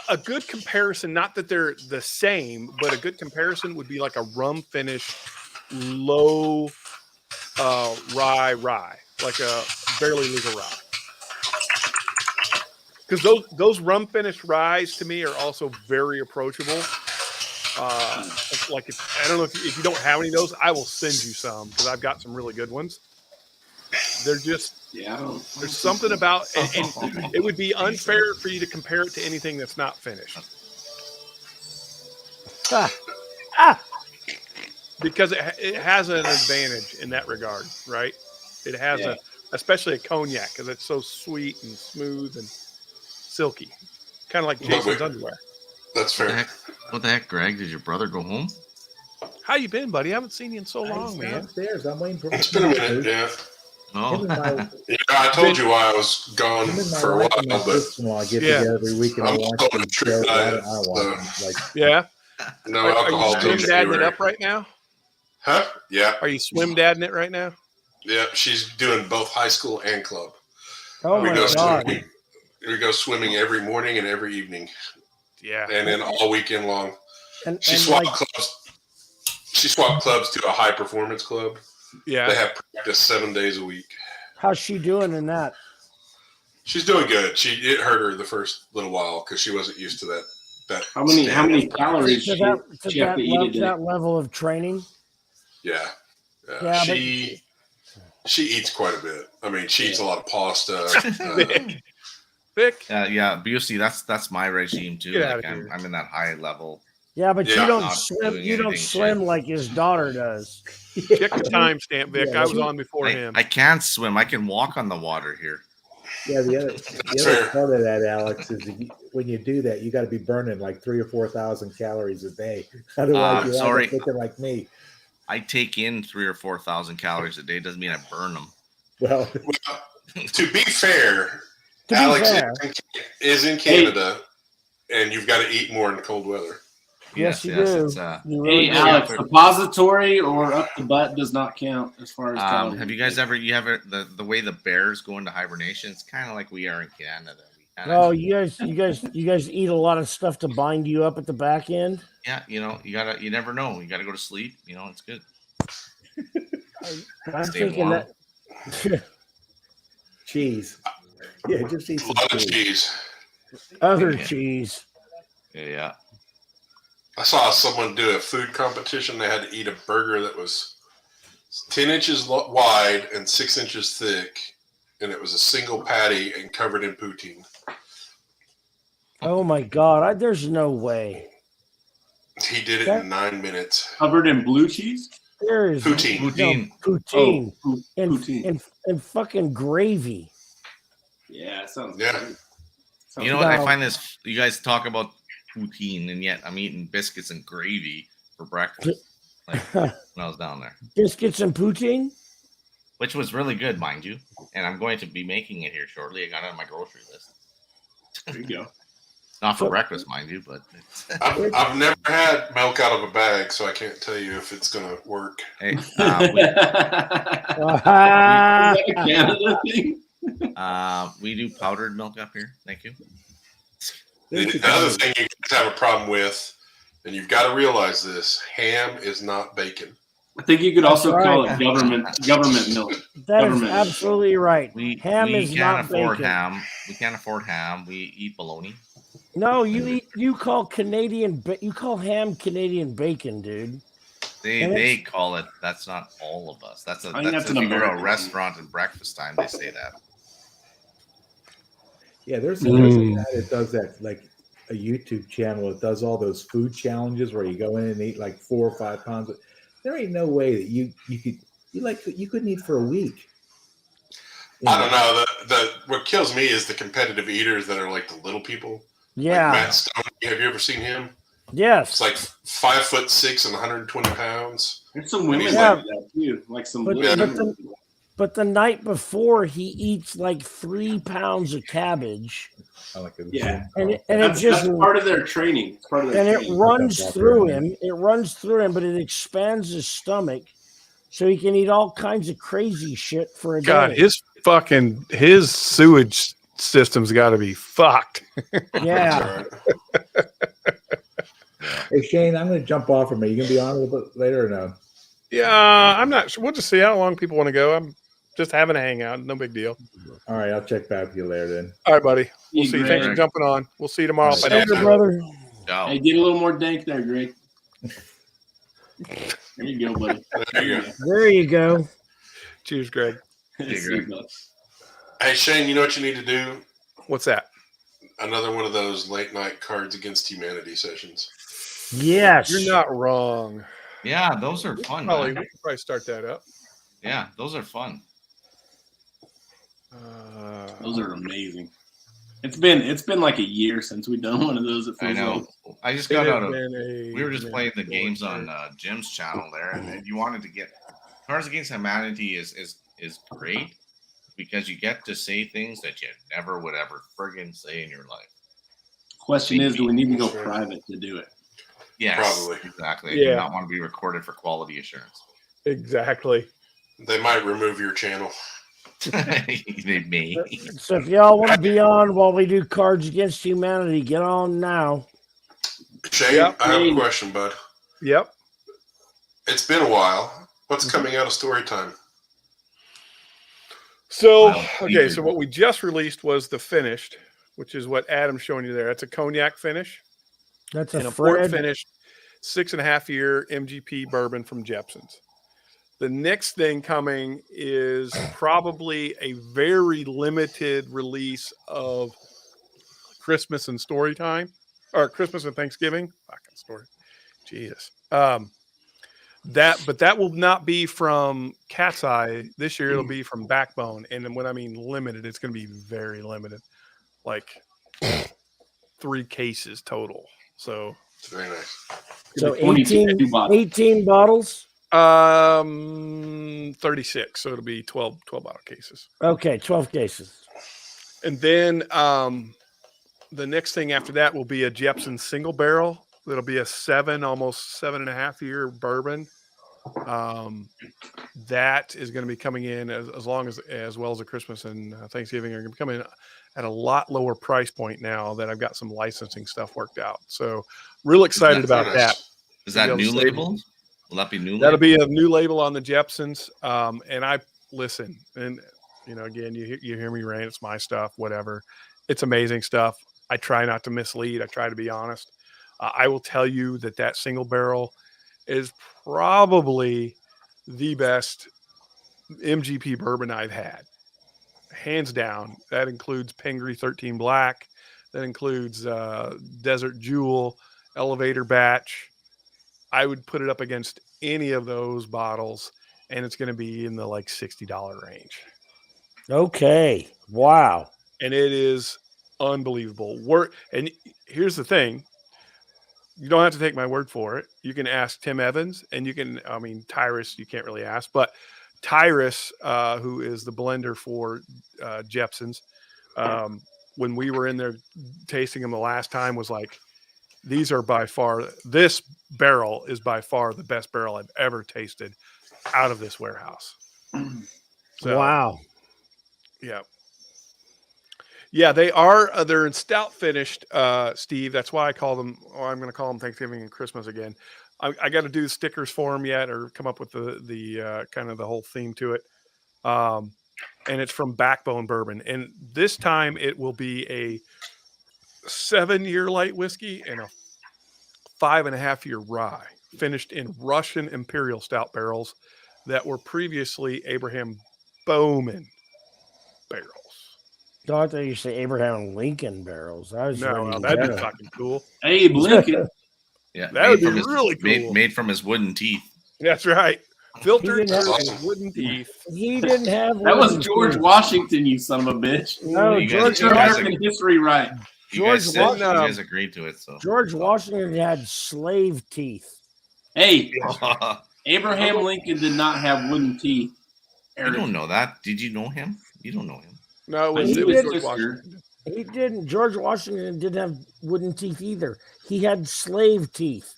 a good comparison, not that they're the same, but a good comparison would be like a rum finish, low rye, like a barely legal rye. Because those rum finished ryes to me are also very approachable. Like I don't know if you don't have any of those, I will send you some because I've got some really good ones. They're just there's something about and it would be unfair for you to compare it to anything that's not finished because it has an advantage in that regard, right? It has especially a cognac because it's so sweet and smooth and silky, kind of like Jason's underwear. That's fair. What the heck, Greg? Did your brother go home? How you been, buddy? I haven't seen you in so long, man. Downstairs. I'm waiting for It's been a minute, yeah. Oh, Yeah, I told you why I was gone for a while, but sister-in-law get together every week and I I'm watch on them a trip show. diet, I watch them, like Yeah. no Are alcohol you till swim dadding it January. up right now? Huh? Yeah, Are you swim dadding it right now? yeah. She's doing both high school and club. Oh we my go God. swimming. We go swimming every morning and every evening, Yeah. and then all weekend long. And She swapped like, clubs. She swapped clubs to a high performance club. Yeah. They have practice 7 days a week. how's she doing in that? She's doing good. It hurt her the first little while because she wasn't used to that. How many standard. calories To do you have to eat a day? that level of training? Yeah. Yeah, She She eats quite a bit. I mean, she eats a lot of pasta. Vic. Yeah, Busey, that's my regime too. Get Like outta here. I'm in that high level. Yeah, but Yeah. you don't Not swim. doing You don't anything swim shit. like his daughter does. Check the timestamp, Vic. Yeah, I was on before him. I can't swim. I can walk on the water here. Yeah, the other fair. part of that, Alex, is when you do that, you got to be burning like 3,000 or 4,000 calories a day. Otherwise, you're sorry. looking like me. I take in 3,000 or 4,000 calories a day. Doesn't mean I burn them. Well, To be fair, To be Alex fair. is in Canada, and you've got to eat more in cold weather. Yes, you do. It's, You really Hey, do. Alex, suppository or up the butt does not count as far as calories. have you guys ever the way the bears go into hibernation? It's kind of like we are in Canada. Oh, you guys eat a lot of stuff to bind you up at the back end. Yeah, you never know. You gotta go to sleep. It's good. I'm Stay thinking warm. that cheese. Yeah, just eat A some lot of cheese. cheese. other Yeah. cheese. Yeah. I saw someone do a food competition. They had to eat a burger that was 10 inches wide and 6 inches thick, and it was a single patty and covered in poutine. Oh my God! There's no way. He did it in 9 minutes. Covered in blue cheese? There is Poutine. Poutine. poutine, Oh, poutine. and fucking gravy. Yeah, it sounds Yeah. good. You know what? I No. find this. You guys talk about poutine, and yet I'm eating biscuits and gravy for breakfast. Like when I was down there, Biscuits and poutine. which was really good, mind you. And I'm going to be making it here shortly. I got it on my grocery list. There you go. Not for breakfast, mind you, but I've never had milk out of a bag, so I can't tell you if it's going to work. hey, Is that a Canada thing? we do powdered milk up here. Thank you. The other thing you guys have a problem with, and you've got to realize this, ham is not bacon. I think you could also That's call right. it government milk. That is Government. absolutely right. Ham we is can't not afford bacon. ham. We can't afford ham. We eat bologna. No, you call Canadian. You call ham Canadian bacon, dude. They call it. That's not all of us. That's I think that's if an you go to a American restaurant and breakfast time. They say that. Yeah, there's a guy that does that, like a YouTube channel that does all those food challenges where you go in and eat like 4 or 5 pounds. There ain't no way that you couldn't eat for a week. I don't know. What kills me is the competitive eaters that are like the little people. Yeah. Like Matt Stone. Have you ever seen him? Yes. It's like 5'6" and 120 pounds. There's some women Yeah. like that too. Like some But, women. but the night before, he eats like 3 pounds of cabbage, Yeah. and it That's just part of their training. It's part of their and it training. runs through him. It runs through him, but it expands his stomach, so he can eat all kinds of crazy shit for a God, day. his sewage system's got to be fucked. Yeah. Hey Shane, I'm going to jump off from me. You going to be on a little bit later or no? Yeah, I'm not sure. We'll just see how long people want to go. I'm just having a hangout. No big deal. All right, I'll check back with you later then. All right, buddy. We'll Hey, see. Greg. Thanks for jumping on. We'll see you tomorrow. if I don't Later, see you. brother. Ciao. Hey, get a little more dank there, Greg. There you go, buddy. There you go. There you go. Cheers, Greg. See you, bud. Hey, Shane, you know what you need to do? What's that? Another one of those late night Cards Against Humanity sessions. Yes. You're not wrong. Yeah, those are fun. We Man. could probably start that up. Yeah, those are fun. Those are amazing. It's been like a year since we've done one of those. It I feels know. like. I just It got has out of. been a- We were just been playing the a games forward on Jim's channel there, and you wanted to get Cards Against Humanity is great because you get to say things that you never would ever friggin' say in your life. Question is, do we need to go private to do it? Yes, Probably. exactly. I do Yeah. not want to be recorded for quality assurance. Exactly. They might remove your channel. They may. So if y'all want to be on while we do Cards Against Humanity, get on now. Shane, Yep. I have a question, bud. Yep. It's been a while. What's coming out of story time? So, Wow. okay, so what we just released was the finished, which is what Adam's showing you there. That's a cognac finish That's and a a port Fred. finish, 6.5 year MGP bourbon from Jepson's. The next thing coming is probably a very limited release of Christmas and story time, or Christmas and Thanksgiving. Fucking story. Jesus. But that will not be from Cat's Eye this year. It'll be from Backbone, and then when I mean limited, it's going to be very limited, like 3 cases total. So It's very nice. So 18 bottles. 36. So it'll be 12 bottle cases. Okay, 12 cases. And then the next thing after that will be a Jepson single barrel. That'll be a 7.5 year bourbon. That is going to be coming in as well as a Christmas and Thanksgiving are going to be coming in at a lot lower price point now that I've got some licensing stuff worked out. So real excited about that. Is that new label? Will that be new? That'll be a new label on the Jepsons. And I listen, and again, you hear me rant. It's my stuff, whatever. It's amazing stuff. I try not to mislead. I try to be honest. I will tell you that single barrel is probably the best MGP bourbon I've had, hands down. That includes Pingree 13 Black. That includes Desert Jewel, Elevator Batch. I would put it up against any of those bottles, and it's going to be in the like $60 range. Okay. Wow. And it is unbelievable. And here's the thing. You don't have to take my word for it. You can ask Tim Evans, and Tyrus, you can't really ask, but Tyrus, who is the blender for Jepsons, when we were in there tasting them the last time, was like, this barrel is by far the best barrel I've ever tasted out of this warehouse. So, wow. Yeah. Yeah, they are. They're in stout finished, Steve. That's why I call them, or I'm going to call them Thanksgiving and Christmas again. I got to do stickers for them yet, or come up with the kind of the whole theme to it. And it's from Backbone Bourbon. And this time it will be a 7-year light whiskey and a 5.5-year rye, finished in Russian Imperial Stout barrels that were previously Abraham Bowman barrels. Oh, I thought you say Abraham Lincoln barrels. That'd be fucking cool. Abe Lincoln. Yeah, that would be really cool. Made from his wooden teeth. That's right. Filtered through awesome. his wooden teeth. He didn't have That was George Washington, you son of a bitch. No, You George guys- you guys American history right. You guys George said- you Washington- guys agreed to it, so George Washington had slave teeth. Hey, Abraham Lincoln did not have wooden teeth. I don't know that. Did you know him? You don't know him. No, He it was did George this Washington. He didn't. George Washington didn't have wooden teeth either. He had slave teeth.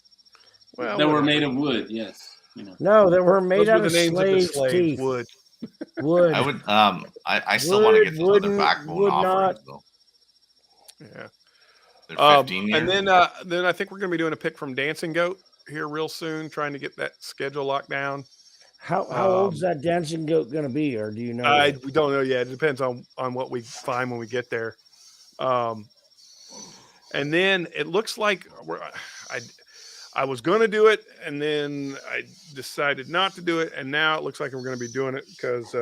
Well, They were whatever. made of wood, yes. No, they were made Those out were of the names of the slave slaves. teeth. Wood. Wood. I would. I still want to get those Would other backbone would offerings not. though. Yeah. They're 15 years. And then I think we're going to be doing a pick from Dancing Goat here real soon, trying to get that schedule locked down. How old's that dancing goat going to be, or do you know? We don't know yet. It depends on what we find when we get there. And then it looks like I was going to do it, and then I decided not to do it, and now it looks like we're going to be doing it because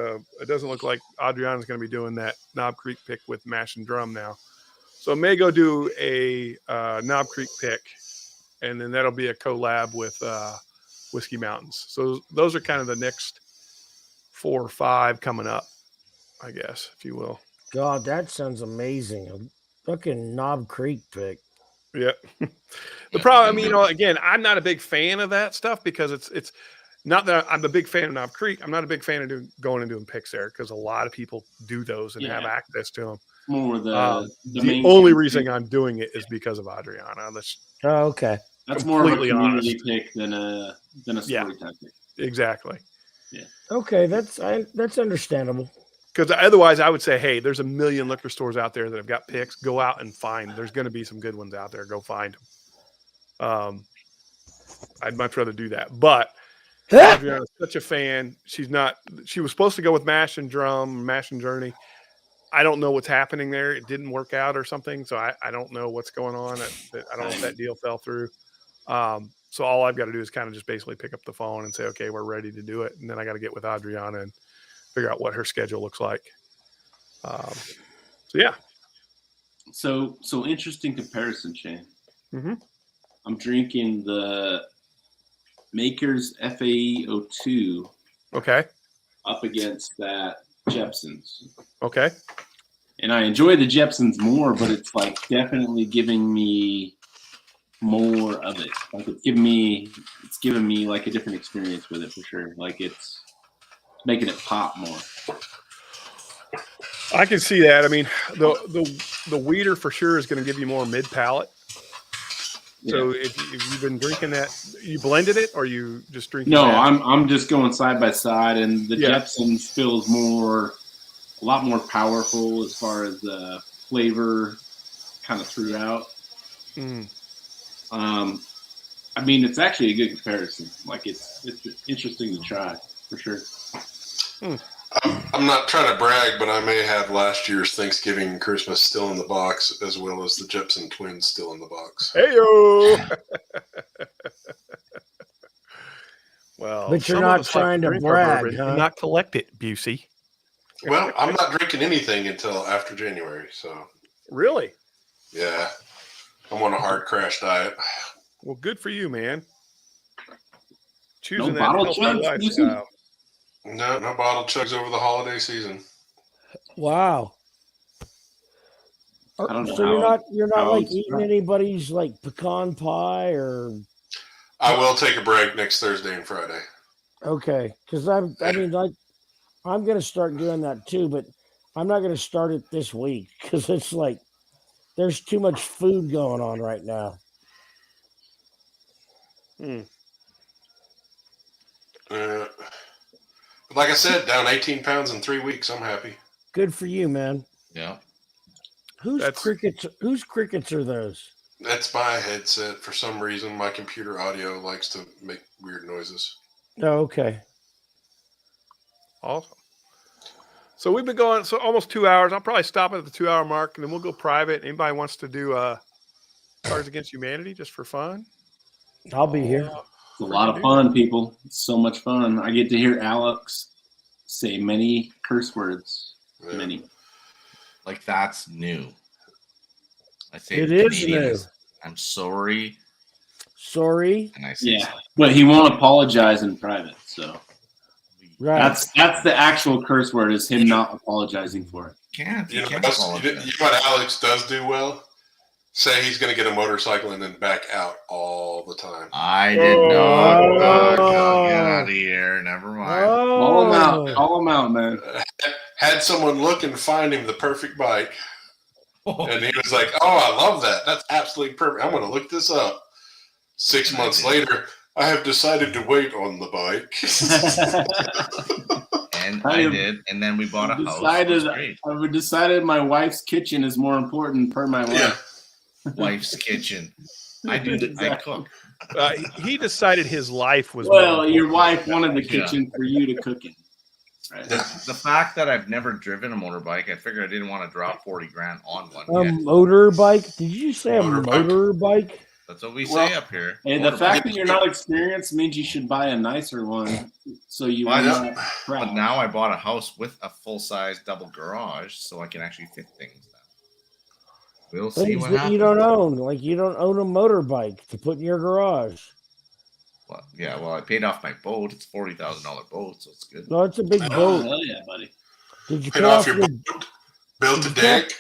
it doesn't look like Adriana's going to be doing that Knob Creek pick with Mash and Drum now. So I may go do a Knob Creek pick, and then that'll be a collab with Whiskey Mountains. So those are kind of the next 4 or 5 coming up, I guess, if you will. God, that sounds amazing. A fucking Knob Creek pick. Yeah. The problem, again, I'm not a big fan of that stuff because it's not that I'm a big fan of Knob Creek. I'm not a big fan of going and doing picks there because a lot of people do those and have access to them. More the the only reason I'm doing it is because of Adriana. Oh, okay. That's more of a completely community honest. pick than a story type pick. Exactly. Yeah. Okay, that's understandable. Because otherwise, I would say, hey, there's a million liquor stores out there that have got picks. Go out and find. There's going to be some good ones out there. Go find them. I'd much rather do that. But Adriana's such a fan. She was supposed to go with Mash and Drum, Mash and Journey. I don't know what's happening there. It didn't work out or something. So I don't know what's going on. I don't know if that deal fell through. So So all I've got to do is kind of just basically pick up the phone and say, okay, we're ready to do it. And then I got to get with Adriana and figure out what her schedule looks like. So yeah. So interesting comparison, Shane. Mm-hmm. I'm drinking the Maker's FAE02. Okay. Up against that Jepson's. Okay. And I enjoy the Jepson's more, but it's like definitely giving me more of it. Like it's giving me like a different experience with it for sure. Like it's making it pop more. I can see that. I mean, the weeder for sure is going to give you more mid palate. So if you've been drinking that, you blended it or you just drinking? No, that? I'm just going side by side, and the Jepson's feels a lot more powerful as far as the flavor kind of throughout. Mm. I mean, it's actually a good comparison. Like it's interesting to try for sure. I'm not trying to brag, but I may have last year's Thanksgiving and Christmas still in the box, as well as the Jepson twins still in the box. Heyo! Well, but you're not trying to brag, huh? And not collect it, Busey. Well, I'm not drinking anything until after January, so. Really? Yeah. I'm on a hard crash diet. Well, good for you, man. Choosing No that bottle healthy chugs, lifestyle. No bottle chugs over the holiday season. Wow. I don't know So you're not like it's eating anybody's like pecan pie or? I will take a break next Thursday and Friday. Okay, because I'm gonna start doing that too, but I'm not gonna start it this week because it's like there's too much food going on right now. Like I said, down 18 pounds in 3 weeks. I'm happy. Good for you, man. Yeah. Whose crickets are those? That's my headset. For some reason, my computer audio likes to make weird noises. Oh, okay. Awesome. So we've been going almost 2 hours. I'll probably stop at the 2 hour mark and then we'll go private. Anybody wants to do Cards Against Humanity just for fun? I'll be here. It's a lot of fun, people. It's so much fun. I get to hear Alex say many curse words. Yeah. Many. Like that's new. I say It is new. I'm sorry. Sorry. And I say sorry. But he won't apologize in private. So right. That's the actual curse word is him not apologizing for it. You know what Alex does do well? Say he's going to get a motorcycle and then back out all the time. I did not. Get out of here. Never mind. Call him out, man. Had someone look and find him the perfect bike. And he was like, oh, I love that. That's absolutely perfect. I'm going to look this up. 6 months later, I have decided to wait on the bike. And I did. And then we bought a house. I've decided my wife's kitchen is more important per my wife. Yeah. Wife's kitchen. I do. Exactly. I cook. He decided his life was. Well, your wife wanted the kitchen for you to cook in. Right. The fact that I've never driven a motorbike, I figured I didn't want to drop 40 grand on one. A motorbike? Did you say a motorbike? That's what we say up here. Hey, the fact that you're not experienced means you should buy a nicer one. So you. But now I bought a house with a full-size double garage, so I can actually fit things. We'll see what happens. You don't own, like you don't own a motorbike to put in your garage. Well, yeah. Well, I paid off my boat. It's $40,000 boat, so it's good. No, it's a big boat. Hell yeah, buddy. Did you pay off your boat? Built a deck?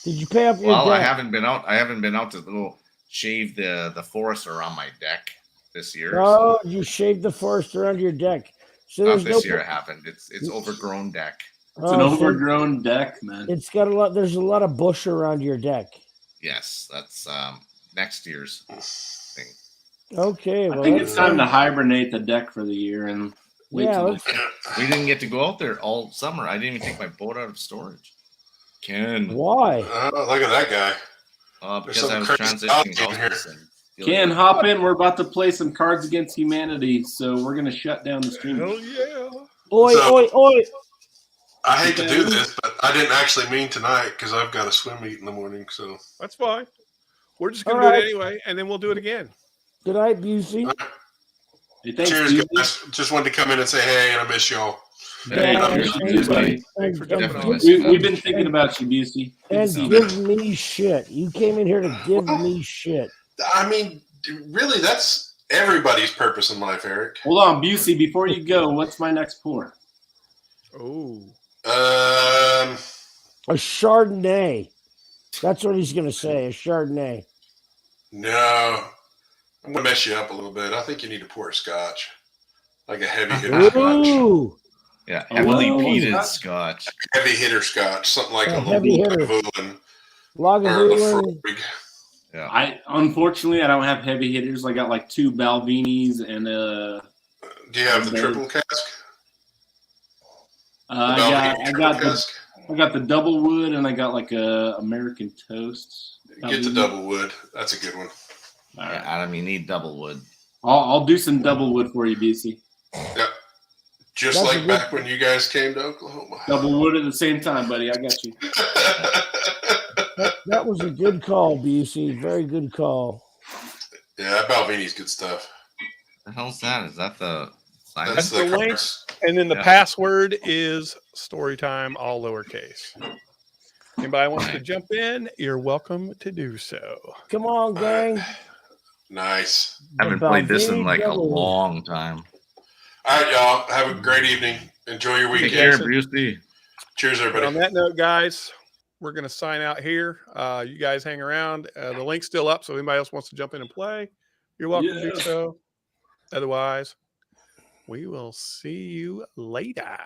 Did you pay off your deck? Well, I haven't been out. I haven't been out to shave the forest around my deck this year. Oh, you shaved the forest around your deck. So not this year. It happened. It's overgrown deck. It's an overgrown deck, man. It's got a lot. There's a lot of bush around your deck. Yes, that's next year's thing. Okay, well, I think it's time to hibernate the deck for the year and wait till we didn't get to go out there all summer. I didn't even take my boat out of storage. Ken, why? Look at that guy. Because I was transitioning houses. Ken, hop in. We're about to play some Cards Against Humanity, so we're gonna shut down the stream. Hell yeah! Oi! I hate to do this, but I didn't actually mean tonight because I've got a swim meet in the morning. So that's fine. We're just going to do it anyway, and then we'll do it again. Good night, Busey. Hey, thanks, Cheers, Busey. guys. Just wanted to come in and say hey, and I miss y'all. Hey, Yeah, cheers, and- cheers, buddy. Thanks for jumping Definitely on. miss you, We've man. been thinking about you, Busey. Good to And see you. give me shit. You came in here to give Well, me shit. I mean, really, that's everybody's purpose in life, Eric. Hold on, Busey. Before you go, what's my next pour? Oh, A Chardonnay. That's what he's going to say, a Chardonnay. No, I'm gonna mess you up a little bit. I think you need to pour a scotch, like a heavy hitter scotch, Ooh, Yeah, Oh, heavily what? peated scotch. heavy hitter scotch, something like A a heavy hitter. Lagavulin or Lagavulin. Lafroig. Yeah. Unfortunately I don't have heavy hitters. I got like 2 Balvinis and Do you have the triple cask? I got the double wood and I got like a American toast. Get the double wood. That's a good one. All Yeah, right. Adam, you need double wood. I'll do some double wood for you, BC. Yep. Just That's a like good- back when you guys came to Oklahoma. Double wood at the same time, buddy. I got you. That was a good call, BC. Very good call. Yeah, that Balvini's good stuff. The hell's that? Is that the sign? That's the the link. Carlos. and then the Yeah. password is storytime, all lowercase. Anybody wants to jump in, you're welcome to do so. Come on, gang. Nice. I haven't played this in like a long time. All right, y'all. Have a great evening. Enjoy your Take weekend. care, Busey. Cheers, But on everybody. that note, guys, we're going to sign out here. You guys hang around. The link's still up, so if anybody else wants to jump in and play, you're welcome to do so. Otherwise, we will see you later.